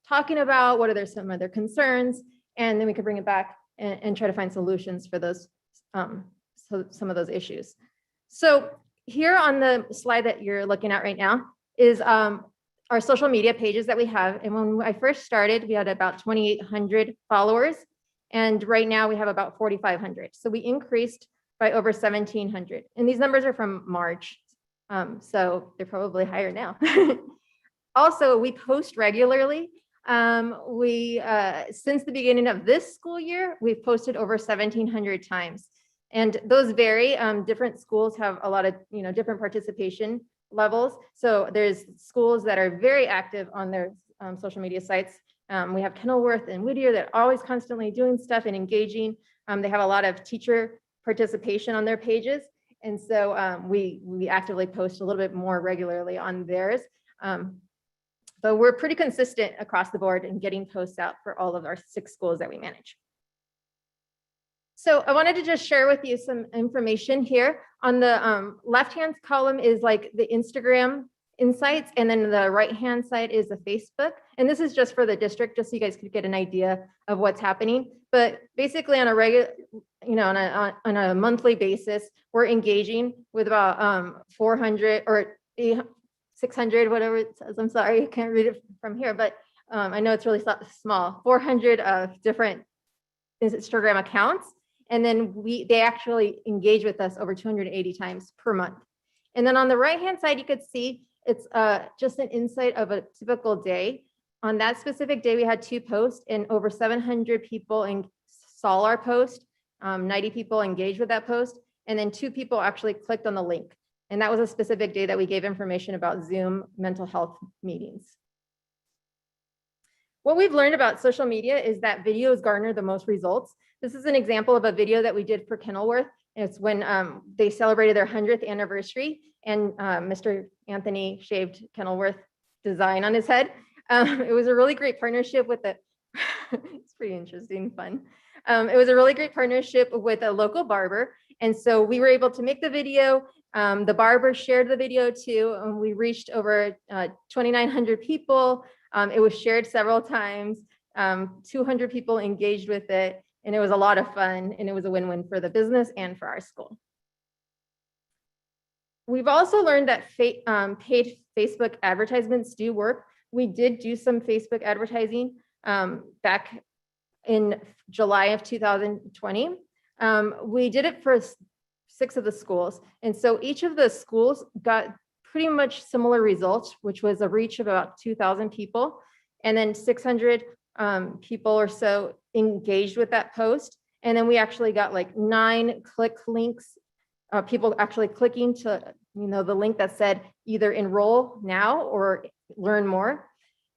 talking about? What are some of their concerns? And then we could bring it back and try to find solutions for those, some of those issues. So here on the slide that you're looking at right now is our social media pages that we have. And when I first started, we had about 2,800 followers. And right now we have about 4,500. So we increased by over 1,700. And these numbers are from March. So they're probably higher now. Also, we post regularly. Since the beginning of this school year, we've posted over 1,700 times. And those vary. Different schools have a lot of, different participation levels. So there's schools that are very active on their social media sites. We have Kenilworth and Whittier that are always constantly doing stuff and engaging. They have a lot of teacher participation on their pages. And so we actively post a little bit more regularly on theirs. But we're pretty consistent across the board in getting posts out for all of our 6 schools that we manage. So I wanted to just share with you some information here. On the left-hand column is like the Instagram insights, and then the right-hand side is the Facebook. And this is just for the district, just so you guys could get an idea of what's happening. But basically on a regular, on a monthly basis, we're engaging with about 400 or 600, whatever it says. I'm sorry, I can't read it from here, but I know it's really small. 400 different Instagram accounts. And then they actually engage with us over 280 times per month. And then on the right-hand side, you could see it's just an insight of a typical day. On that specific day, we had 2 posts and over 700 people saw our post. 90 people engaged with that post. And then 2 people actually clicked on the link. And that was a specific day that we gave information about Zoom mental health meetings. What we've learned about social media is that videos garner the most results. This is an example of a video that we did for Kenilworth. It's when they celebrated their 100th anniversary and Mr. Anthony shaved Kenilworth design on his head. It was a really great partnership with it's pretty interesting, fun. It was a really great partnership with a local barber. And so we were able to make the video. The barber shared the video too. And we reached over 2,900 people. It was shared several times. 200 people engaged with it. And it was a lot of fun. And it was a win-win for the business and for our school. We've also learned that paid Facebook advertisements do work. We did do some Facebook advertising back in July of 2020. We did it for 6 of the schools. And so each of the schools got pretty much similar results, which was a reach of about 2,000 people. And then 600 people or so engaged with that post. And then we actually got like 9 click links, people actually clicking to, the link that said either enroll now or learn more.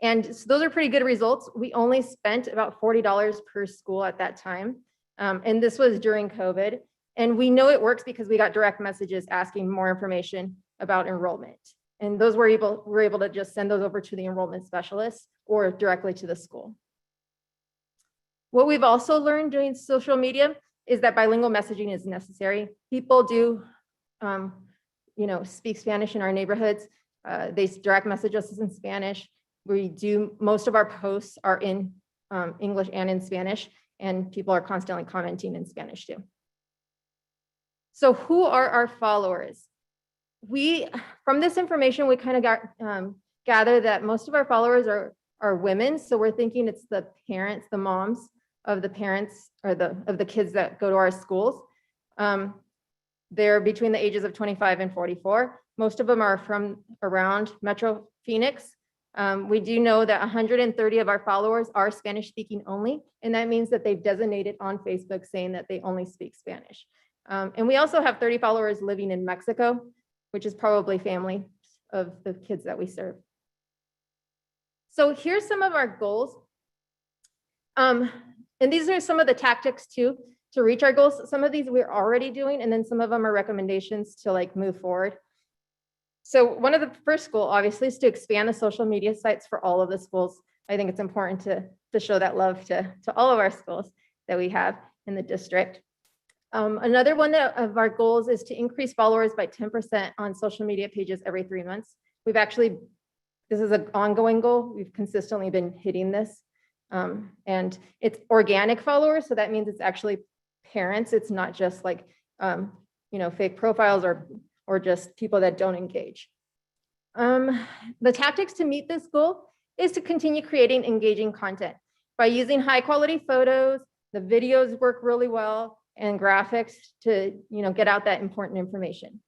And so those are pretty good results. We only spent about $40 per school at that time. And this was during COVID. And we know it works because we got direct messages asking more information about enrollment. And those we're able to just send those over to the enrollment specialist or directly to the school. What we've also learned doing social media is that bilingual messaging is necessary. People do, speak Spanish in our neighborhoods. They direct message us in Spanish. Most of our posts are in English and in Spanish, and people are constantly commenting in Spanish too. So who are our followers? From this information, we kind of gather that most of our followers are women. So we're thinking it's the parents, the moms of the parents or of the kids that go to our schools. They're between the ages of 25 and 44. Most of them are from around Metro Phoenix. We do know that 130 of our followers are Spanish speaking only, and that means that they've designated on Facebook saying that they only speak Spanish. And we also have 30 followers living in Mexico, which is probably family of the kids that we serve. So here's some of our goals. And these are some of the tactics too, to reach our goals. Some of these we're already doing, and then some of them are recommendations to move forward. So one of the first goal, obviously, is to expand the social media sites for all of the schools. I think it's important to show that love to all of our schools that we have in the district. Another one of our goals is to increase followers by 10% on social media pages every 3 months. This is an ongoing goal. We've consistently been hitting this. And it's organic followers. So that means it's actually parents. It's not just fake profiles or just people that don't engage. The tactics to meet this goal is to continue creating engaging content by using high quality photos. The videos work really well, and graphics to get out that important information.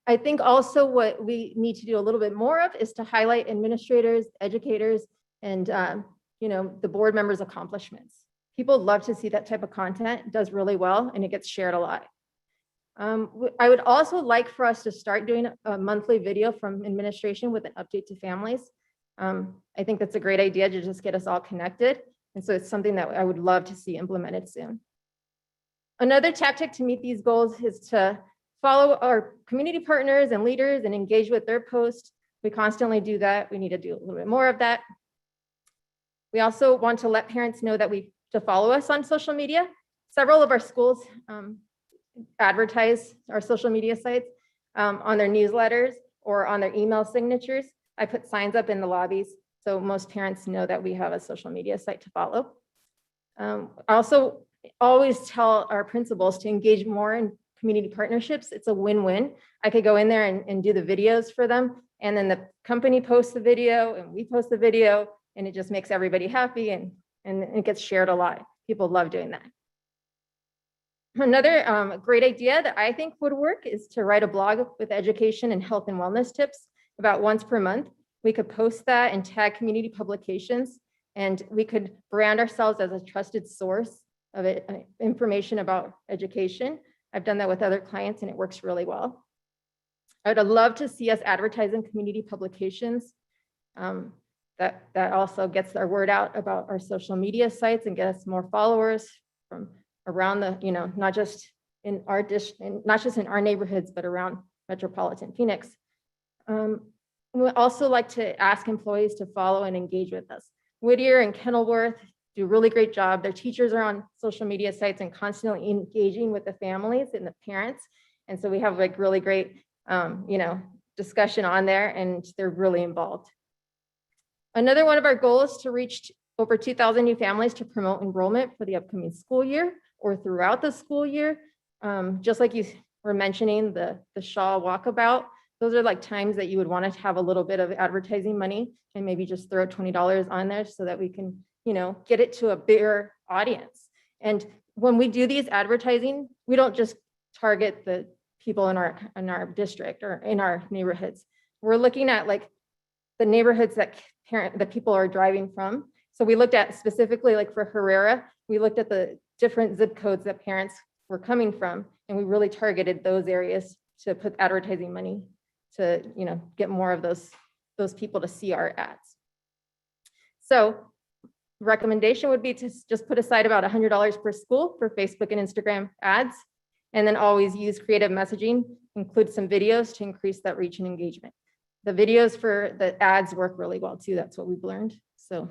I think also what we need to do a little bit more of is to highlight administrators, educators, and the board members' accomplishments. People love to see that type of content. It does really well, and it gets shared a lot. I would also like for us to start doing a monthly video from administration with an update to families. I think that's a great idea to just get us all connected. And so it's something that I would love to see implemented soon. Another tactic to meet these goals is to follow our community partners and leaders and engage with their posts. We constantly do that. We need to do a little bit more of that. We also want to let parents know that to follow us on social media. Several of our schools advertise our social media sites on their newsletters or on their email signatures. I put signs up in the lobbies so most parents know that we have a social media site to follow. I also always tell our principals to engage more in community partnerships. It's a win-win. I could go in there and do the videos for them, and then the company posts the video and we post the video, and it just makes everybody happy, and it gets shared a lot. People love doing that. Another great idea that I think would work is to write a blog with education and health and wellness tips about once per month. We could post that and tag community publications, and we could brand ourselves as a trusted source of information about education. I've done that with other clients and it works really well. I would love to see us advertise in community publications. That also gets our word out about our social media sites and get us more followers from around the, not just in our district, not just in our neighborhoods, but around metropolitan Phoenix. We also like to ask employees to follow and engage with us. Whittier and Kenilworth do a really great job. Their teachers are on social media sites and constantly engaging with the families and the parents. And so we have really great, discussion on there, and they're really involved. Another one of our goals is to reach over 2,000 new families to promote enrollment for the upcoming school year or throughout the school year. Just like you were mentioning, the Shaw Walkabout, those are times that you would want to have a little bit of advertising money and maybe just throw $20 on there so that we can, get it to a bigger audience. And when we do these advertising, we don't just target the people in our district or in our neighborhoods. We're looking at the neighborhoods that people are driving from. So we looked at specifically for Herrera, we looked at the different zip codes that parents were coming from, and we really targeted those areas to put advertising money to get more of those people to see our ads. So recommendation would be to just put aside about $100 per school for Facebook and Instagram ads. And then always use creative messaging, include some videos to increase that reach and engagement. The videos for the ads work really well too. That's what we've learned. So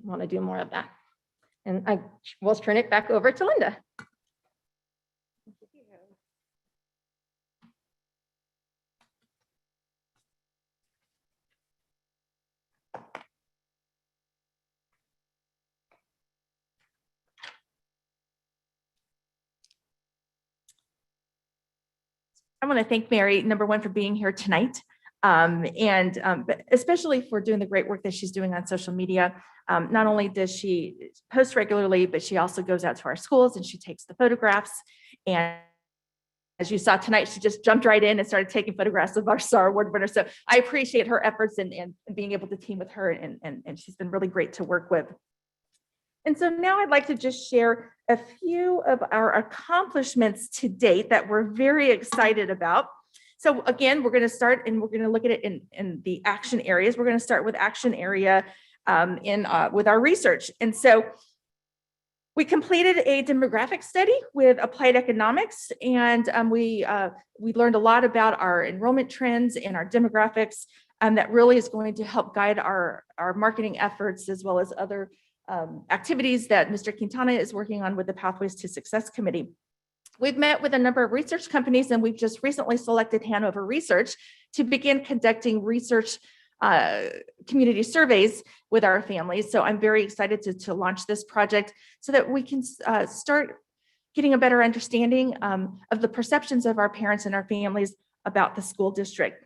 want to do more of that. And I will turn it back over to Linda. I want to thank Mary, number one, for being here tonight. But especially for doing the great work that she's doing on social media. Not only does she post regularly, but she also goes out to our schools and she takes the photographs. And as you saw tonight, she just jumped right in and started taking photographs of our STAR Award winner. So I appreciate her efforts and being able to team with her, and she's been really great to work with. And so now I'd like to just share a few of our accomplishments to date that we're very excited about. So again, we're going to start and we're going to look at it in the action areas. We're going to start with action area with our research. And so we completed a demographic study with applied economics, and we learned a lot about our enrollment trends and our demographics, that really is going to help guide our marketing efforts as well as other activities that Mr. Quintana is working on with the Pathways to Success Committee. We've met with a number of research companies, and we've just recently selected Hanover Research to begin conducting research community surveys with our families. So I'm very excited to launch this project so that we can start getting a better understanding of the perceptions of our parents and our families about the school district.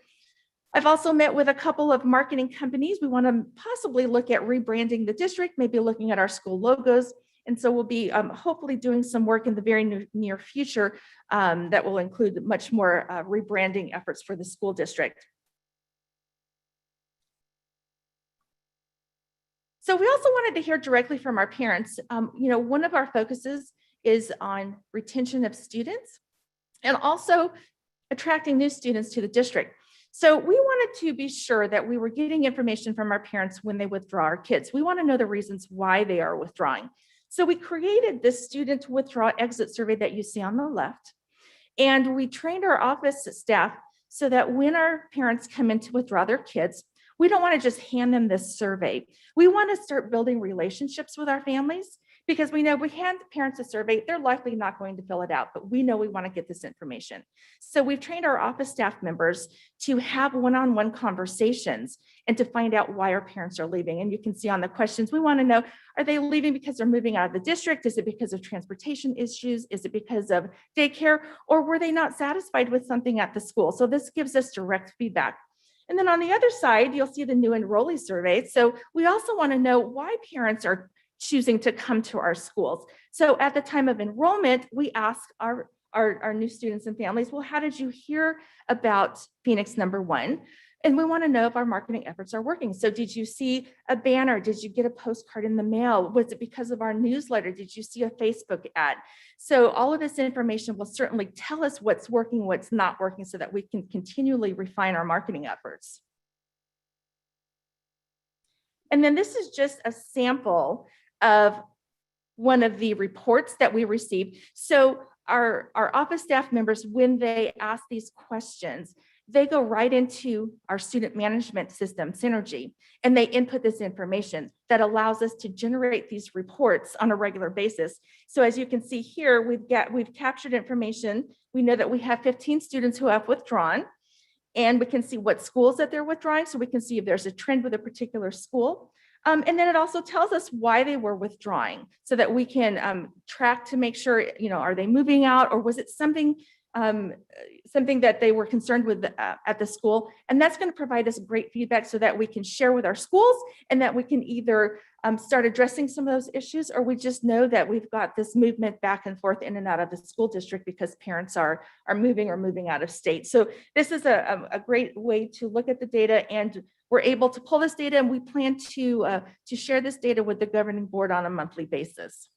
I've also met with a couple of marketing companies. We want to possibly look at rebranding the district, maybe looking at our school logos. And so we'll be hopefully doing some work in the very near future that will include much more rebranding efforts for the school district. So we also wanted to hear directly from our parents. One of our focuses is on retention of students and also attracting new students to the district. So we wanted to be sure that we were getting information from our parents when they withdraw our kids. We want to know the reasons why they are withdrawing. So we created this student withdrawal exit survey that you see on the left. And we trained our office staff so that when our parents come in to withdraw their kids, we don't want to just hand them this survey. We want to start building relationships with our families, because we know we hand parents a survey, they're likely not going to fill it out, but we know we want to get this information. So we've trained our office staff members to have one-on-one conversations and to find out why our parents are leaving. And you can see on the questions, we want to know, are they leaving because they're moving out of the district? Is it because of transportation issues? Is it because of daycare? Or were they not satisfied with something at the school? So this gives us direct feedback. And then on the other side, you'll see the new enrollee survey. So we also want to know why parents are choosing to come to our schools. So at the time of enrollment, we ask our new students and families, well, how did you hear about Phoenix #1? And we want to know if our marketing efforts are working. So did you see a banner? Did you get a postcard in the mail? Was it because of our newsletter? Did you see a Facebook ad? So all of this information will certainly tell us what's working, what's not working, so that we can continually refine our marketing efforts. And then this is just a sample of one of the reports that we received. So our office staff members, when they ask these questions, they go right into our student management system, Synergy, and they input this information that allows us to generate these reports on a regular basis. So as you can see here, we've captured information. We know that we have 15 students who have withdrawn, and we can see what schools that they're withdrawing. So we can see if there's a trend with a particular school. And then it also tells us why they were withdrawing, so that we can track to make sure, are they moving out, or was it something that they were concerned with at the school? And that's going to provide us great feedback so that we can share with our schools, and that we can either start addressing some of those issues, or we just know that we've got this movement back and forth in and out of the school district because parents are moving or moving out of state. So this is a great way to look at the data, and we're able to pull this data, and we plan to share this data with the governing board on a monthly basis.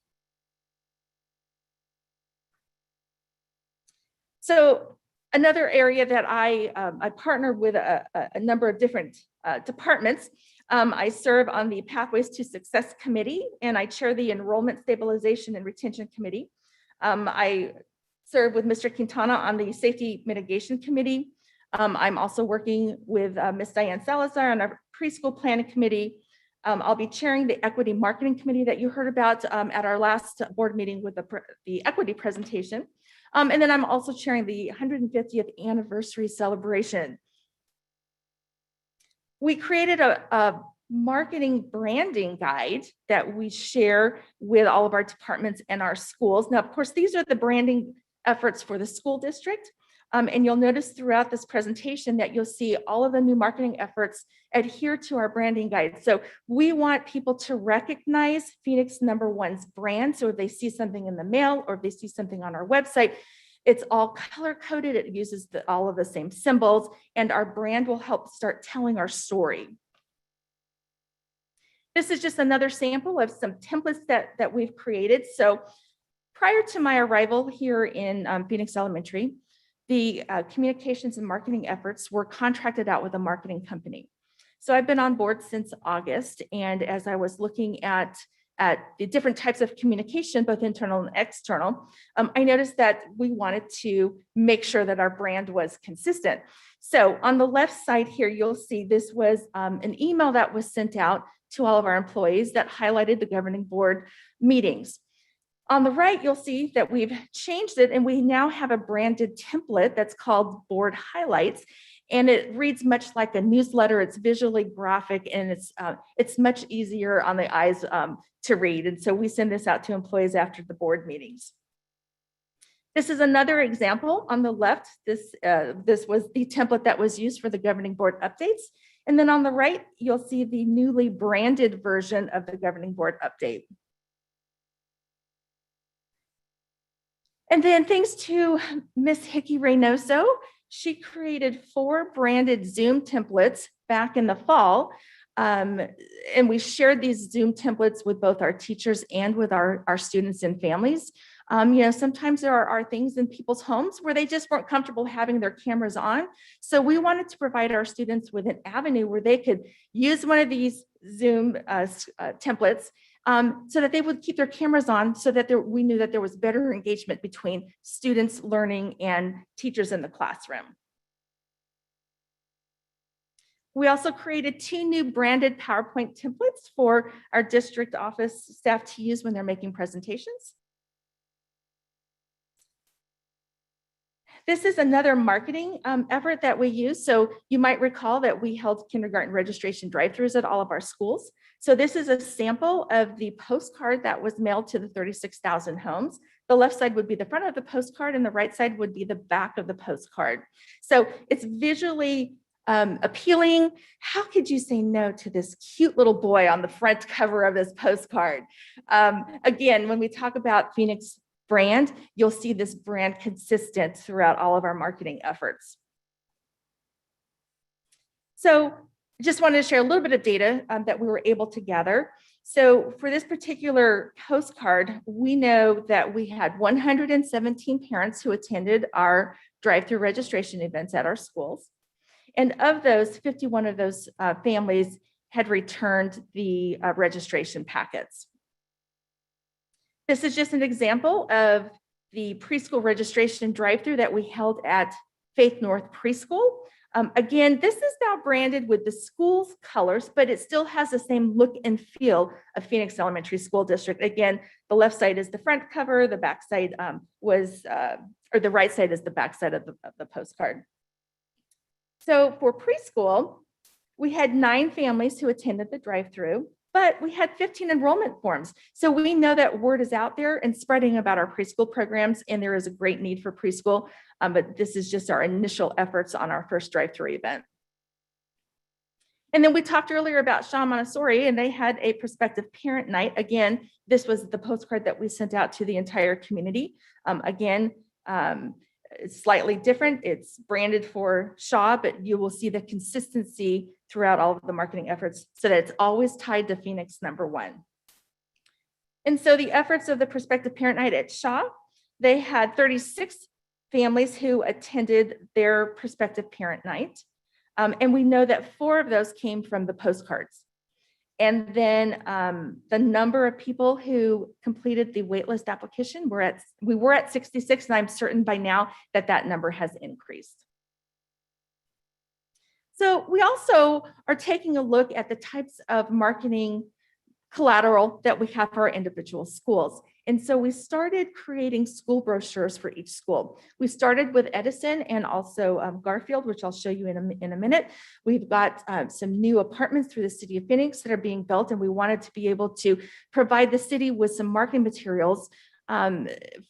So another area that I partner with a number of different departments. I serve on the Pathways to Success Committee, and I chair the Enrollment Stabilization and Retention Committee. I serve with Mr. Quintana on the Safety Mitigation Committee. I'm also working with Ms. Diane Salazar on our preschool planning committee. I'll be chairing the equity marketing committee that you heard about at our last board meeting with the equity presentation. And then I'm also chairing the 150th anniversary celebration. We created a marketing branding guide that we share with all of our departments and our schools. Now, of course, these are the branding efforts for the school district. And you'll notice throughout this presentation that you'll see all of the new marketing efforts adhere to our branding guide. So we want people to recognize Phoenix #1's brand. So if they see something in the mail or if they see something on our website, it's all color coded. It uses all of the same symbols, and our brand will help start telling our story. This is just another sample of some templates that we've created. So prior to my arrival here in Phoenix Elementary, the communications and marketing efforts were contracted out with a marketing company. So I've been on board since August, and as I was looking at the different types of communication, both internal and external, I noticed that we wanted to make sure that our brand was consistent. So on the left side here, you'll see this was an email that was sent out to all of our employees that highlighted the governing board meetings. On the right, you'll see that we've changed it and we now have a branded template that's called Board Highlights. And it reads much like a newsletter. It's visually graphic and it's much easier on the eyes to read. And so we send this out to employees after the board meetings. This is another example on the left. This was the template that was used for the governing board updates. And then on the right, you'll see the newly branded version of the governing board update. And then thanks to Miss Hickey Reynoso, she created 4 branded Zoom templates back in the fall. And we shared these Zoom templates with both our teachers and with our students and families. You know, sometimes there are things in people's homes where they just weren't comfortable having their cameras on. So we wanted to provide our students with an avenue where they could use one of these Zoom templates so that they would keep their cameras on so that we knew that there was better engagement between students learning and teachers in the classroom. We also created 2 new branded PowerPoint templates for our district office staff to use when they're making presentations. This is another marketing effort that we use. So you might recall that we held kindergarten registration drive-thrus at all of our schools. So this is a sample of the postcard that was mailed to the 36,000 homes. The left side would be the front of the postcard and the right side would be the back of the postcard. So it's visually appealing. How could you say no to this cute little boy on the front cover of this postcard? Again, when we talk about Phoenix brand, you'll see this brand consistent throughout all of our marketing efforts. So just wanted to share a little bit of data that we were able to gather. So for this particular postcard, we know that we had 117 parents who attended our drive-through registration events at our schools. And of those, 51 of those families had returned the registration packets. This is just an example of the preschool registration drive-through that we held at Faith North Preschool. Again, this is now branded with the school's colors, but it still has the same look and feel of Phoenix Elementary School District. Again, the left side is the front cover, the back side or the right side is the back side of the postcard. So for preschool, we had 9 families who attended the drive-through, but we had 15 enrollment forms. So we know that word is out there and spreading about our preschool programs, and there is a great need for preschool, but this is just our initial efforts on our first drive-through event. And then we talked earlier about Shaw Montessori, and they had a prospective parent night. Again, this was the postcard that we sent out to the entire community. It's slightly different. It's branded for Shaw, but you will see the consistency throughout all of the marketing efforts so that it's always tied to Phoenix #1. And so the efforts of the prospective parent night at Shaw, they had 36 families who attended their prospective parent night. And we know that 4 of those came from the postcards. And then the number of people who completed the waitlist application, we were at 66, and I'm certain by now that that number has increased. So we also are taking a look at the types of marketing collateral that we have for our individual schools. And so we started creating school brochures for each school. We started with Edison and also Garfield, which I'll show you in a minute. We've got some new apartments through the city of Phoenix that are being built, and we wanted to be able to provide the city with some marketing materials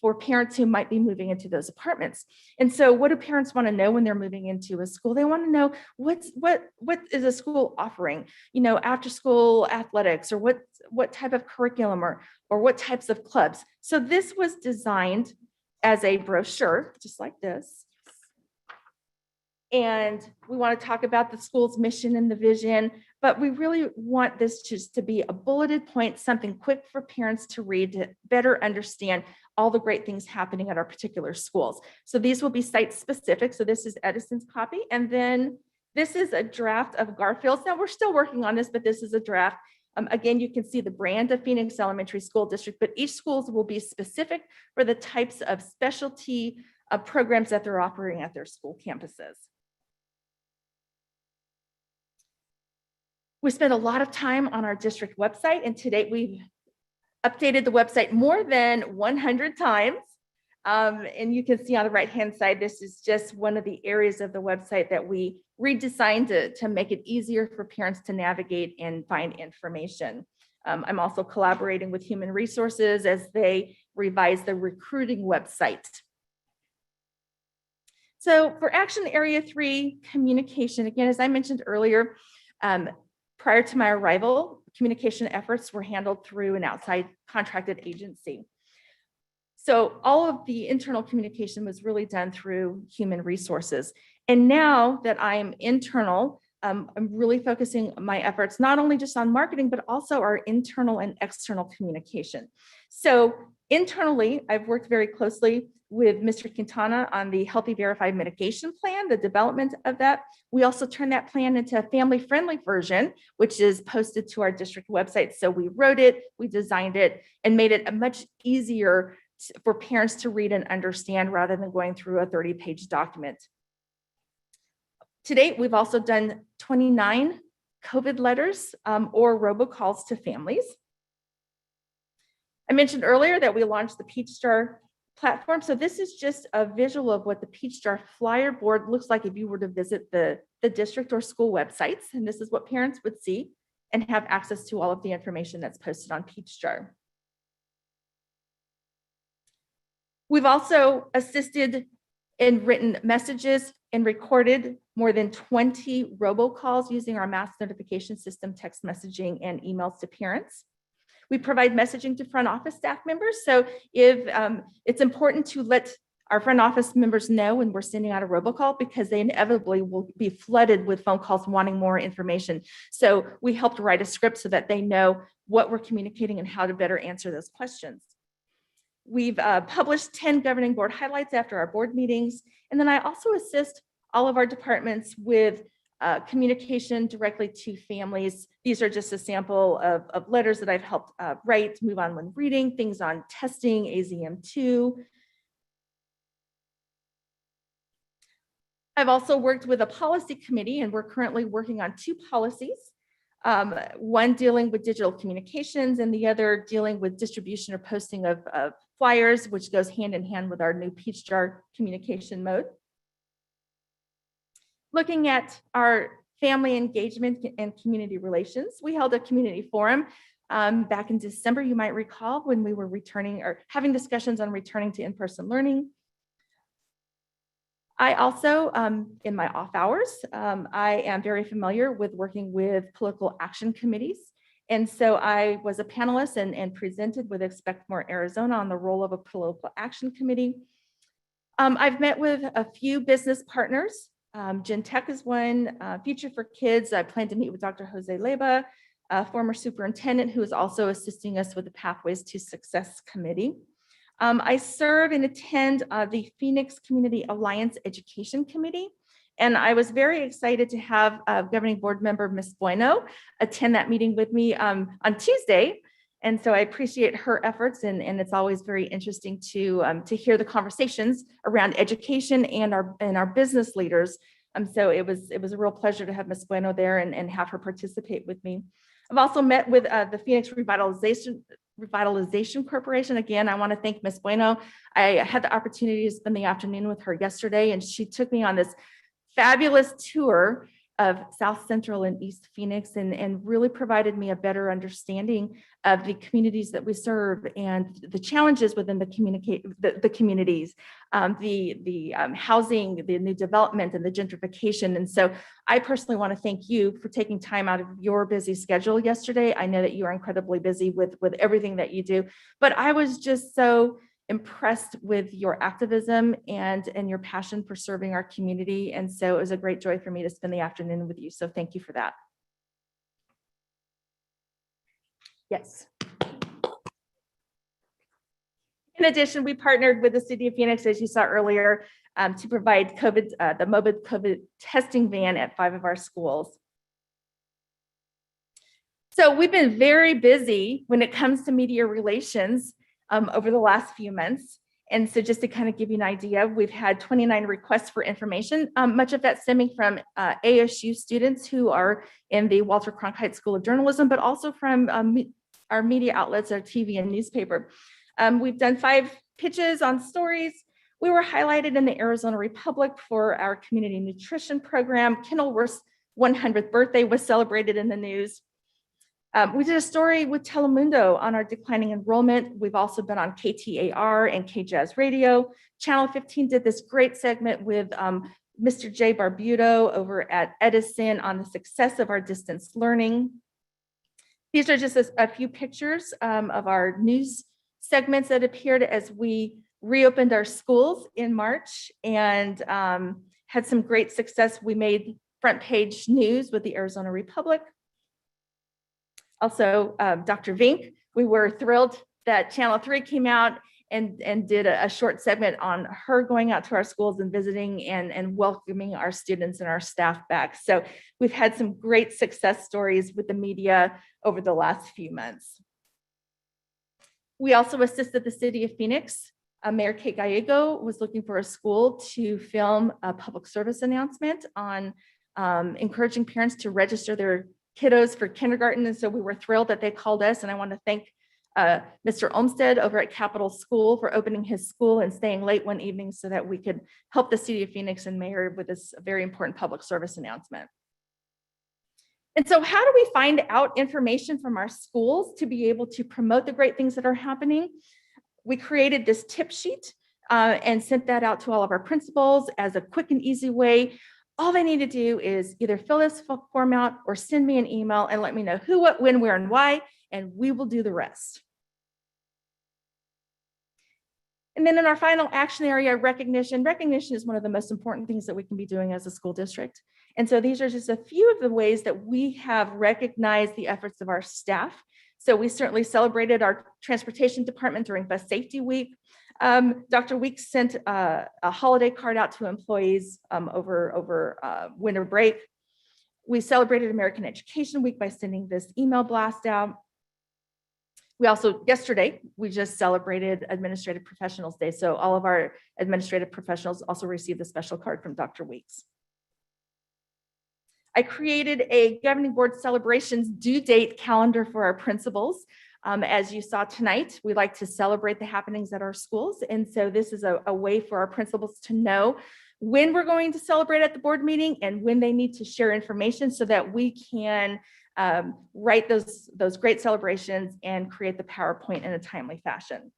for parents who might be moving into those apartments. And so what do parents want to know when they're moving into a school? They want to know what is a school offering, you know, after school athletics, or what type of curriculum or what types of clubs. So this was designed as a brochure, just like this. And we want to talk about the school's mission and the vision, but we really want this just to be a bulleted point, something quick for parents to read to better understand all the great things happening at our particular schools. So these will be site specific. So this is Edison's copy. And then this is a draft of Garfield's. Now we're still working on this, but this is a draft. Again, you can see the brand of Phoenix Elementary School District, but each schools will be specific for the types of specialty programs that they're operating at their school campuses. We spent a lot of time on our district website, and to date we've updated the website more than 100 times. And you can see on the right-hand side, this is just one of the areas of the website that we redesigned to make it easier for parents to navigate and find information. I'm also collaborating with Human Resources as they revise the recruiting website. So for action area 3, communication, again, as I mentioned earlier, prior to my arrival, communication efforts were handled through an outside contracted agency. So all of the internal communication was really done through Human Resources. And now that I'm internal, I'm really focusing my efforts not only just on marketing, but also our internal and external communication. So internally, I've worked very closely with Mr. Quintana on the Healthy Verified Mitigation Plan, the development of that. We also turned that plan into a family-friendly version, which is posted to our district website. So we wrote it, we designed it, and made it a much easier for parents to read and understand rather than going through a 30-page document. To date, we've also done 29 COVID letters or robocalls to families. I mentioned earlier that we launched the Peach Jar platform. So this is just a visual of what the Peach Jar flyer board looks like if you were to visit the district or school websites. And this is what parents would see and have access to all of the information that's posted on Peach Jar. We've also assisted in written messages and recorded more than 20 robocalls using our mass notification system, text messaging, and emails to parents. We provide messaging to front office staff members. So if it's important to let our front office members know when we're sending out a robocall, because they inevitably will be flooded with phone calls wanting more information. So we helped write a script so that they know what we're communicating and how to better answer those questions. We've published 10 governing board highlights after our board meetings. And then I also assist all of our departments with communication directly to families. These are just a sample of letters that I've helped write, Move On When Reading, things on testing, AZM2. I've also worked with a policy committee, and we're currently working on 2 policies. One dealing with digital communications and the other dealing with distribution or posting of flyers, which goes hand in hand with our new Peach Jar communication mode. Looking at our family engagement and community relations, we held a community forum back in December, you might recall, when we were returning or having discussions on returning to in-person learning. I also, in my off hours, I am very familiar with working with political action committees. And so I was a panelist and presented with Expect More Arizona on the role of a political action committee. I've met with a few business partners. Gentech is one, Future for Kids. I plan to meet with Dr. Jose Leyva, a former superintendent who is also assisting us with the Pathways to Success Committee. I serve and attend the Phoenix Community Alliance Education Committee. And I was very excited to have Governing Board Member Ms. Bueno attend that meeting with me on Tuesday. And so I appreciate her efforts, and it's always very interesting to hear the conversations around education and our business leaders. So it was a real pleasure to have Ms. Bueno there and have her participate with me. I've also met with the Phoenix Revitalization Corporation. Again, I want to thank Ms. Bueno. I had the opportunity to spend the afternoon with her yesterday, and she took me on this fabulous tour of South Central and East Phoenix, and really provided me a better understanding of the communities that we serve and the challenges within the communities, the housing, the new development, and the gentrification. And so I personally want to thank you for taking time out of your busy schedule yesterday. I know that you are incredibly busy with everything that you do, but I was just so impressed with your activism and your passion for serving our community. And so it was a great joy for me to spend the afternoon with you. So thank you for that. Yes. In addition, we partnered with the City of Phoenix, as you saw earlier, to provide the mobile COVID testing van at 5 of our schools. So we've been very busy when it comes to media relations over the last few months. And so just to kind of give you an idea, we've had 29 requests for information, much of that stemming from ASU students who are in the Walter Cronkite School of Journalism, but also from our media outlets, our TV and newspaper. We've done 5 pitches on stories. We were highlighted in the Arizona Republic for our community nutrition program. Kenilworth's 100th birthday was celebrated in the news. We did a story with Telemundo on our declining enrollment. We've also been on KTAR and KJazz Radio. Channel 15 did this great segment with Mr. Jay Barbuto over at Edison on the success of our distance learning. These are just a few pictures of our news segments that appeared as we reopened our schools in March and had some great success. We made front page news with the Arizona Republic. Also, Dr. Vink, we were thrilled that Channel 3 came out and did a short segment on her going out to our schools and visiting and welcoming our students and our staff back. So we've had some great success stories with the media over the last few months. We also assisted the City of Phoenix. Mayor Kate Gallego was looking for a school to film a public service announcement on encouraging parents to register their kiddos for kindergarten. And so we were thrilled that they called us. And I want to thank Mr. Olmsted over at Capitol School for opening his school and staying late one evening so that we could help the City of Phoenix and Mayor with this very important public service announcement. And so how do we find out information from our schools to be able to promote the great things that are happening? We created this tip sheet and sent that out to all of our principals as a quick and easy way. All they need to do is either fill this form out or send me an email and let me know who, what, when, where, and why, and we will do the rest. And then in our final action area, recognition. Recognition is one of the most important things that we can be doing as a school district. And so these are just a few of the ways that we have recognized the efforts of our staff. So we certainly celebrated our transportation department during Bus Safety Week. Dr. Weeks sent a holiday card out to employees over winter break. We celebrated American Education Week by sending this email blast out. We also, yesterday, we just celebrated Administrative Professionals Day. So all of our administrative professionals also received a special card from Dr. Weeks. I created a governing board celebrations due date calendar for our principals. As you saw tonight, we like to celebrate the happenings at our schools. And so this is a way for our principals to know when we're going to celebrate at the board meeting and when they need to share information so that we can write those great celebrations and create the PowerPoint in a timely fashion.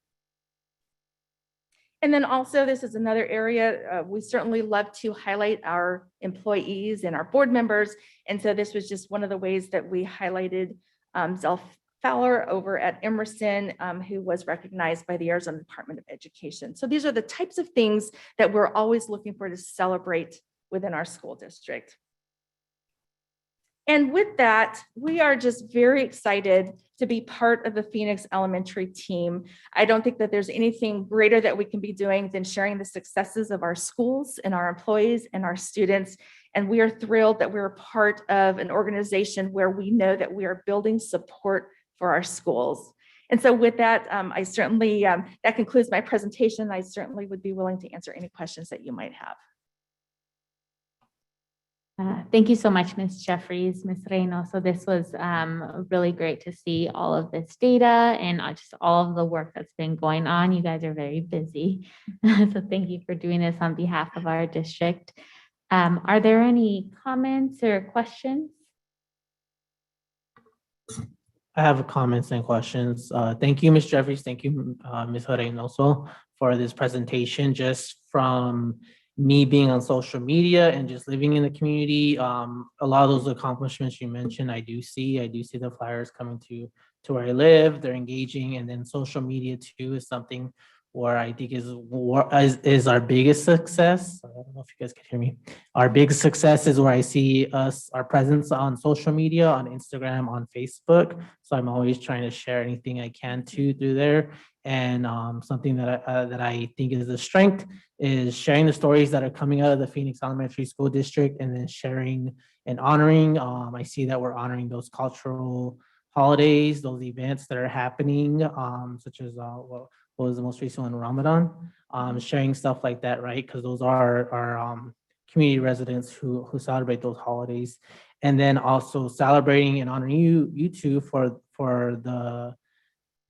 And then also, this is another area we certainly love to highlight our employees and our board members. And so this was just one of the ways that we highlighted Zelf Fowler over at Emerson, who was recognized by the Arizona Department of Education. So these are the types of things that we're always looking for to celebrate within our school district. And with that, we are just very excited to be part of the Phoenix Elementary team. I don't think that there's anything greater that we can be doing than sharing the successes of our schools and our employees and our students. And we are thrilled that we're part of an organization where we know that we are building support for our schools. And so with that, I certainly, that concludes my presentation. I certainly would be willing to answer any questions that you might have. Thank you so much, Ms. Jeffries, Ms. Reynoso. This was really great to see all of this data and just all of the work that's been going on. You guys are very busy. So thank you for doing this on behalf of our district. Are there any comments or questions? I have comments and questions. Thank you, Ms. Jeffries. Thank you, Ms. Reynoso, for this presentation. Just from me being on social media and just living in the community, a lot of those accomplishments you mentioned, I do see the flyers coming to where I live. They're engaging, and then social media too is something where I think is our biggest success. I don't know if you guys can hear me. Our biggest success is where I see our presence on social media, on Instagram, on Facebook. So I'm always trying to share anything I can through there. And something that I think is a strength is sharing the stories that are coming out of the Phoenix Elementary School District, and then sharing and honoring. I see that we're honoring those cultural holidays, those events that are happening, such as what was the most recent one, Ramadan, sharing stuff like that, right? Because those are our community residents who celebrate those holidays. And then also celebrating and honoring you two for the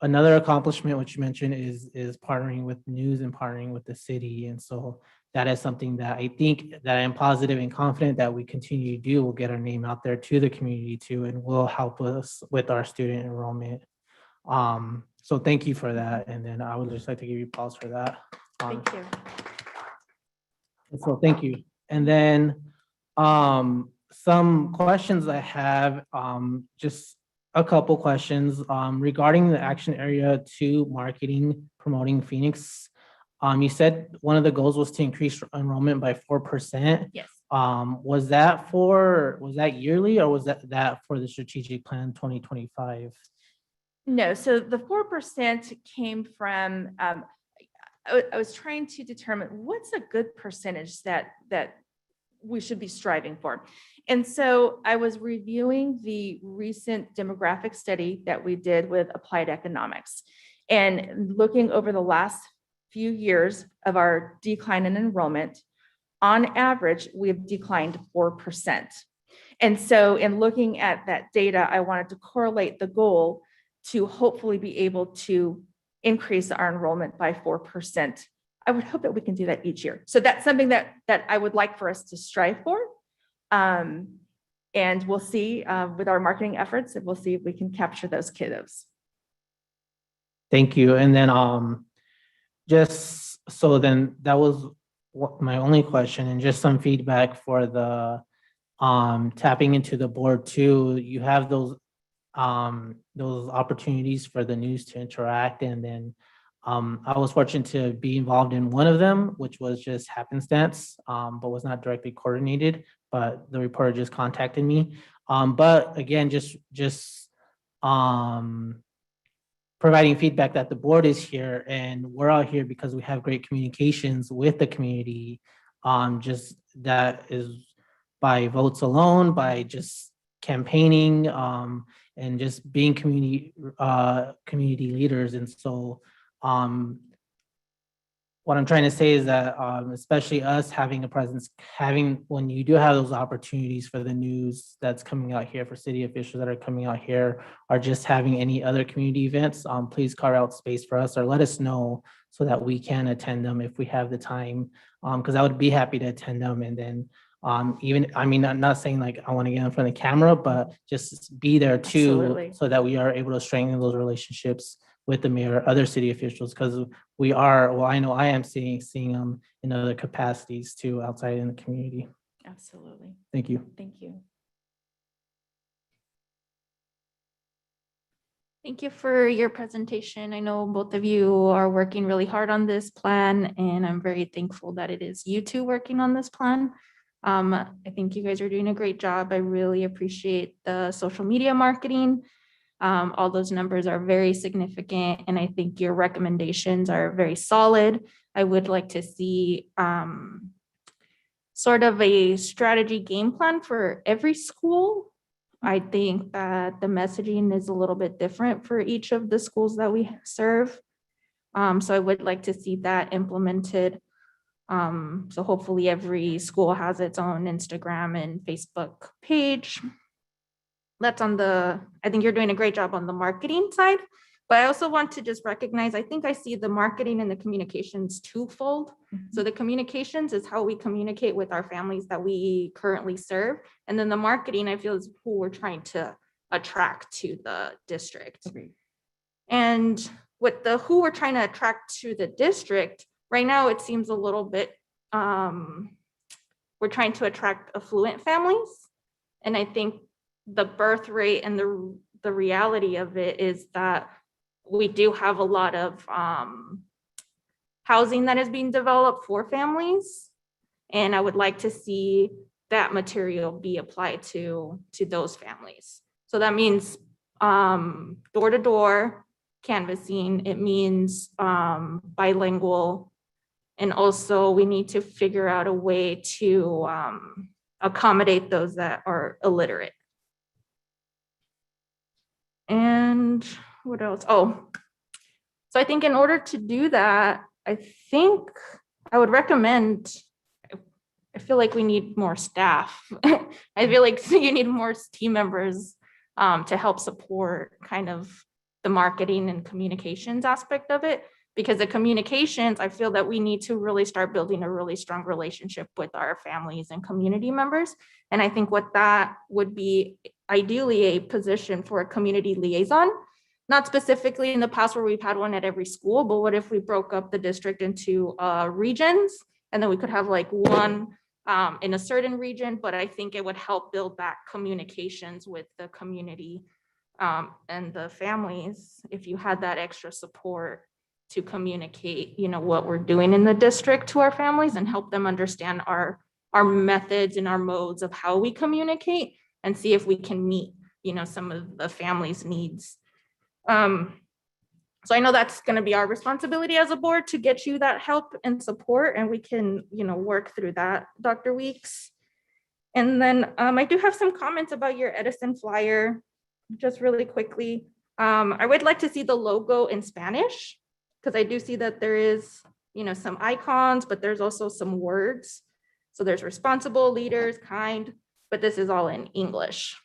another accomplishment which you mentioned is partnering with news and partnering with the city. And so that is something that I think that I am positive and confident that we continue to do. We'll get our name out there to the community too, and will help us with our student enrollment. So thank you for that. And then I would just like to give you applause for that. Thank you. So thank you. And then some questions I have, just a couple questions regarding the action area 2, marketing, promoting Phoenix. You said one of the goals was to increase enrollment by 4%. Yes. Was that yearly, or was that for the strategic plan 2025? No, so the 4% came from, I was trying to determine what's a good percentage that we should be striving for. And so I was reviewing the recent demographic study that we did with Applied Economics, and looking over the last few years of our decline in enrollment. On average, we have declined 4%. And so in looking at that data, I wanted to correlate the goal to hopefully be able to increase our enrollment by 4%. I would hope that we can do that each year. So that's something that I would like for us to strive for. And we'll see with our marketing efforts, and we'll see if we can capture those kiddos. Thank you. And then just so then that was my only question, and just some feedback for the tapping into the board too. You have those opportunities for the news to interact, and then I was fortunate to be involved in one of them, which was just happenstance, but was not directly coordinated, but the reporter just contacted me. But again, just providing feedback that the board is here and we're all here because we have great communications with the community. Just that is by votes alone, by just campaigning, and just being community leaders. And so what I'm trying to say is that especially us having a presence, when you do have those opportunities for the news that's coming out here, for city officials that are coming out here, or just having any other community events, please carve out space for us or let us know so that we can attend them if we have the time, because I would be happy to attend them. And then I'm not saying like I want to get in front of the camera, but just be there too. Absolutely. So that we are able to strengthen those relationships with the mayor, other city officials, because we are, well, I know I am seeing them in other capacities too, outside in the community. Absolutely. Thank you. Thank you. Thank you for your presentation. I know both of you are working really hard on this plan, and I'm very thankful that it is you two working on this plan. I think you guys are doing a great job. I really appreciate the social media marketing. All those numbers are very significant, and I think your recommendations are very solid. I would like to see sort of a strategy game plan for every school. I think that the messaging is a little bit different for each of the schools that we serve. So I would like to see that implemented. So hopefully every school has its own Instagram and Facebook page. That's on I think you're doing a great job on the marketing side, but I also want to just recognize, I think I see the marketing and the communications twofold. So the communications is how we communicate with our families that we currently serve. And then the marketing, I feel, is who we're trying to attract to the district. And with the who we're trying to attract to the district, right now it seems a little bit, we're trying to attract affluent families. And I think the birth rate and the reality of it is that we do have a lot of housing that is being developed for families. And I would like to see that material be applied to those families. So that means door-to-door canvassing. It means bilingual. And also we need to figure out a way to accommodate those that are illiterate. And what else? Oh, so I think in order to do that, I think I would recommend, I feel like we need more staff. I feel like you need more team members to help support kind of the marketing and communications aspect of it. Because the communications, I feel that we need to really start building a really strong relationship with our families and community members. And I think what that would be ideally a position for a community liaison, not specifically in the past where we've had one at every school, but what if we broke up the district into regions, and then we could have like one in a certain region, but I think it would help build that communications with the community and the families if you had that extra support to communicate, you know, what we're doing in the district to our families and help them understand our methods and our modes of how we communicate and see if we can meet, you know, some of the families' needs. So I know that's going to be our responsibility as a board to get you that help and support, and we can, you know, work through that, Dr. Weeks. And then I do have some comments about your Edison flyer, just really quickly. I would like to see the logo in Spanish, because I do see that there is, you know, some icons, but there's also some words. So there's responsible, leaders, kind, but this is all in English.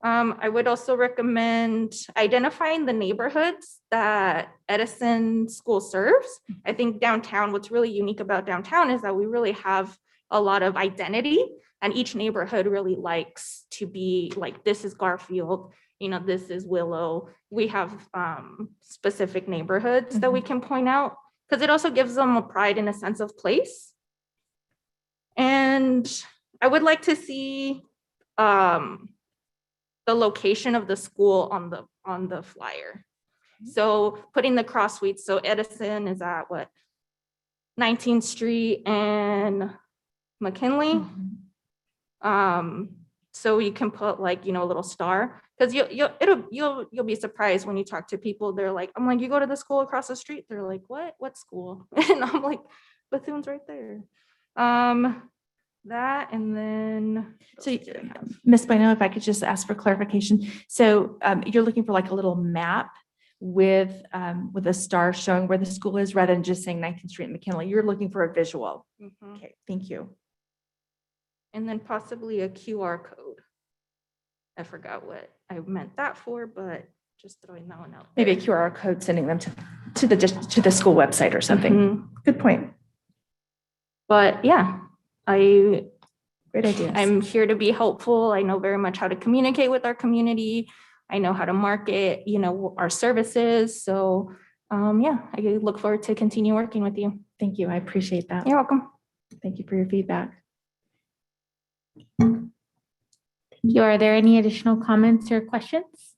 I would also recommend identifying the neighborhoods that Edison School serves. I think downtown, what's really unique about downtown is that we really have a lot of identity, and each neighborhood really likes to be like, this is Garfield, you know, this is Willow. We have specific neighborhoods that we can point out, because it also gives them a pride and a sense of place. And I would like to see the location of the school on the flyer. So putting the cross suites, so Edison is at what, 19th Street and McKinley. So you can put like, you know, a little star, because you'll be surprised when you talk to people. They're like, I'm like, you go to the school across the street? They're like, what school? And I'm like, Bethune's right there. That, and then. So Ms. Bueno, if I could just ask for clarification. So you're looking for like a little map with a star showing where the school is, rather than just saying 19th Street and McKinley. You're looking for a visual. Okay, thank you. And then possibly a QR code. I forgot what I meant that for, but just throwing that one out. Maybe a QR code sending them to the school website or something. Good point. But yeah, great idea. I'm here to be helpful. I know very much how to communicate with our community. I know how to market, you know, our services. So yeah, I look forward to continue working with you. Thank you. I appreciate that. You're welcome. Thank you for your feedback. Thank you. Are there any additional comments or questions?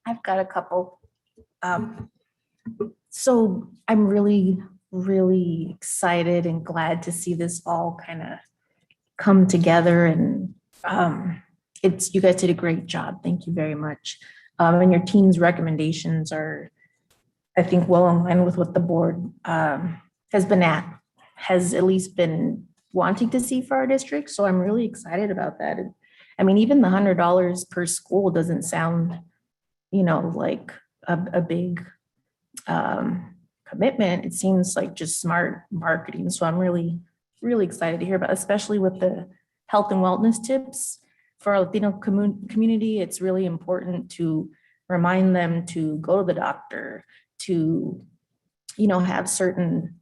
I've got a couple. So I'm really really excited and glad to see this all kind of come together, and you guys did a great job. Thank you very much. And your team's recommendations are, I think, well in line with what the board has at least been wanting to see for our district. So I'm really excited about that. I mean, even the $100 per school doesn't sound, like a big commitment. It seems like just smart marketing. So I'm really, really excited to hear about, especially with the health and wellness tips for our Latino community. It's really important to remind them to go to the doctor, to, have certain,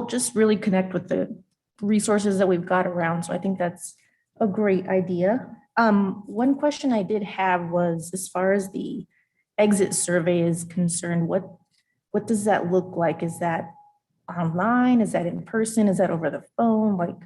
just really connect with the resources that we've got around. So I think that's a great idea. One question I did have was, as far as the exit survey is concerned, what does that look like? Is that online? Is that in person? Is that over the phone? Like,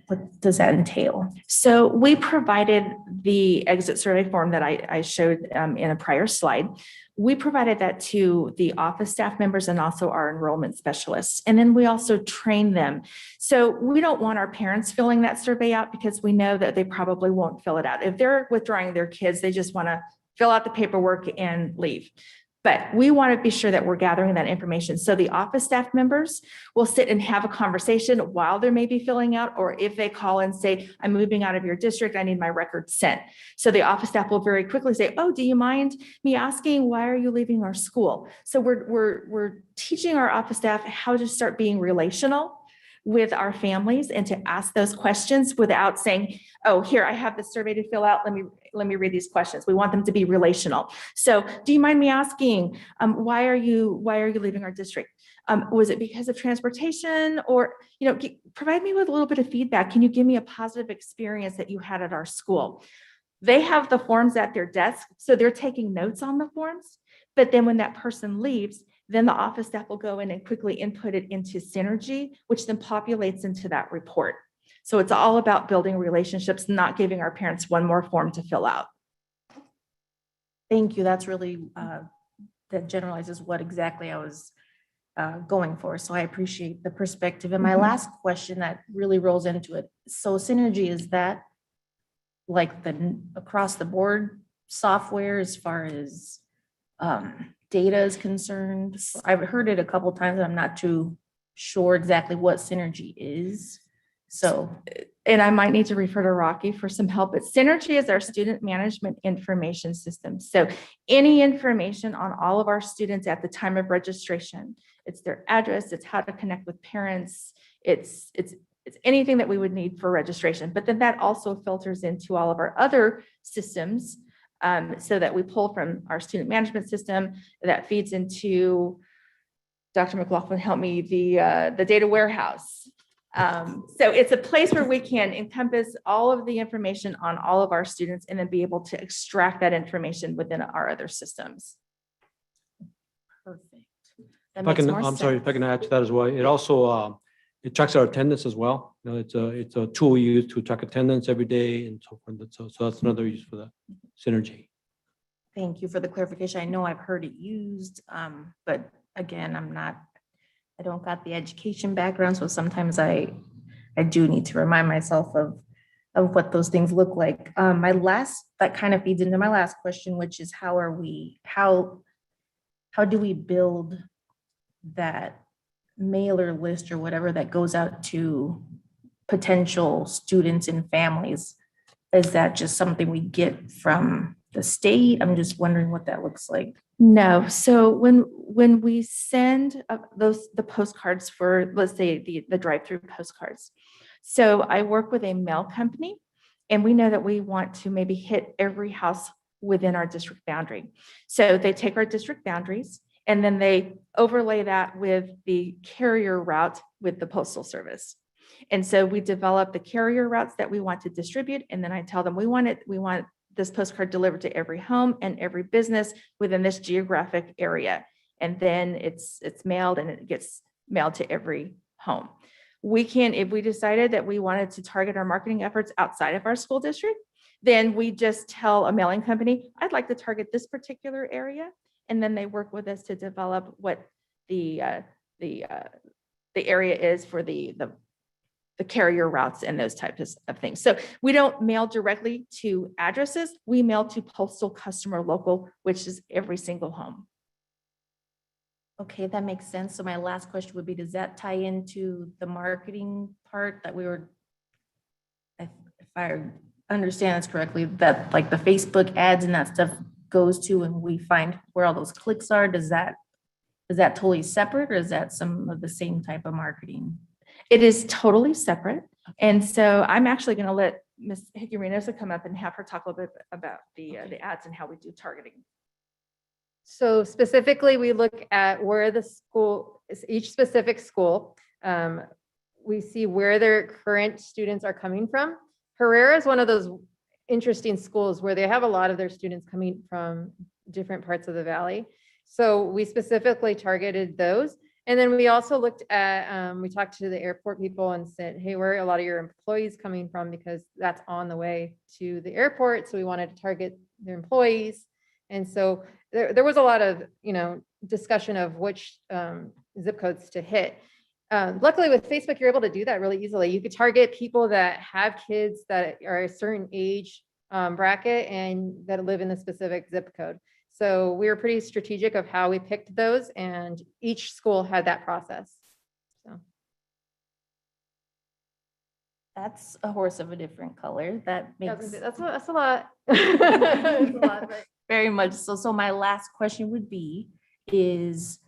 what does that entail? So we provided the exit survey form that I showed in a prior slide. We provided that to the office staff members and also our enrollment specialists. And then we also train them. So we don't want our parents filling that survey out because we know that they probably won't fill it out. If they're withdrawing their kids, they just want to fill out the paperwork and leave. But we want to be sure that we're gathering that information. So the office staff members will sit and have a conversation while they're maybe filling out, or if they call and say, I'm moving out of your district, I need my records sent. So the office staff will very quickly say, oh, do you mind me asking, why are you leaving our school? So we're teaching our office staff how to start being relational with our families and to ask those questions without saying, oh, here, I have the survey to fill out. Let me read these questions. We want them to be relational. So do you mind me asking, why are you leaving our district? Was it because of transportation, or, provide me with a little bit of feedback. Can you give me a positive experience that you had at our school? They have the forms at their desk, so they're taking notes on the forms. But then when that person leaves, then the office staff will go in and quickly input it into Synergy, which then populates into that report. So it's all about building relationships, not giving our parents one more form to fill out. Thank you. That's really, that generalizes what exactly I was going for. So I appreciate the perspective. And my last question that really rolls into it. So Synergy, is that like the across the board software as far as data is concerned? I've heard it a couple of times. I'm not too sure exactly what Synergy is. So, and I might need to refer to Rocky for some help, but Synergy is our student management information system. So any information on all of our students at the time of registration, it's their address, it's how to connect with parents, it's anything that we would need for registration. But then that also filters into all of our other systems, so that we pull from our student management system that feeds into, Dr. McLaughlin, help me, the data warehouse. So it's a place where we can encompass all of the information on all of our students and then be able to extract that information within our other systems. perfect. If I can, I'm sorry, if I can add to that as well. It also, it tracks our attendance as well. It's a tool we use to track attendance every day and so forth. So that's another use for the Synergy. Thank you for the clarification. I know I've heard it used, but again, I don't got the education background, so sometimes I do need to remind myself of what those things look like. That kind of feeds into my last question, which is how do we build that mailer list or whatever that goes out to potential students and families? Is that just something we get from the state? I'm just wondering what that looks like. No. So when we send the postcards for, let's say, the drive-through postcards. So I work with a mail company, and we know that we want to maybe hit every house within our district boundary. So they take our district boundaries and then they overlay that with the carrier route with the Postal Service. And so we develop the carrier routes that we want to distribute. And then I tell them, we want this postcard delivered to every home and every business within this geographic area. And then it's mailed and it gets mailed to every home. We can, if we decided that we wanted to target our marketing efforts outside of our school district, then we just tell a mailing company, I'd like to target this particular area. And then they work with us to develop what the the area is for the carrier routes and those types of things. So we don't mail directly to addresses. We mail to postal customer local, which is every single home. Okay, that makes sense. So my last question would be, does that tie into the marketing part that we were, if I understand this correctly, that like the Facebook ads and that stuff goes to and we find where all those clicks are? Is that totally separate, or is that some of the same type of marketing? It is totally separate. And so I'm actually going to let Ms. Hickey-Reynoso come up and have her talk a little bit about the ads and how we do targeting. So specifically, we look at where the school, each specific school, we see where their current students are coming from. Herrera is one of those interesting schools where they have a lot of their students coming from different parts of the valley. So we specifically targeted those. And then we also looked at, we talked to the airport people and said, hey, where are a lot of your employees coming from? Because that's on the way to the airport. So we wanted to target their employees. And so there was a lot of, discussion of which zip codes to hit. Luckily with Facebook, you're able to do that really easily. You could target people that have kids that are a certain age bracket and that live in a specific zip code. So we were pretty strategic of how we picked those, and each school had that process. So That's a horse of a different color. That makes that's a lot. It's a lot, but very much so. So my last question would be, is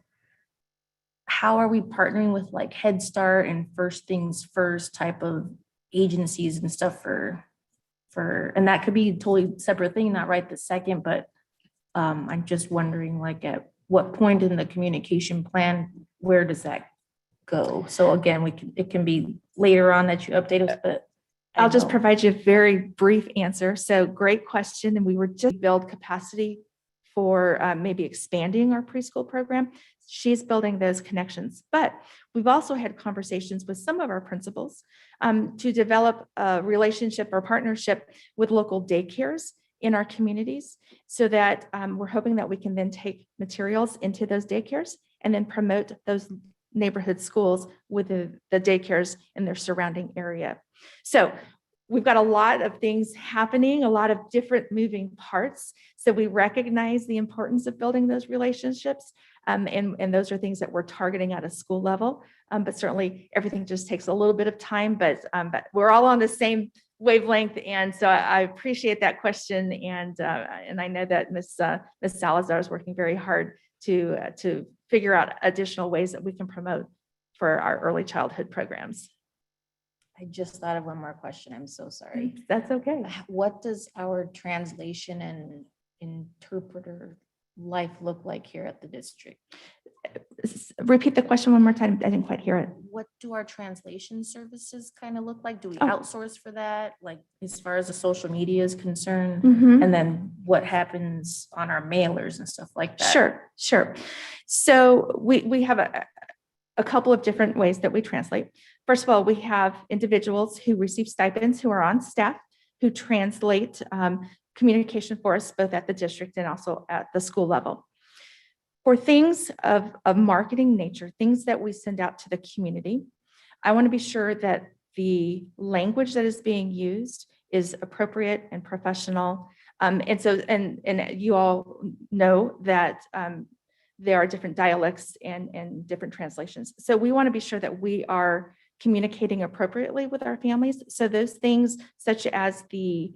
how are we partnering with like Head Start and First Things First type of agencies and stuff for, and that could be a totally separate thing, not right this second, but I'm just wondering, like, at what point in the communication plan, where does that go? So again, it can be later on that you update us, but I'll just provide you a very brief answer. So great question. And we were just build capacity for maybe expanding our preschool program. She's building those connections, but we've also had conversations with some of our principals to develop a relationship or partnership with local daycares in our communities, so that we're hoping that we can then take materials into those daycares and then promote those neighborhood schools with the daycares in their surrounding area. So we've got a lot of things happening, a lot of different moving parts. So we recognize the importance of building those relationships. And those are things that we're targeting at a school level. But certainly everything just takes a little bit of time, but we're all on the same wavelength. And so I appreciate that question. And I know that Ms. Salazar is working very hard to figure out additional ways that we can promote for our early childhood programs. I just thought of one more question. I'm so sorry. That's okay. What does our translation and interpreter life look like here at the district? Repeat the question one more time. I didn't quite hear it. What do our translation services kind of look like? Do we Oh. outsource for that? Like as far as the social media is concerned? Mhm. And then what happens on our mailers and stuff like that? Sure. So we have a couple of different ways that we translate. First of all, we have individuals who receive stipends who are on staff who translate communication for us, both at the district and also at the school level. For things of marketing nature, things that we send out to the community, I want to be sure that the language that is being used is appropriate and professional. And you all know that there are different dialects and different translations. So we want to be sure that we are communicating appropriately with our families. So those things such as the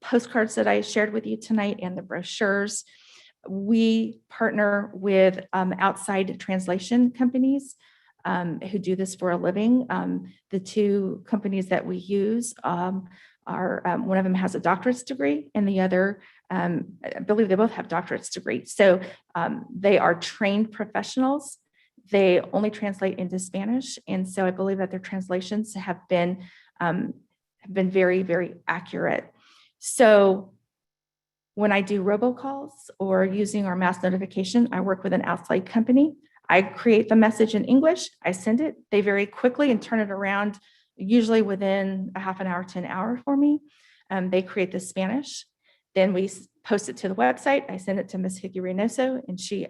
postcards that I shared with you tonight and the brochures, we partner with outside translation companies who do this for a living. The two companies that we use are, one of them has a doctorate's degree and the other, I believe they both have doctorate's degree. So they are trained professionals. They only translate into Spanish. And so I believe that their translations have been very, very accurate. So when I do robocalls or using our mass notification, I work with an outside company. I create the message in English, I send it, they very quickly and turn it around, usually within a half an hour to an hour for me. They create the Spanish. Then we post it to the website. I send it to Ms. Hickey-Reynoso and she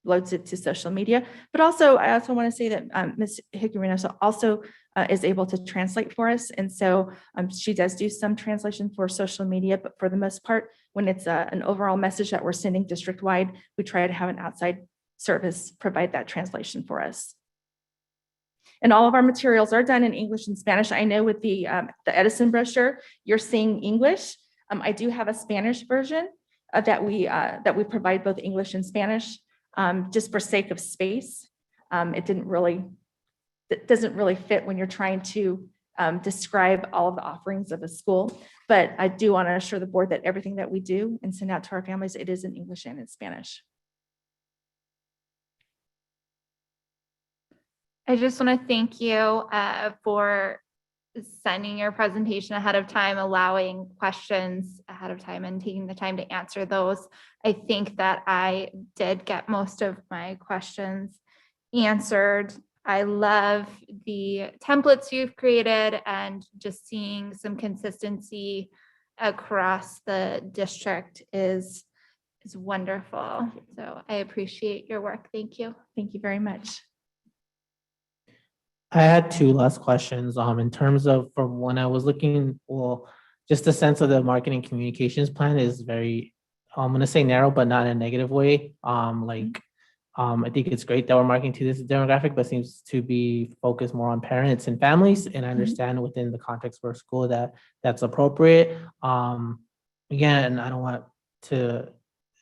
loads it to social media. But also, I also want to say that Ms. Higuerino also is able to translate for us. And so she does do some translation for social media, but for the most part, when it's an overall message that we're sending district-wide, we try to have an outside service provide that translation for us. And all of our materials are done in English and Spanish. I know with the Edison brochure, you're seeing English. I do have a Spanish version that we provide both English and Spanish, just for sake of space. It doesn't really fit when you're trying to describe all of the offerings of a school. But I do want to assure the board that everything that we do and send out to our families, it is in English and in Spanish. I just want to thank you for sending your presentation ahead of time, allowing questions ahead of time and taking the time to answer those. I think that I did get most of my questions answered. I love the templates you've created and just seeing some consistency across the district is wonderful. So I appreciate your work. Thank you. Thank you very much. I had two last questions. In terms of from when I was looking, well, just the sense of the marketing communications plan is very, I'm gonna say narrow, but not in a negative way. I think it's great that we're marketing to this demographic, but seems to be focused more on parents and families. And I understand within the context of our school that that's appropriate. Again, I don't want to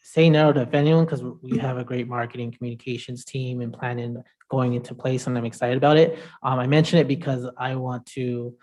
say narrow to anyone because we have a great marketing communications team and planning going into place, and I'm excited about it. I mention it because I want to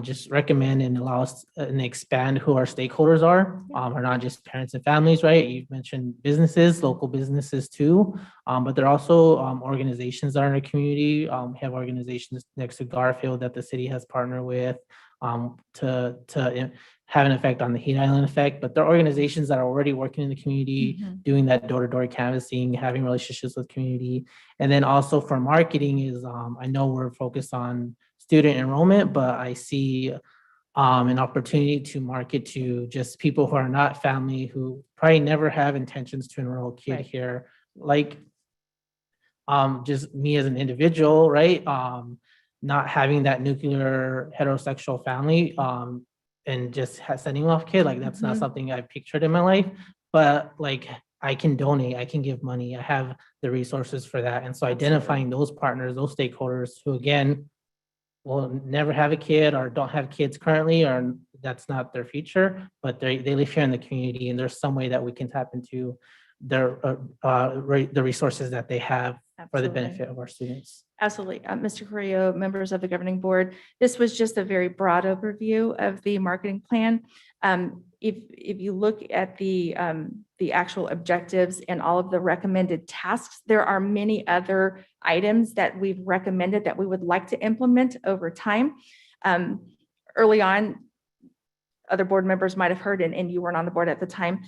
just recommend and allow us and expand who our stakeholders are not just parents and families, right? You've mentioned businesses, local businesses too, but there are also organizations that are in our community. We have organizations next to Garfield that the city has partnered with to have an effect on the Heat Island effect, but there are organizations that are already working in the community, doing that door-to-door canvassing, having relationships with community. And then also for marketing is, I know we're focused on student enrollment, but I see an opportunity to market to just people who are not family, who probably never have intentions to enroll a kid here, like just me as an individual, right? Not having that nuclear heterosexual family and just sending off kid, like that's not something I've pictured in my life, but like I can donate, I can give money, I have the resources for that. And so identifying those partners, those stakeholders who again, will never have a kid or don't have kids currently, or that's not their future, but they live here in the community and there's some way that we can tap into their the resources that they have for the benefit of our students. Absolutely. Mr. Carrillo, members of the governing board, this was just a very broad overview of the marketing plan. If you look at the actual objectives and all of the recommended tasks, there are many other items that we've recommended that we would like to implement over time. Early on, other board members might have heard, and you weren't on the board at the time.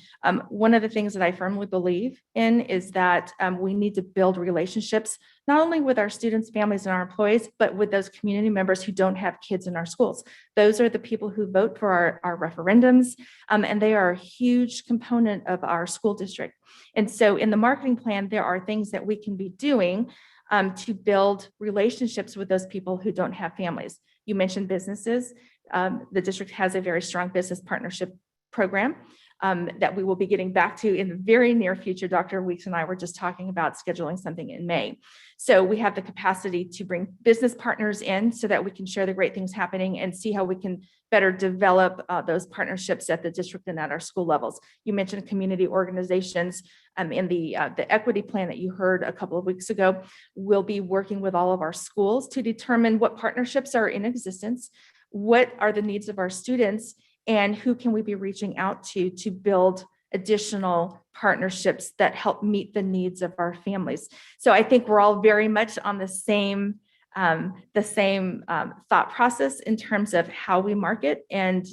One of the things that I firmly believe in is that we need to build relationships, not only with our students, families, and our employees, but with those community members who don't have kids in our schools. Those are the people who vote for our referendums, and they are a huge component of our school district. And so in the marketing plan, there are things that we can be doing to build relationships with those people who don't have families. You mentioned businesses. The district has a very strong business partnership program that we will be getting back to in the very near future. Dr. Weeks and I were just talking about scheduling something in May. So we have the capacity to bring business partners in so that we can share the great things happening and see how we can better develop those partnerships at the district and at our school levels. You mentioned community organizations in the equity plan that you heard a couple of weeks ago. We'll be working with all of our schools to determine what partnerships are in existence, what are the needs of our students, and who can we be reaching out to build additional partnerships that help meet the needs of our families. So I think we're all very much on the same thought process in terms of how we market. And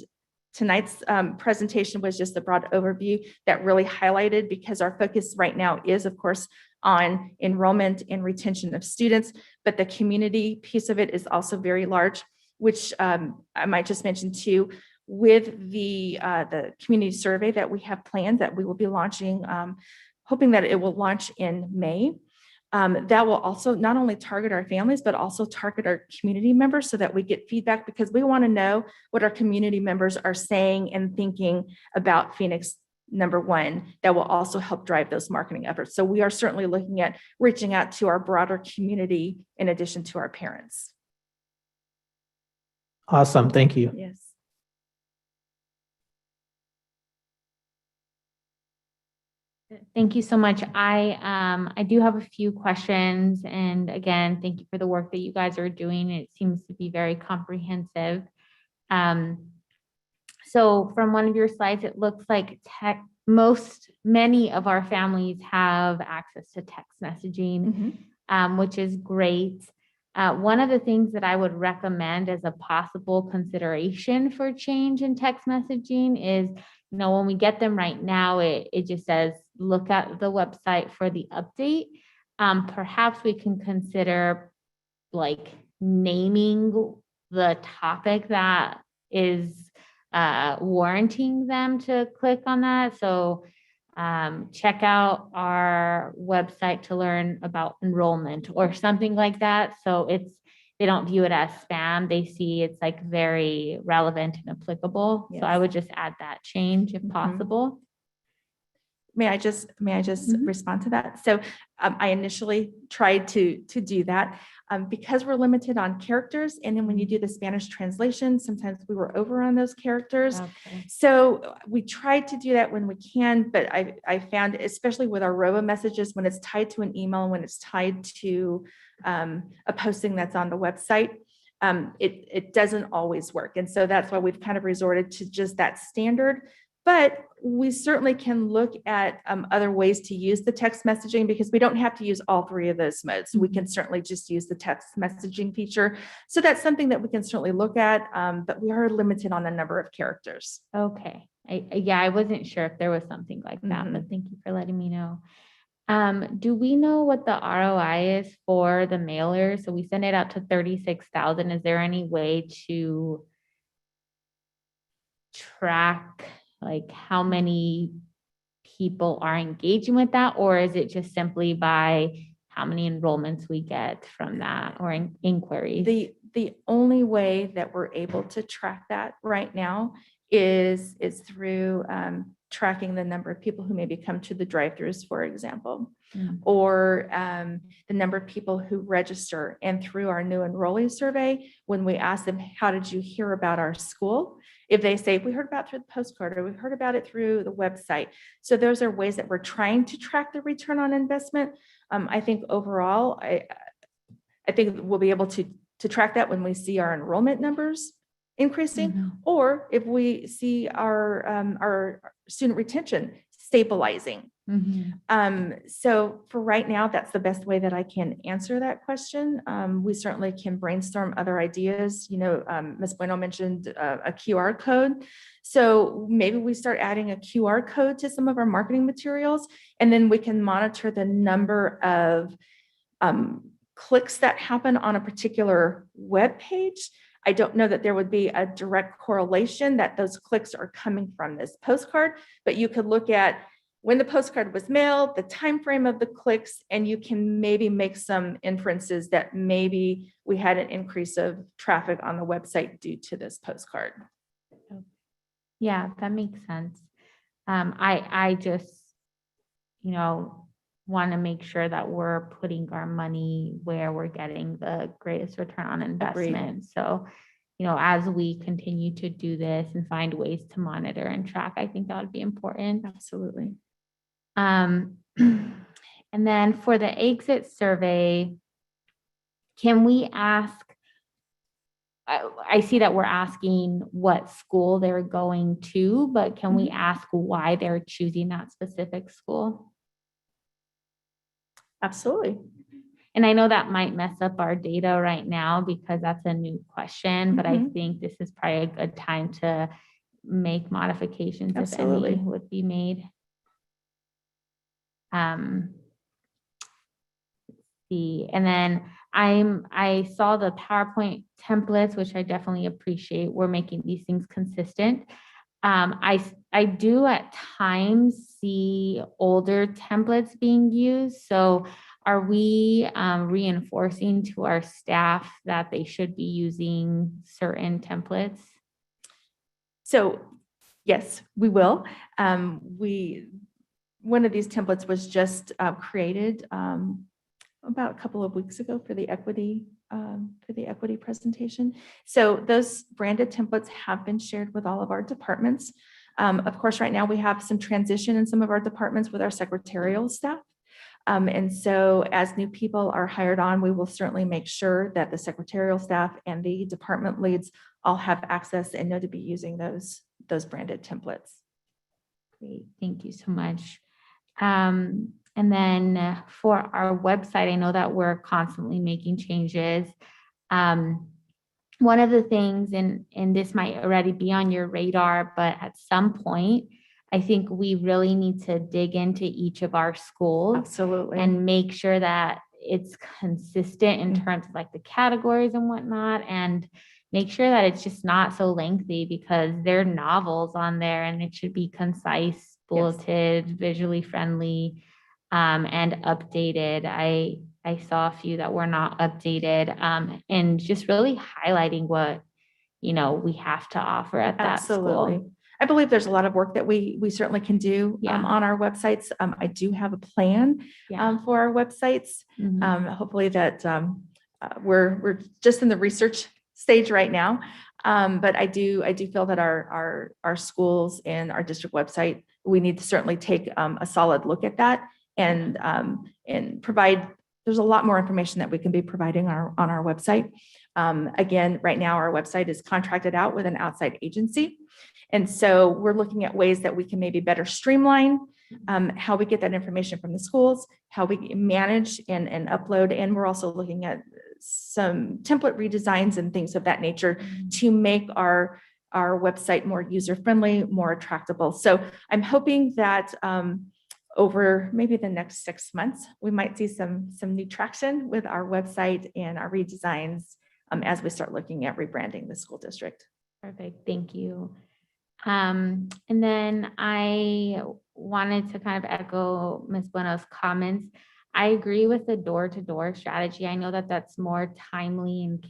tonight's presentation was just a broad overview that really highlighted, because our focus right now is, of course, on enrollment and retention of students, but the community piece of it is also very large, which I might just mention too, with the community survey that we have planned that we will be launching hoping that it will launch in May. That will also not only target our families, but also target our community members so that we get feedback, because we want to know what our community members are saying and thinking about Phoenix #1. That will also help drive those marketing efforts. So we are certainly looking at reaching out to our broader community in addition to our parents. Awesome, thank you. Yes. Thank you so much. I do have a few questions, and again, thank you for the work that you guys are doing. It seems to be very comprehensive. So from one of your slides, it looks like many of our families have access to text messaging, which is great. One of the things that I would recommend as a possible consideration for change in text messaging is, when we get them right now, it just says, look at the website for the update. Perhaps we can consider like naming the topic that is warranting them to click on that. So check out our website to learn about enrollment or something like that. So they don't view it as spam. They see it's like very relevant and applicable. So I would just add that change if possible. May I just respond to that? So I initially tried to do that because we're limited on characters. And then when you do the Spanish translation, sometimes we were over on those characters. Okay. So we tried to do that when we can, but I found, especially with our robo messages, when it's tied to an email, when it's tied to a posting that's on the website, it doesn't always work. And so that's why we've kind of resorted to just that standard. But we certainly can look at other ways to use the text messaging, because we don't have to use all three of those modes. We can certainly just use the text messaging feature. So that's something that we can certainly look at, but we are limited on the number of characters. Okay. I wasn't sure if there was something like that, but thank you for letting me know. Do we know what the ROI is for the mailer? So we send it out to 36,000. Is there any way to track like how many people are engaging with that? Or is it just simply by how many enrollments we get from that or inquiries? The only way that we're able to track that right now is through tracking the number of people who maybe come to the drive-thrus, for example, or the number of people who register. And through our new enrollee survey, when we ask them, how did you hear about our school? If they say, we heard about it through the postcard, or we heard about it through the website. So those are ways that we're trying to track the return on investment. I think overall, I think we'll be able to track that when we see our enrollment numbers increasing, or if we see our student retention stabilizing. So for right now, that's the best way that I can answer that question. We certainly can brainstorm other ideas. Ms. Bueno mentioned a QR code. So maybe we start adding a QR code to some of our marketing materials, and then we can monitor the number of clicks that happen on a particular web page. I don't know that there would be a direct correlation that those clicks are coming from this postcard, but you could look at when the postcard was mailed, the time frame of the clicks, and you can maybe make some inferences that maybe we had an increase of traffic on the website due to this postcard. Yeah, that makes sense. I just, want to make sure that we're putting our money where we're getting the greatest return on investment. So, as we continue to do this and find ways to monitor and track, I think that would be important. Absolutely. And then for the exit survey, can we ask, I see that we're asking what school they're going to, but can we ask why they're choosing that specific school? Absolutely. And I know that might mess up our data right now because that's a new question, but I think this is probably a good time to make modifications if any would be made. See, and then I saw the PowerPoint templates, which I definitely appreciate. We're making these things consistent. I do at times see older templates being used. So are we reinforcing to our staff that they should be using certain templates? So yes, we will. One of these templates was just created about a couple of weeks ago for the equity presentation. So those branded templates have been shared with all of our departments. Of course, right now we have some transition in some of our departments with our secretarial staff. And so as new people are hired on, we will certainly make sure that the secretarial staff and the department leads all have access and know to be using those branded templates. Great, thank you so much. And then for our website, I know that we're constantly making changes. One of the things, and this might already be on your radar, but at some point, I think we really need to dig into each of our schools. Absolutely. And make sure that it's consistent in terms of like the categories and whatnot, and make sure that it's just not so lengthy, because there are novels on there and it should be concise, bulleted, visually friendly, and updated. I saw a few that were not updated, and just really highlighting what, we have to offer at that Absolutely. school. I believe there's a lot of work that we certainly can do on our websites. I do have a plan for our websites. Hopefully that we're just in the research stage right now. But I do feel that our schools and our district website, we need to certainly take a solid look at that and provide. There's a lot more information that we can be providing on our website. Again, right now our website is contracted out with an outside agency. And so we're looking at ways that we can maybe better streamline how we get that information from the schools, how we manage and upload. And we're also looking at some template redesigns and things of that nature to make our website more user-friendly, more attractable. So I'm hoping that over maybe the next 6 months, we might see some new traction with our website and our redesigns as we start looking at rebranding the school district. Perfect, thank you. And then I wanted to kind of echo Ms. Bueno's comments. I agree with the door-to-door strategy. I know that that's more timely and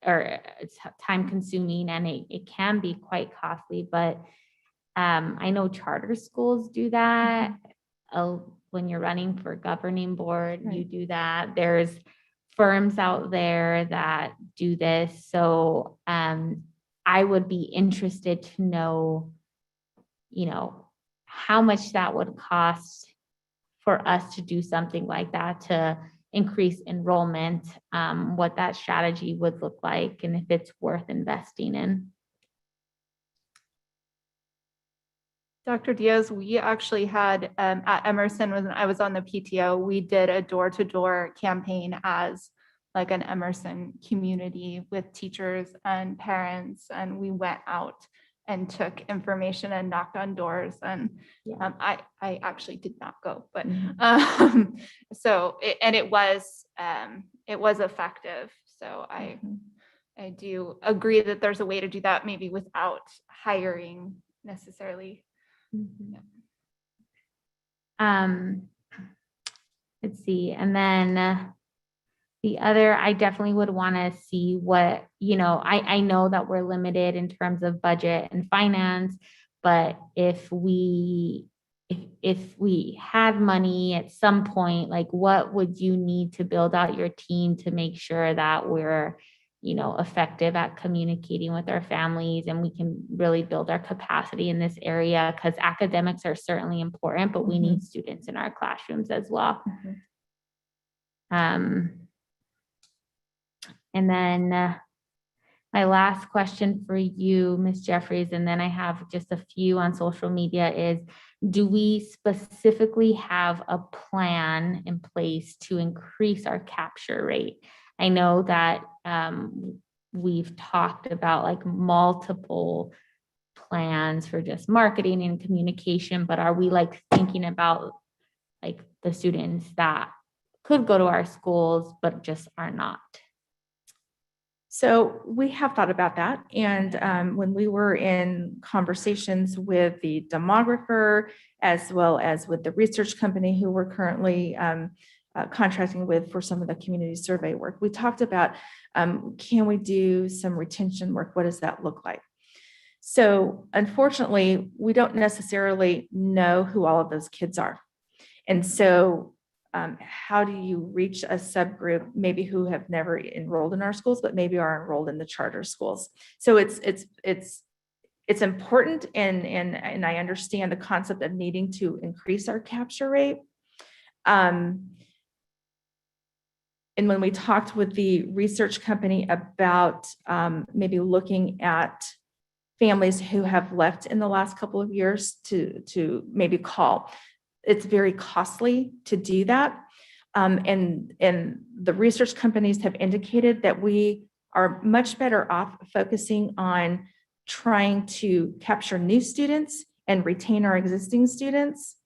it's time consuming, and it can be quite costly, but I know charter schools do that. When you're running for governing board, you do that. There's firms out there that do this. So I would be interested to know, how much that would cost for us to do something like that to increase enrollment, what that strategy would look like, and if it's worth investing in. Dr. Diaz, we actually had at Emerson, when I was on the PTO, we did a door-to-door campaign as like an Emerson community with teachers and parents, and we went out and took information and knocked on doors. And I actually did not go, but it was effective. So I do agree that there's a way to do that, maybe without hiring necessarily. Let's see, and then the other, I definitely would want to see what, I know that we're limited in terms of budget and finance, but if we had money at some point, like what would you need to build out your team to make sure that we're, effective at communicating with our families, and we can really build our capacity in this area, because academics are certainly important, but we need students in our classrooms as well. And then my last question for you, Ms. Jeffries, and then I have just a few on social media, is do we specifically have a plan in place to increase our capture rate? I know that we've talked about like multiple plans for just marketing and communication, but are we like thinking about like the students that could go to our schools but just are not? So we have thought about that. And when we were in conversations with the demographer, as well as with the research company who we're currently contracting with for some of the community survey work, we talked about, can we do some retention work? What does that look like? So unfortunately, we don't necessarily know who all of those kids are. And so how do you reach a subgroup, maybe who have never enrolled in our schools, but maybe are enrolled in the charter schools? So it's important, and I understand the concept of needing to increase our capture rate. And when we talked with the research company about maybe looking at families who have left in the last couple of years to maybe call, it's very costly to do that. And the research companies have indicated that we are much better off focusing on trying to capture new students and retain our existing students,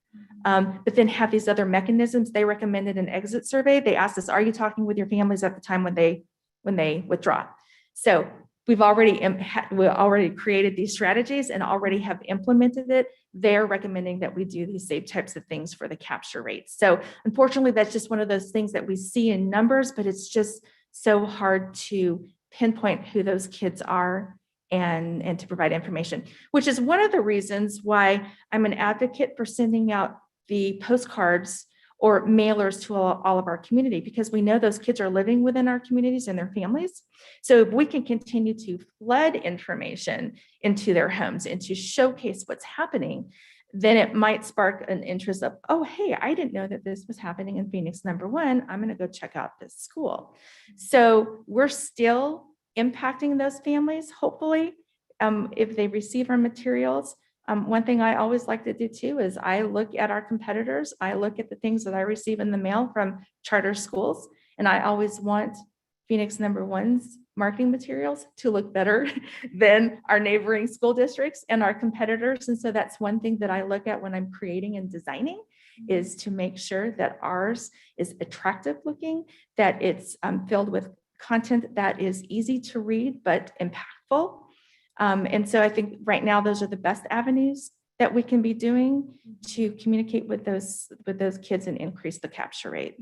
but then have these other mechanisms. They recommended an exit survey. They asked us, are you talking with your families at the time when they withdraw? So we've already created these strategies and already have implemented it. They're recommending that we do these same types of things for the capture rate. So unfortunately, that's just one of those things that we see in numbers, but it's just so hard to pinpoint who those kids are and to provide information, which is one of the reasons why I'm an advocate for sending out the postcards or mailers to all of our community, because we know those kids are living within our communities and their families. So if we can continue to flood information into their homes and to showcase what's happening, then it might spark an interest of, oh, hey, I didn't know that this was happening in Phoenix #1. I'm going to go check out this school. So we're still impacting those families, hopefully, if they receive our materials. One thing I always like to do too is I look at our competitors. I look at the things that I receive in the mail from charter schools, and I always want Phoenix #1's marketing materials to look better than our neighboring school districts and our competitors. And so that's one thing that I look at when I'm creating and designing, is to make sure that ours is attractive looking, that it's filled with content that is easy to read but impactful. And so I think right now those are the best avenues that we can be doing to communicate with those kids and increase the capture rate.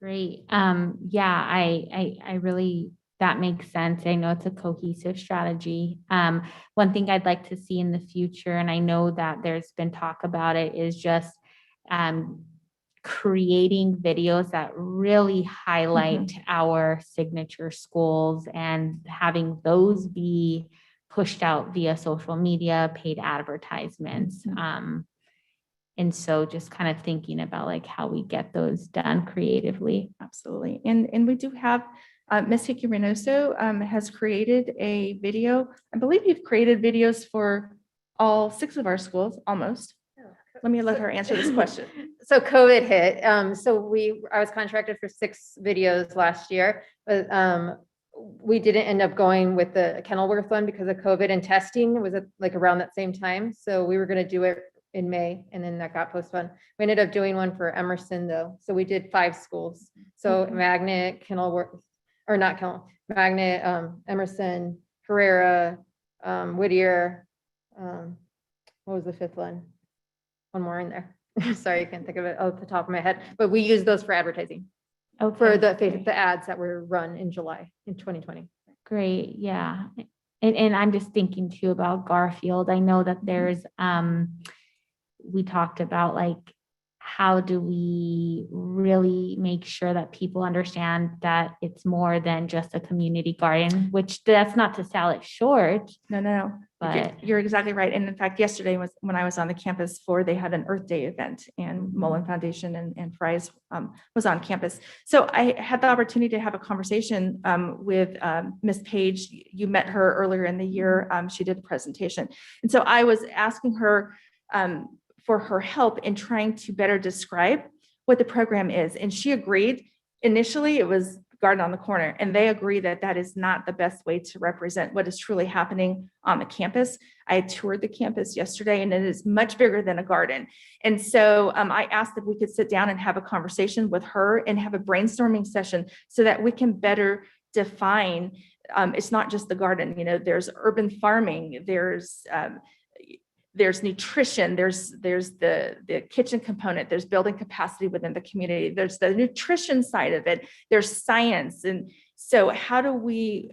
Great. Yeah, I really, that makes sense. I know it's a cohesive strategy. One thing I'd like to see in the future, and I know that there's been talk about it, is just creating videos that really highlight our signature schools and having those be pushed out via social media, paid advertisements. And so just kind of thinking about like how we get those done creatively. Absolutely. And we do have, Ms. Hickey Reynoso has created a video. I believe you've created videos for all 6 of our schools, almost. Let me let her answer this question. So COVID hit. I was contracted for 6 videos last year, but we didn't end up going with the Kenilworth one because of COVID, and testing was like around that same time. So we were going to do it in May, and then that got postponed. We ended up doing one for Emerson though. So we did 5 schools. So Magnet, Kenilworth, or not Kenilworth, Magnet, Emerson, Herrera, Whittier. What was the 5th one? One more in there. Sorry, I can't think of it off the top of my head, but we use those for advertising. Okay. For the ads that were run in July in 2020. Great, yeah. And I'm just thinking too about Garfield. I know that there's, we talked about like, how do we really make sure that people understand that it's more than just a community garden, which that's not to sell it short. No. But you're exactly right. And in fact, yesterday was when I was on the campus they had an Earth Day event, and Mullen Foundation and Fry's was on campus. So I had the opportunity to have a conversation with Ms. Page. You met her earlier in the year. She did a presentation. And so I was asking her for her help in trying to better describe what the program is. And she agreed. Initially, it was garden on the corner, and they agree that that is not the best way to represent what is truly happening on the campus. I toured the campus yesterday, and it is much bigger than a garden. And so I asked if we could sit down and have a conversation with her and have a brainstorming session so that we can better define, it's not just the garden, you know, there's urban farming, there's nutrition, there's the kitchen component, there's building capacity within the community, there's the nutrition side of it, there's science. And so how do we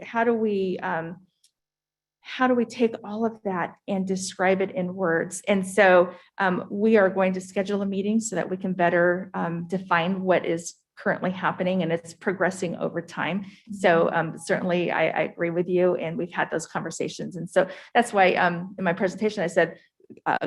take all of that and describe it in words? And so we are going to schedule a meeting so that we can better define what is currently happening, and it's progressing over time. So certainly I agree with you, and we've had those conversations. And so that's why in my presentation, I said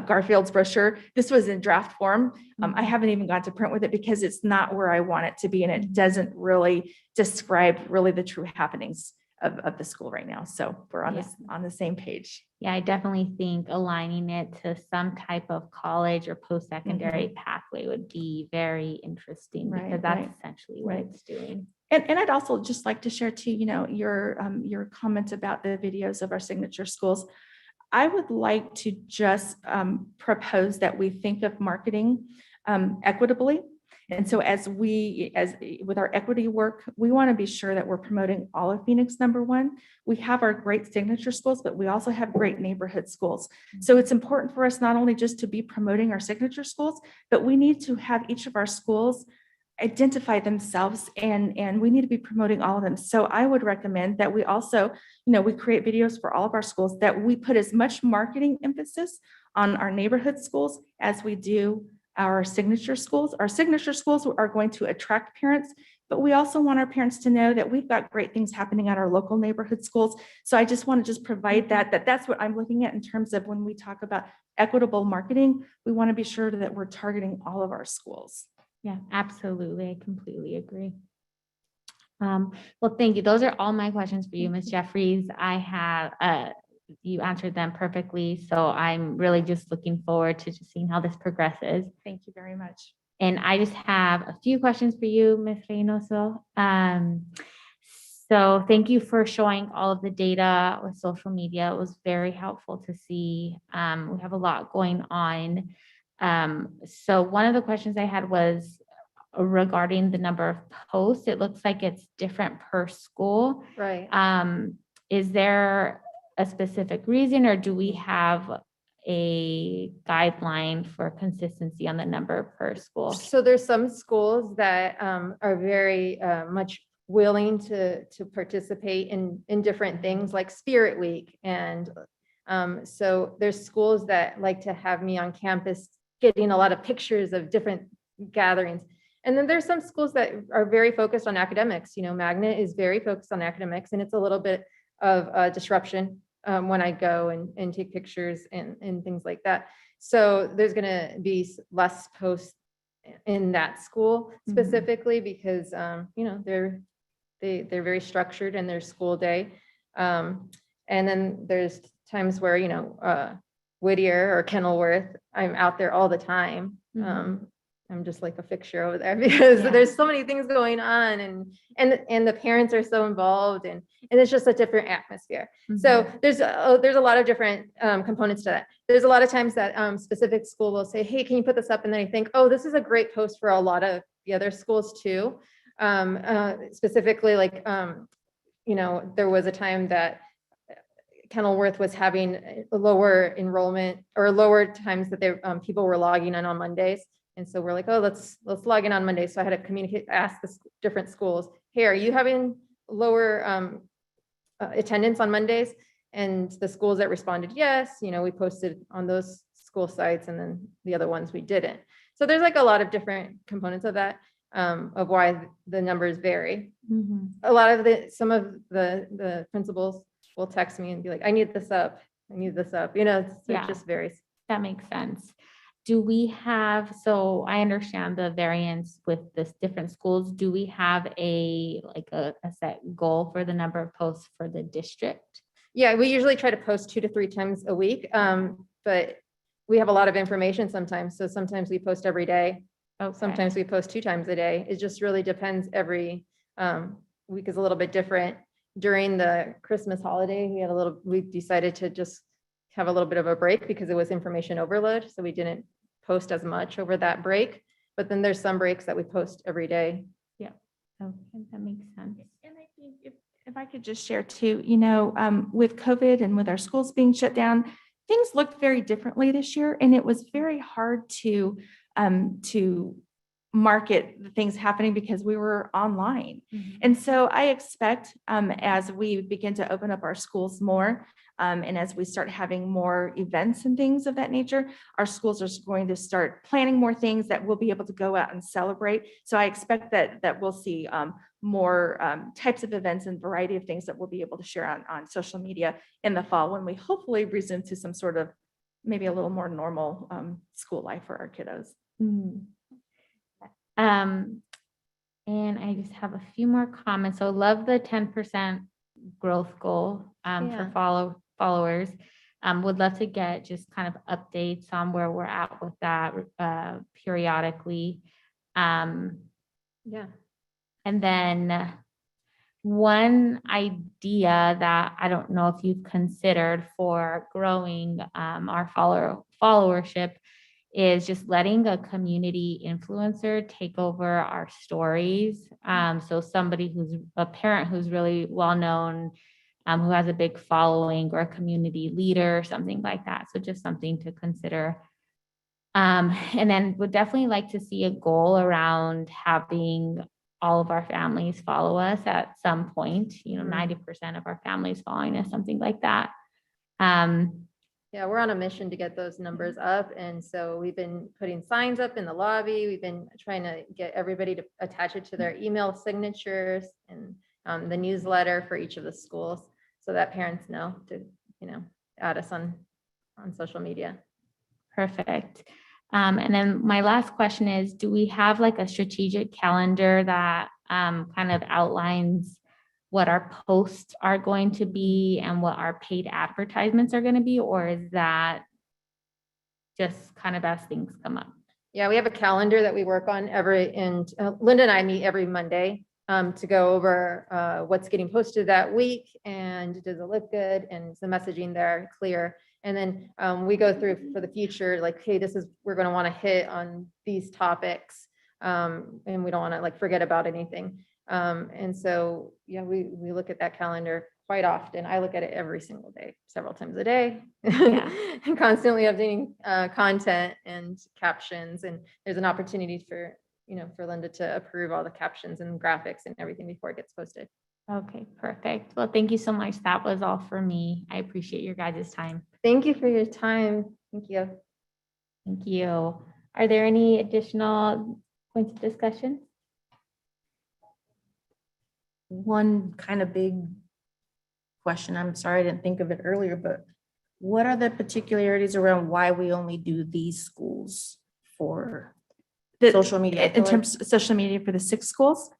Garfield's brochure, this was in draft form. I haven't even got to print with it because it's not where I want it to be. And it doesn't really describe really the true happenings of the school right now. So we're on on the same page. Yeah, I definitely think aligning it to some type of college or post-secondary pathway would be very interesting, because that's essentially what it's doing. And I'd also just like to share too, you know, your comment about the videos of our signature schools. I would like to just propose that we think of marketing equitably. And so as with our equity work, we want to be sure that we're promoting all of Phoenix, number one. We have our great signature schools, but we also have great neighborhood schools. So it's important for us not only just to be promoting our signature schools, but we need to have each of our schools identify themselves, and we need to be promoting all of them. So I would recommend that we also, you know, we create videos for all of our schools, that we put as much marketing emphasis on our neighborhood schools as we do our signature schools. Our signature schools are going to attract parents, but we also want our parents to know that we've got great things happening at our local neighborhood schools. So I just want to just provide that's what I'm looking at in terms of when we talk about equitable marketing. We want to be sure that we're targeting all of our schools. Yeah, absolutely. I completely agree. Well, thank you. Those are all my questions for you, Ms. Jeffries. I have, you answered them perfectly. So I'm really just looking forward to just seeing how this progresses. Thank you very much. And I just have a few questions for you, Ms. Reynoso. So thank you for showing all of the data with social media. It was very helpful to see. We have a lot going on. So one of the questions I had was regarding the number of posts. It looks like it's different per school. Right. Is there a specific reason, or do we have a guideline for consistency on the number per school? So there's some schools that are very much willing to participate in different things like Spirit Week. And so there's schools that like to have me on campus getting a lot of pictures of different gatherings. And then there's some schools that are very focused on academics. You know, Magnet is very focused on academics, and it's a little bit of disruption when I go and take pictures and things like that. So there's going to be less posts in that school specifically because, you know, they're very structured in their school day. And then there's times where, you know, Whittier or Kenilworth, I'm out there all the time. I'm just like a fixture over there because there's so many things going on, and the parents are so involved, and it's just a different atmosphere. So there's a lot of different components to that. There's a lot of times that specific school will say, hey, can you put this up? And then I think, oh, this is a great post for a lot of the other schools too. Specifically, like, you know, there was a time that Kenilworth was having a lower enrollment or lower times that people were logging in on Mondays. And so we're like, oh, let's log in on Monday. So I had to ask the different schools, hey, are you having lower attendance on Mondays? And the schools that responded, yes, you know, we posted on those school sites, and then the other ones we didn't. So there's like a lot of different components of that, of why the numbers vary. A lot of some of the principals will text me and be like, I need this up. I need this up. You know, it just varies. That makes sense. Do we have, so I understand the variance with this different schools. Do we have a set goal for the number of posts for the district? Yeah, we usually try to post 2 to 3 times a week, but we have a lot of information sometimes. So sometimes we post every day. Sometimes we post 2 times a day. It just really depends. Every week is a little bit different. During the Christmas holiday, we decided to just have a little bit of a break because it was information overload. So we didn't post as much over that break, but then there's some breaks that we post every day. Yeah. Okay, that makes sense. And I think if I could just share too, with COVID and with our schools being shut down, things looked very differently this year, and it was very hard to market the things happening because we were online. And so I expect as we begin to open up our schools more, and as we start having more events and things of that nature, our schools are going to start planning more things that we'll be able to go out and celebrate. So I expect that we'll see more types of events and variety of things that we'll be able to share on social media in the fall when we hopefully resume to some sort of maybe a little more normal school life for our kiddos. And I just have a few more comments. So love the 10% growth goal Yeah. for followers. Would love to get just kind of updates on where we're at with that periodically. Yeah. And then one idea that I don't know if you've considered for growing our followership is just letting a community influencer take over our stories. So somebody who's a parent who's really well-known, who has a big following, or a community leader, something like that. So just something to consider. And then would definitely like to see a goal around having all of our families follow us at some point, 90% of our families following us, something like that. Yeah, we're on a mission to get those numbers up. And so we've been putting signs up in the lobby. We've been trying to get everybody to attach it to their email signatures and the newsletter for each of the schools so that parents know to, add us on social media. Perfect. And then my last question is, do we have like a strategic calendar that kind of outlines what our posts are going to be and what our paid advertisements are going to be? Or is that just kind of as things come up? Yeah, we have a calendar that we work on and Linda and I meet every Monday to go over what's getting posted that week and does it look good and is the messaging there clear. And then we go through for the future, like, hey, we're going to want to hit on these topics and we don't want to like forget about anything. And so, yeah, we look at that calendar quite often. I look at it every single day, several times a day, and constantly updating content and captions. And there's an opportunity for Linda to approve all the captions and graphics and everything before it gets posted. Okay, perfect. Well, thank you so much. That was all for me. I appreciate your guys' time. Thank you for your time. Thank you. Thank you. Are there any additional points of discussion? One kind of big question, I'm sorry I didn't think of it earlier, but what are the particularities around why we only do these schools for social media? In terms of social media for the 6 schools?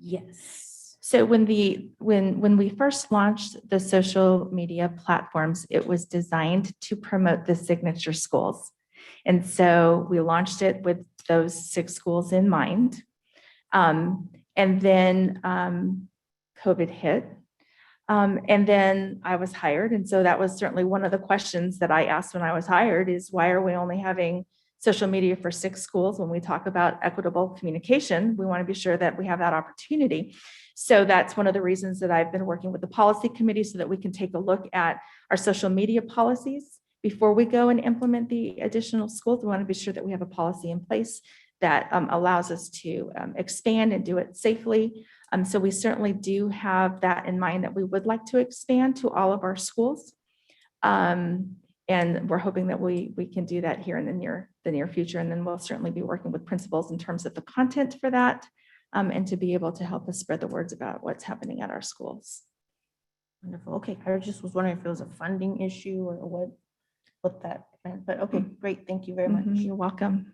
Yes. So when we first launched the social media platforms, it was designed to promote the signature schools. And so we launched it with those 6 schools in mind. And then COVID hit. And then I was hired. And so that was certainly one of the questions that I asked when I was hired is, why are we only having social media for 6 schools? When we talk about equitable communication, we want to be sure that we have that opportunity. So that's one of the reasons that I've been working with the policy committee so that we can take a look at our social media policies before we go and implement the additional schools. We want to be sure that we have a policy in place that allows us to expand and do it safely. So we certainly do have that in mind, that we would like to expand to all of our schools. And we're hoping that we can do that here in the near future. And then we'll certainly be working with principals in terms of the content for that, and to be able to help us spread the words about what's happening at our schools. Wonderful. Okay, I just was wondering if it was a funding issue or what that meant, but okay, great. Thank you very much. You're welcome.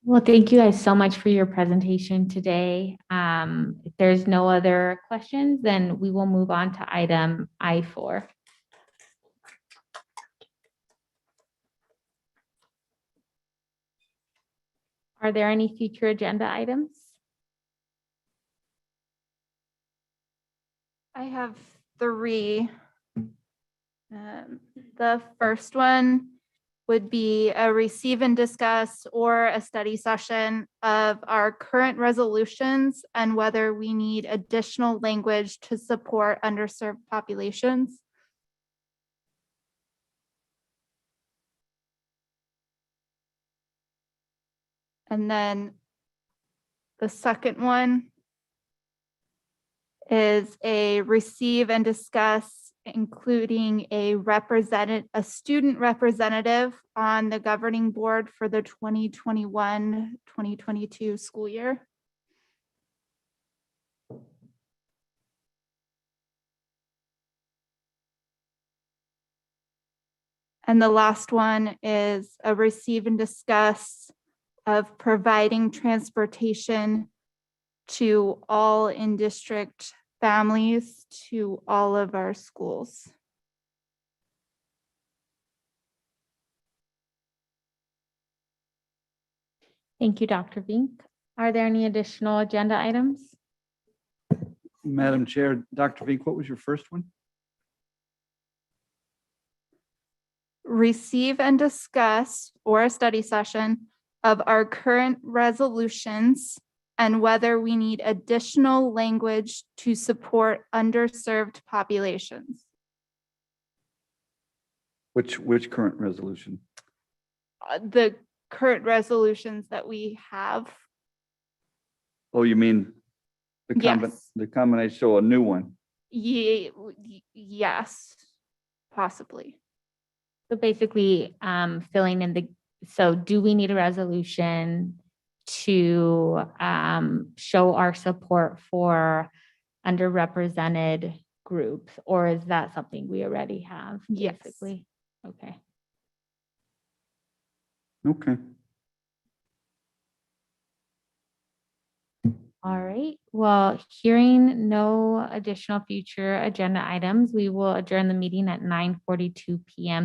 Well, thank you guys so much for your presentation today. If there's no other questions, then we will move on to item I4. Are there any future agenda items? I have 3. The first one would be a receive and discuss or a study session of our current resolutions and whether we need additional language to support underserved populations. And then the second one is a receive and discuss, including a student representative on the governing board for the 2021-2022 school year. And the last one is a receive and discuss of providing transportation to all in-district families to all of our schools. Thank you, Dr. Vink. Are there any additional agenda items? Madam Chair, Dr. Vink, what was your first one? Receive and discuss or a study session of our current resolutions and whether we need additional language to support underserved populations. Which current resolution? The current resolutions that we have. Oh, you mean Yes. the combination, so a new one? Yes, possibly. So basically, filling in so do we need a resolution to show our support for underrepresented groups, or is that something we already have? Yes. Basically? Okay. Okay. All right. Well, hearing no additional future agenda items, we will adjourn the meeting at 9:42 p.m.